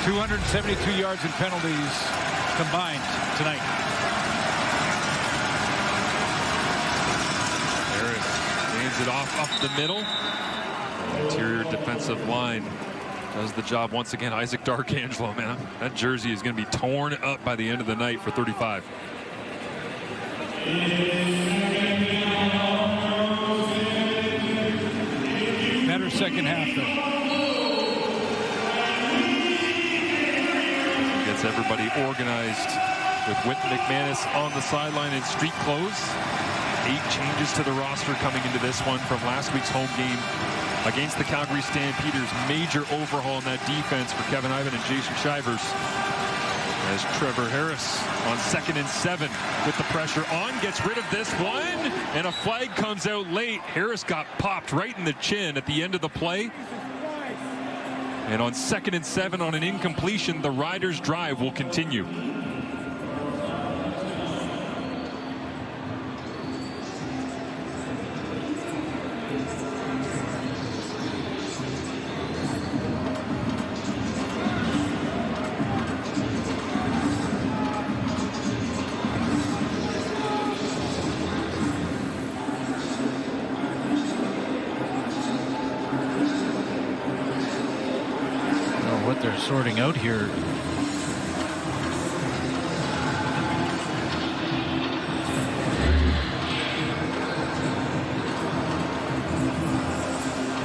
272 yards in penalties combined tonight.
Harris hands it off up the middle. Interior defensive line does the job once again. Isaac D'Arcangelo, man, that jersey is going to be torn up by the end of the night for 35.
Better second half though.
Gets everybody organized with Wynton McManus on the sideline in street clothes. 8 changes to the roster coming into this one from last week's home game against the Calgary Stampeders. Major overhaul in that defense for Kevin Ivan and Jason Shivers. As Trevor Harris on 2nd and 7 with the pressure on, gets rid of this one, and a flag comes out late. Harris got popped right in the chin at the end of the play. And on 2nd and 7 on an incompletion, the Riders' drive will continue.
They're sorting out here.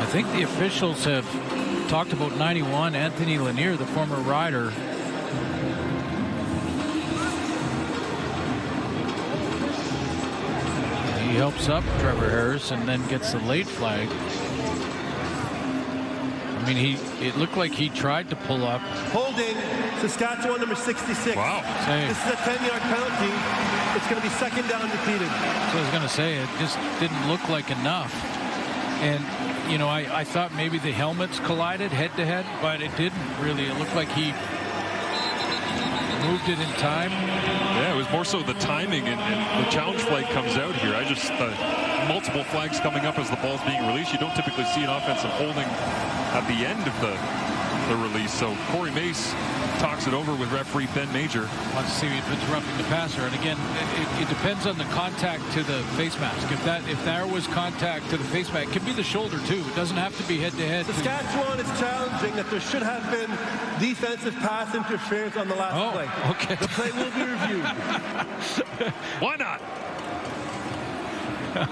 I think the officials have talked about 91, Anthony Lanier, the former Rider. He helps up Trevor Harris and then gets the late flag. I mean, it looked like he tried to pull up.
Holding Saskatchewan number 66.
Wow.
This is a 10-yard penalty. It's going to be second down repeated.
So I was going to say, it just didn't look like enough. And, you know, I thought maybe the helmets collided head to head, but it didn't really. It looked like he moved it in time.
Yeah, it was more so the timing, and the challenge flag comes out here. Multiple flags coming up as the ball's being released. You don't typically see an offensive holding at the end of the release. So Corey Mace talks it over with referee Ben Major.
Wants to see if it's roughing the passer. And again, it depends on the contact to the face mask. If there was contact to the face mask, it could be the shoulder too. It doesn't have to be head to head.
Saskatchewan is challenging that there should have been defensive pass interference on the last play.
Okay.
The play will be reviewed.
Why not?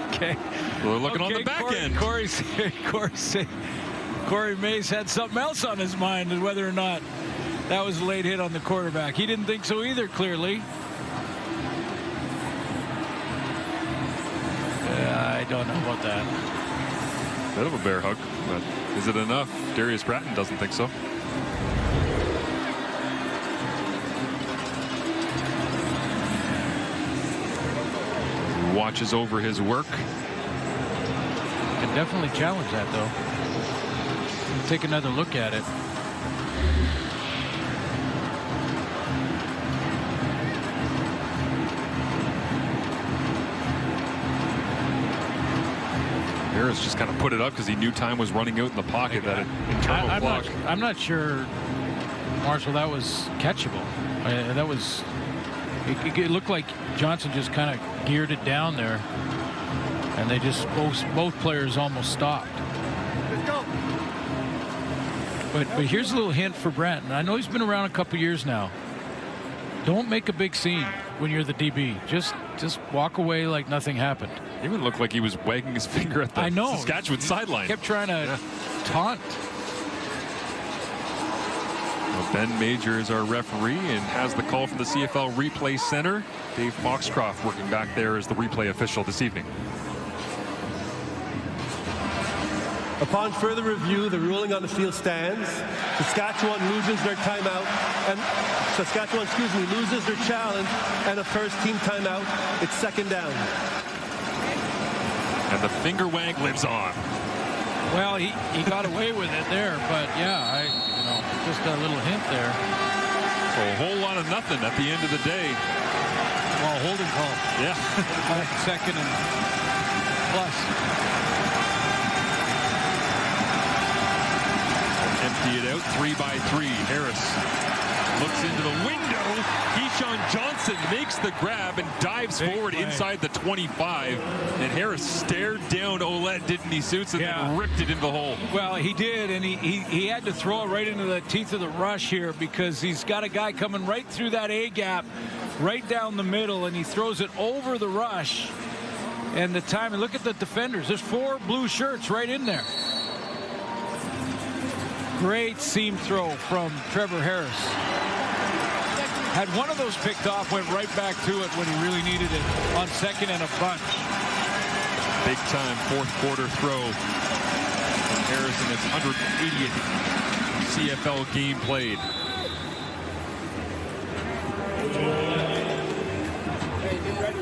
Okay.
We're looking on the back end.
Corey Mace had something else on his mind, and whether or not that was a late hit on the quarterback. He didn't think so either, clearly. I don't know about that.
Bit of a bear hug, but is it enough? Darius Bratton doesn't think so. Watches over his work.
Can definitely challenge that, though. Take another look at it.
Harris just kind of put it up because he knew time was running out in the pocket. That internal block.
I'm not sure, Marshall, that was catchable. That was. It looked like Johnson just kind of geared it down there, and they just both players almost stopped.
Let's go.
But here's a little hint for Bratton. I know he's been around a couple years now. Don't make a big scene when you're the DB. Just walk away like nothing happened.
It even looked like he was wagging his finger at the Saskatchewan sideline.
Kept trying to taunt.
Well, Ben Major is our referee and has the call from the CFL Replay Center. Dave Foxcroft working back there as the replay official this evening.
Upon further review, the ruling on the field stands. Saskatchewan loses their timeout, and Saskatchewan, loses their challenge and a first team timeout. It's second down.
And the finger wag lives on.
Well, he got away with it there, but yeah, just a little hint there.
So a whole lot of nothing at the end of the day.
Well, holding call.
Yeah.
Second and plus.
Empty it out, 3-by-3. Harris looks into the window. Keyshawn Johnson makes the grab and dives forward inside the 25. And Harris stared down Ouellette, didn't he, Suits, and then ripped it into the hole.
Well, he did, and he had to throw it right into the teeth of the rush here because he's got a guy coming right through that A gap, right down the middle, and he throws it over the rush. And the time, and look at the defenders. There's 4 blue shirts right in there. Great seam throw from Trevor Harris. Had one of those picked off, went right back to it when he really needed it on second and a bunch.
Big time fourth quarter throw from Harris in its 180th CFL game played.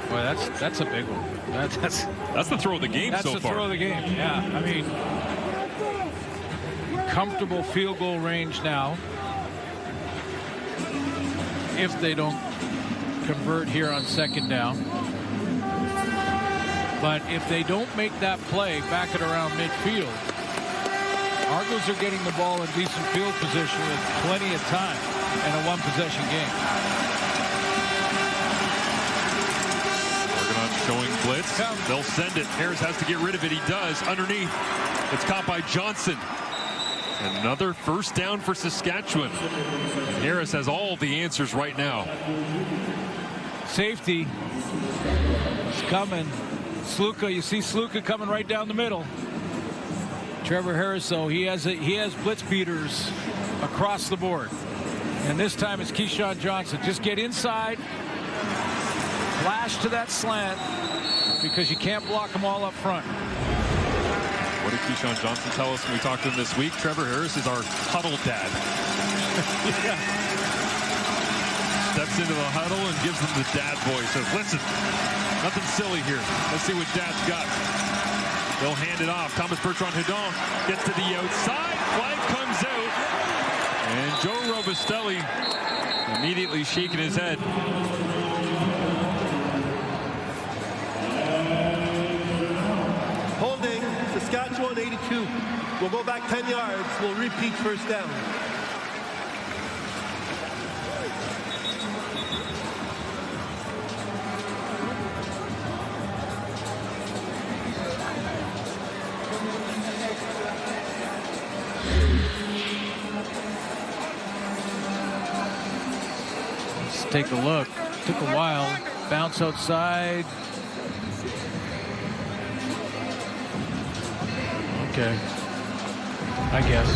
Boy, that's a big one.
That's the throw of the game so far.
That's the throw of the game. Yeah, I mean, comfortable field goal range now. If they don't convert here on second down. But if they don't make that play, back it around midfield, Argos are getting the ball in decent field position with plenty of time in a one-possession game.
Argonauts showing blitz. They'll send it. Harris has to get rid of it. He does. Underneath. It's caught by Johnson. Another first down for Saskatchewan. And Harris has all the answers right now.
Safety is coming. Sluka, you see Sluka coming right down the middle. Trevor Harris, though, he has blitz beaters across the board. And this time it's Keyshawn Johnson. Just get inside, flash to that slant, because you can't block them all up front.
What did Keyshawn Johnson tell us when we talked to him this week? Trevor Harris is our huddle dad.
Yeah.
Steps into the huddle and gives them the dad voice. Says, listen, nothing silly here. Let's see what dad's got. They'll hand it off. Thomas Bertrand-Hudon gets to the outside. Flag comes out. And Joe Robustelli immediately shaking his head.
Holding, Saskatchewan 82. We'll go back 10 yards. We'll repeat first down.
Let's take a look. Took a while. Bounce outside. Okay. I guess.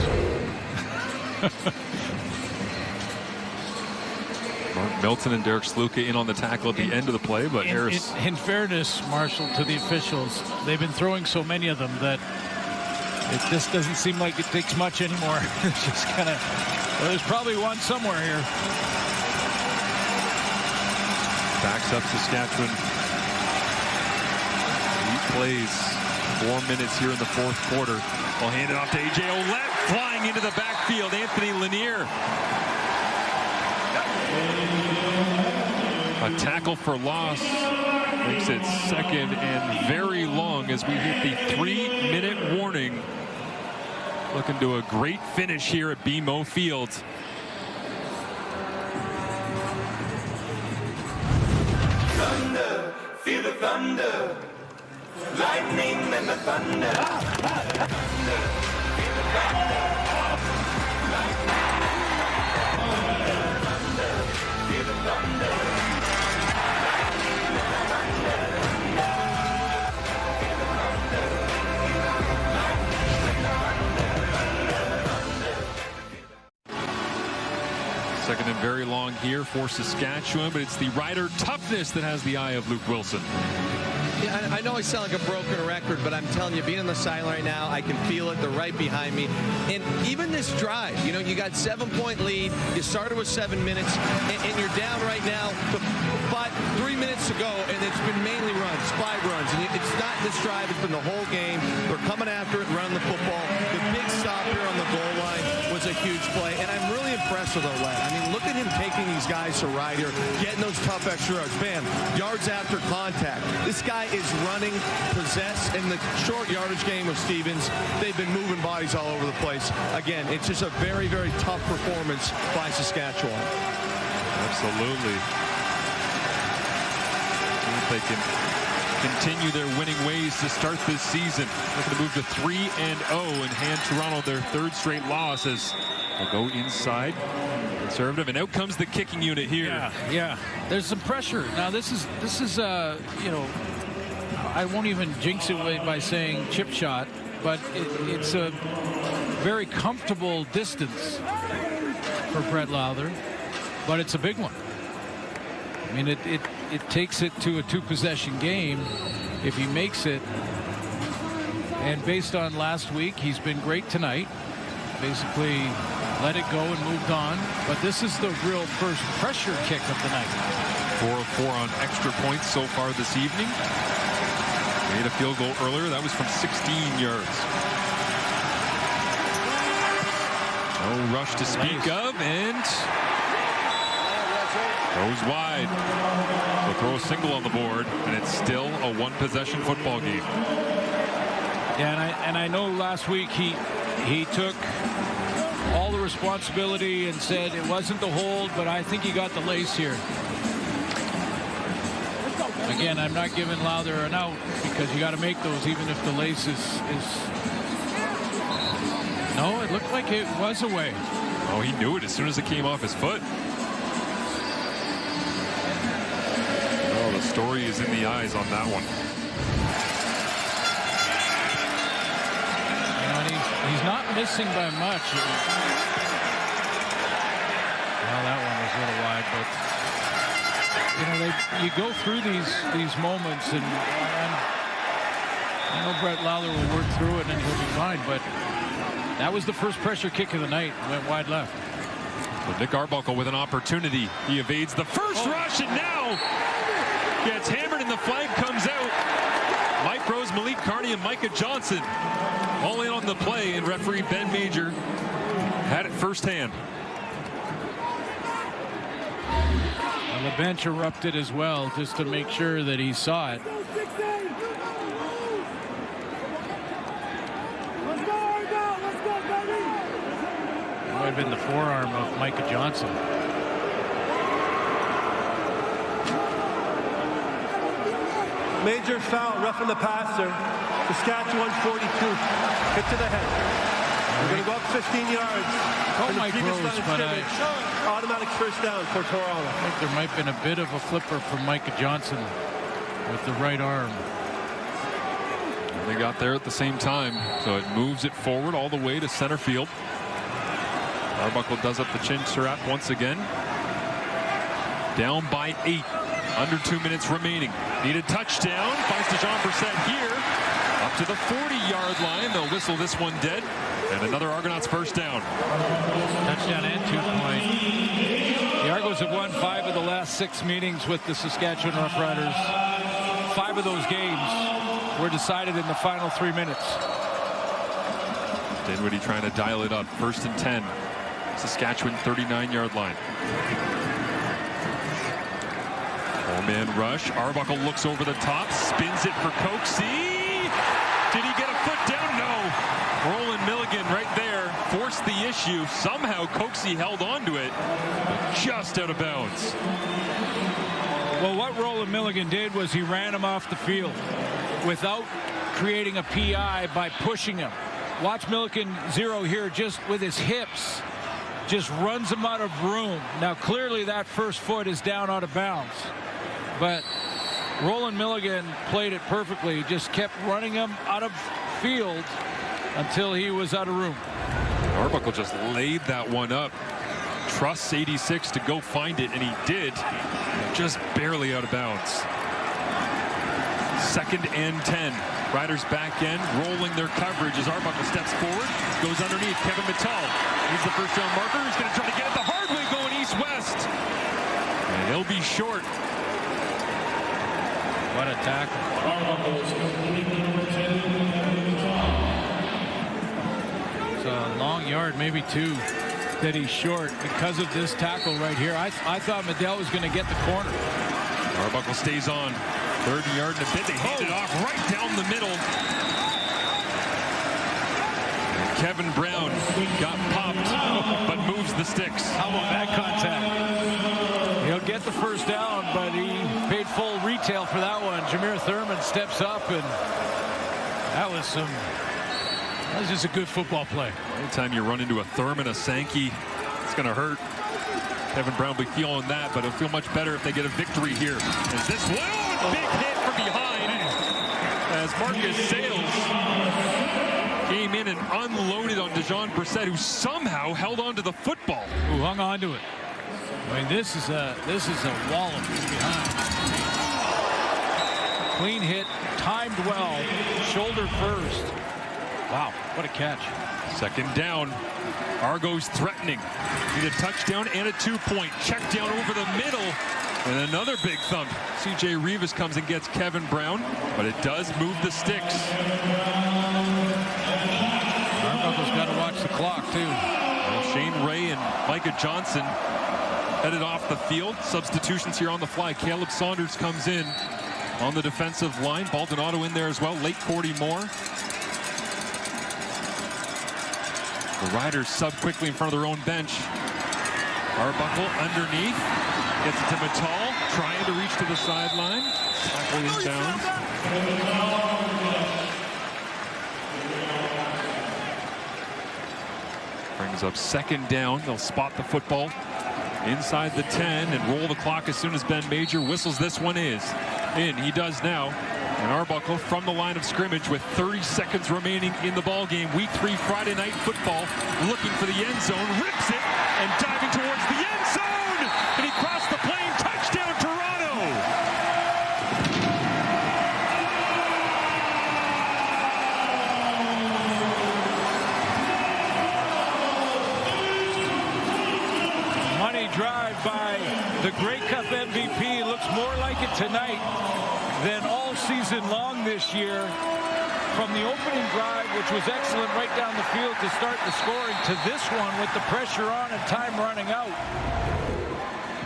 Mark Milton and Derek Sluka in on the tackle at the end of the play, but Harris.
In fairness, Marshall, to the officials, they've been throwing so many of them that it just doesn't seem like it takes much anymore. It's just kind of, well, there's probably one somewhere here.
Backs up Saskatchewan. 8 plays. 4 minutes here in the fourth quarter. We'll hand it off to A.J. Ouellette, flying into the backfield. Anthony Lanier. A tackle for loss makes it second and very long as we hit the 3-minute warning. Looking to a great finish here at BMO Field.
Thunder, feel the thunder. Lightning and the thunder. Thunder, feel the thunder. Feel the thunder.
Second and very long here for Saskatchewan, but it's the Rider toughness that has the eye of Luke Wilson.
Yeah, I know I sound like a broken record, but I'm telling you, being on the sideline right now, I can feel it. They're right behind me. And even this drive, you know, you got 7-point lead. You started with 7 minutes, and you're down right now to 3 minutes to go, and it's been mainly runs, 5 runs. And it's not this drive. It's been the whole game. They're coming after it, running the football. impressed with Ouellette. I mean, look at him taking these guys to ride here, getting those tough extra yards. Bam, yards after contact. This guy is running, possessed. In the short yardage game with Stevens, they've been moving bodies all over the place. Again, it's just a very, very tough performance by Saskatchewan.
Absolutely. See if they can continue their winning ways to start this season. Looking to move to 3-0 and hand Toronto their third straight loss as they'll go inside. Conservative, and out comes the kicking unit here.
Yeah. There's some pressure. Now this is you know, I won't even jinx it by saying chip shot, but it's a very comfortable distance for Brett Lowther, but it's a big one. I mean, it takes it to a 2-possession game if he makes it. And based on last week, he's been great tonight. Basically let it go and moved on. But this is the real first pressure kick of the night.
4 of 4 on extra points so far this evening. Made a field goal earlier. That was from 16 yards. No rush to speak of, and goes wide. So throw a single on the board, and it's still a 1-possession football game.
Yeah, and I know last week he took all the responsibility and said it wasn't the hold, but I think he got the lace here. Again, I'm not giving Lowther an out because you got to make those even if the lace is. No, it looked like it was away.
Oh, he knew it as soon as it came off his foot. Oh, the story is in the eyes on that one.
He's not missing by much. Well, that one was a little wide, but you know, you go through these moments, and I know Brett Lowther will work through it and he'll be fine, but that was the first pressure kick of the night. Went wide left.
So Nick Arbuckle with an opportunity. He evades the first rush, and now gets hammered, and the flag comes out. Mike Rose, Malik Carney, and Micah Johnson all in on the play, and referee Ben Major had it firsthand.
And the bench erupted as well, just to make sure that he saw it. It might have been the forearm of Micah Johnson.
Major foul, roughing the passer. Saskatchewan 42. Hit to the head. We're going to go up 15 yards.
Oh, Mike Rose, but
automatic first down for Toronto.
I think there might have been a bit of a flipper from Micah Johnson with the right arm.
They got there at the same time, so it moves it forward all the way to center field. Arbuckle does up the chin strap once again. Down by 8. Under 2 minutes remaining. Need a touchdown. Finds DeJean Brissett here. Up to the 40-yard line. They'll whistle this one dead. And another Argonauts first down.
Touchdown and 2-point. The Argos have won 5 of the last 6 meetings with the Saskatchewan Roughriders. 5 of those games were decided in the final 3 minutes.
Dinwiddie trying to dial it up. 1st and 10. Saskatchewan 39-yard line. 4-man rush. Arbuckle looks over the top, spins it for Coxie. Did he get a foot down? No. Roland Milligan right there forced the issue. Somehow Coxie held on to it, but just out of bounds.
Well, what Roland Milligan did was he ran him off the field without creating a PI by pushing him. Watch Milligan zero here just with his hips. Just runs him out of room. Now, clearly that first foot is down out of bounds. But Roland Milligan played it perfectly. Just kept running him out of field until he was out of room.
Arbuckle just laid that one up. Trusts 86 to go find it, and he did. Just barely out of bounds. 2nd and 10. Riders back end, rolling their coverage as Arbuckle steps forward. Goes underneath. Kevin Mattel. He's the first down marker. He's going to try to get it the hard way going east-west. And he'll be short.
What a tackle. It's a long yard, maybe 2. that he's short because of this tackle right here. I thought Medell was going to get the corner.
Arbuckle stays on. 30 yard and a bit. They hand it off right down the middle. And Kevin Brown got popped, but moves the sticks.
How about that contact? He'll get the first down, but he paid full retail for that one. Jameer Thurman steps up, and that was just a good football play.
Anytime you run into a Thurman, a Sankey, it's going to hurt. Kevin Brown will be feeling that, but it'll feel much better if they get a victory here. As this one big hit from behind as Marcus Sales came in and unloaded on Dejon Brissett, who somehow held on to the football.
Who hung on to it. I mean, this is a wallop from behind. Clean hit, timed well, shoulder first. Wow, what a catch.
Second down. Argos threatening. Need a touchdown and a 2-point. Check down over the middle. And another big thump. C.J. Rivas comes and gets Kevin Brown, but it does move the sticks.
Arbuckle's got to watch the clock, too.
Well, Shane Ray and Micah Johnson headed off the field. Substitutions here on the fly. Caleb Saunders comes in on the defensive line. Baldonado in there as well. Late Cordy Moore. The Riders sub quickly in front of their own bench. Arbuckle underneath. Gets it to Mittal. Trying to reach to the sideline. Tackle inbounds. Brings up second down. They'll spot the football inside the 10 and roll the clock as soon as Ben Major whistles. This one is in. He does now. And Arbuckle from the line of scrimmage with 30 seconds remaining in the ball game. Week 3 Friday night football, looking for the end zone, rips it and diving towards the end zone, and he crossed the plane. Touchdown Toronto.
Money drive by the Grey Cup MVP. Looks more like it tonight than all season long this year. From the opening drive, which was excellent right down the field to start the scoring, to this one with the pressure on and time running out.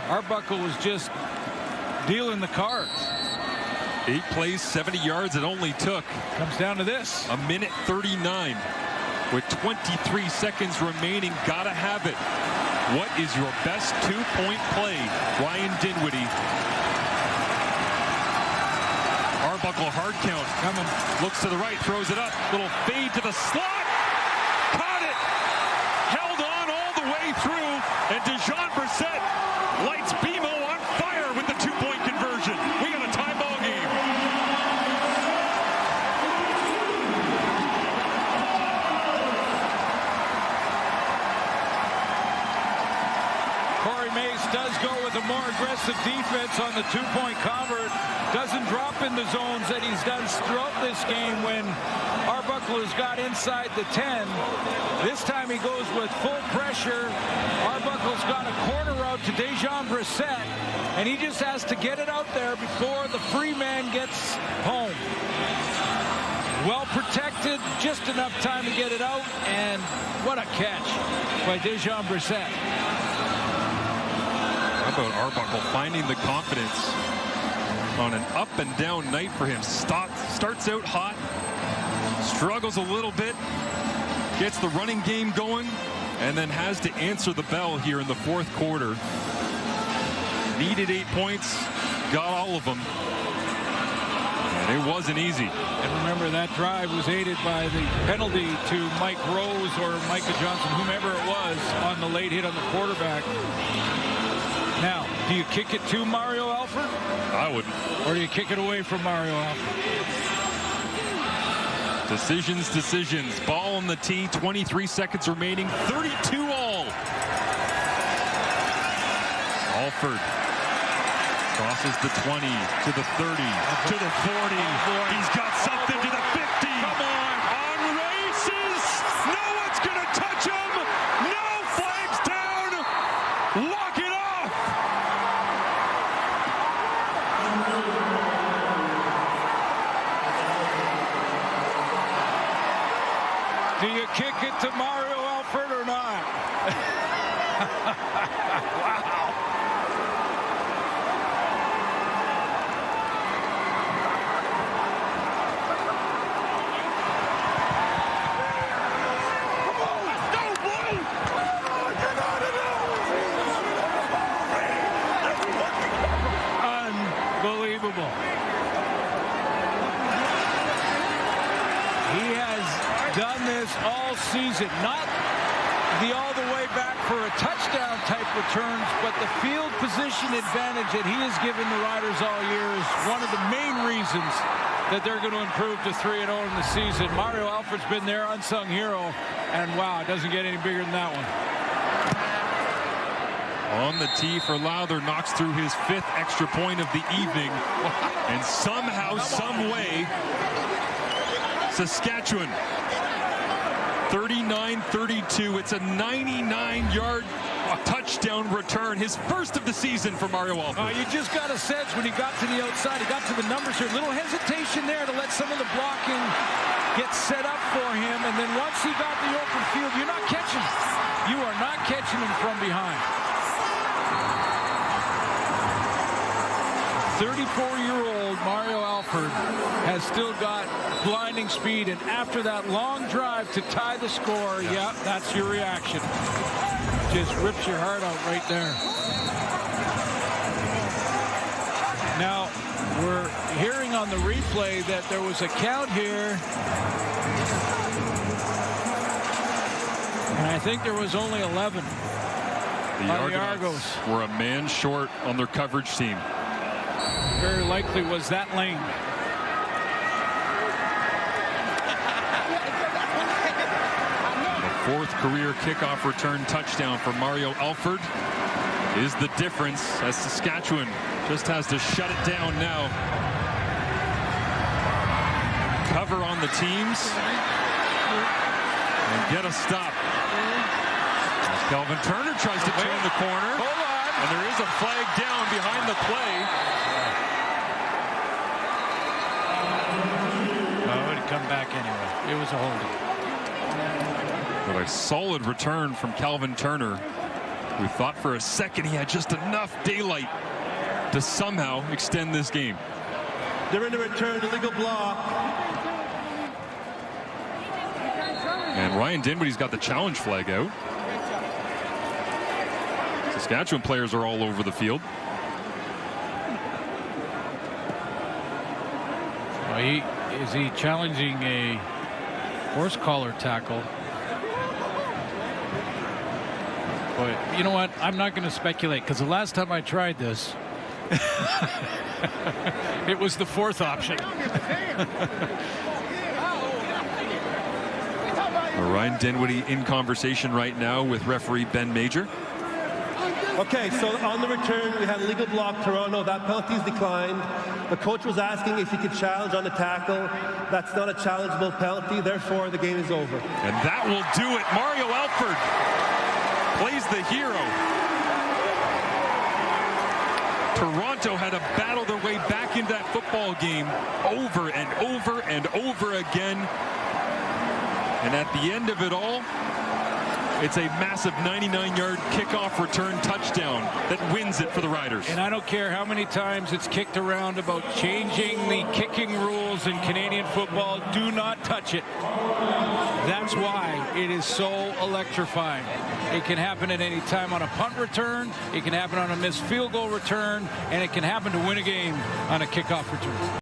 Arbuckle was just dealing the cards.
8 plays, 70 yards. It only took.
Comes down to this.
A minute 39 with 23 seconds remaining. Gotta have it. What is your best 2-point play? Ryan Dinwiddie. Arbuckle hard count. Coming. Looks to the right. Throws it up. Little fade to the slot. Caught it. Held on all the way through. And Dejon Brissett lights BMO on fire with the 2-point conversion. We got a tie ball game.
Corey Mace does go with a more aggressive defense on the 2-point convert. Doesn't drop in the zones that he's done throughout this game when Arbuckle has got inside the 10. This time he goes with full pressure. Arbuckle's got a corner out to Dejon Brissett, and he just has to get it out there before the free man gets home. Well protected, just enough time to get it out, and what a catch by Dejon Brissett.
How about Arbuckle finding the confidence on an up and down night for him. Starts out hot, struggles a little bit, gets the running game going, and then has to answer the bell here in the fourth quarter. Needed 8 points, got all of them, and it wasn't easy.
And remember, that drive was aided by the penalty to Mike Rose or Micah Johnson, whomever it was, on the late hit on the quarterback. Now, do you kick it to Mario Alford?
I wouldn't.
Or do you kick it away from Mario Alford?
Decisions. Ball on the tee. 23 seconds remaining. 32 all. Alford crosses the 20 to the 30 to the 40. He's got something to the 50. Come on races. No one's gonna touch him. No flags down. Walk it off.
Do you kick it to Mario Alford or not? unbelievable. He has done this all season. Not the all the way back for a touchdown type returns, but the field position advantage that he has given the Riders all year is one of the main reasons that they're going to improve to 3-0 in the season. Mario Alford's been their unsung hero, and wow, it doesn't get any bigger than that one.
On the tee for Lowther, knocks through his 5th extra point of the evening, and somehow, some way, Saskatchewan 39-32. It's a 99-yard touchdown return, his first of the season for Mario Alford.
You just got a sense when he got to the outside, he got to the numbers here. Little hesitation there to let some of the blocking get set up for him, and then once he got the open field, you're not catching him. You are not catching him from behind. 34-year-old Mario Alford has still got blinding speed, and after that long drive to tie the score, yeah, that's your reaction. Just rips your heart out right there. Now, we're hearing on the replay that there was a count here, and I think there was only 11
The Argonauts were a man short on their coverage team.
Very likely was that lane.
The 4th career kickoff return touchdown for Mario Alford is the difference, as Saskatchewan just has to shut it down now. Cover on the teams and get a stop. As Calvin Turner tries to turn the corner.
Hold on.
And there is a flag down behind the play.
Come back anyway. It was a holding.
But a solid return from Calvin Turner, who thought for a second he had just enough daylight to somehow extend this game.
They're in the return, illegal block.
And Ryan Dinwiddie's got the challenge flag out. Saskatchewan players are all over the field.
Well, is he challenging a horse collar tackle? But you know what? I'm not going to speculate, because the last time I tried this, it was the 4th option.
Ryan Dinwiddie in conversation right now with referee Ben Major.
Okay, so on the return, we had a legal block, Toronto. That penalty's declined. The coach was asking if he could challenge on the tackle. That's not a challengeable penalty. Therefore, the game is over.
And that will do it. Mario Alford plays the hero. Toronto had to battle their way back into that football game over and over and over again. And at the end of it all, it's a massive 99-yard kickoff return touchdown that wins it for the Riders.
And I don't care how many times it's kicked around about changing the kicking rules in Canadian football. Do not touch it. That's why it is so electrifying. It can happen at any time on a punt return. It can happen on a missed field goal return. And it can happen to win a game on a kickoff return.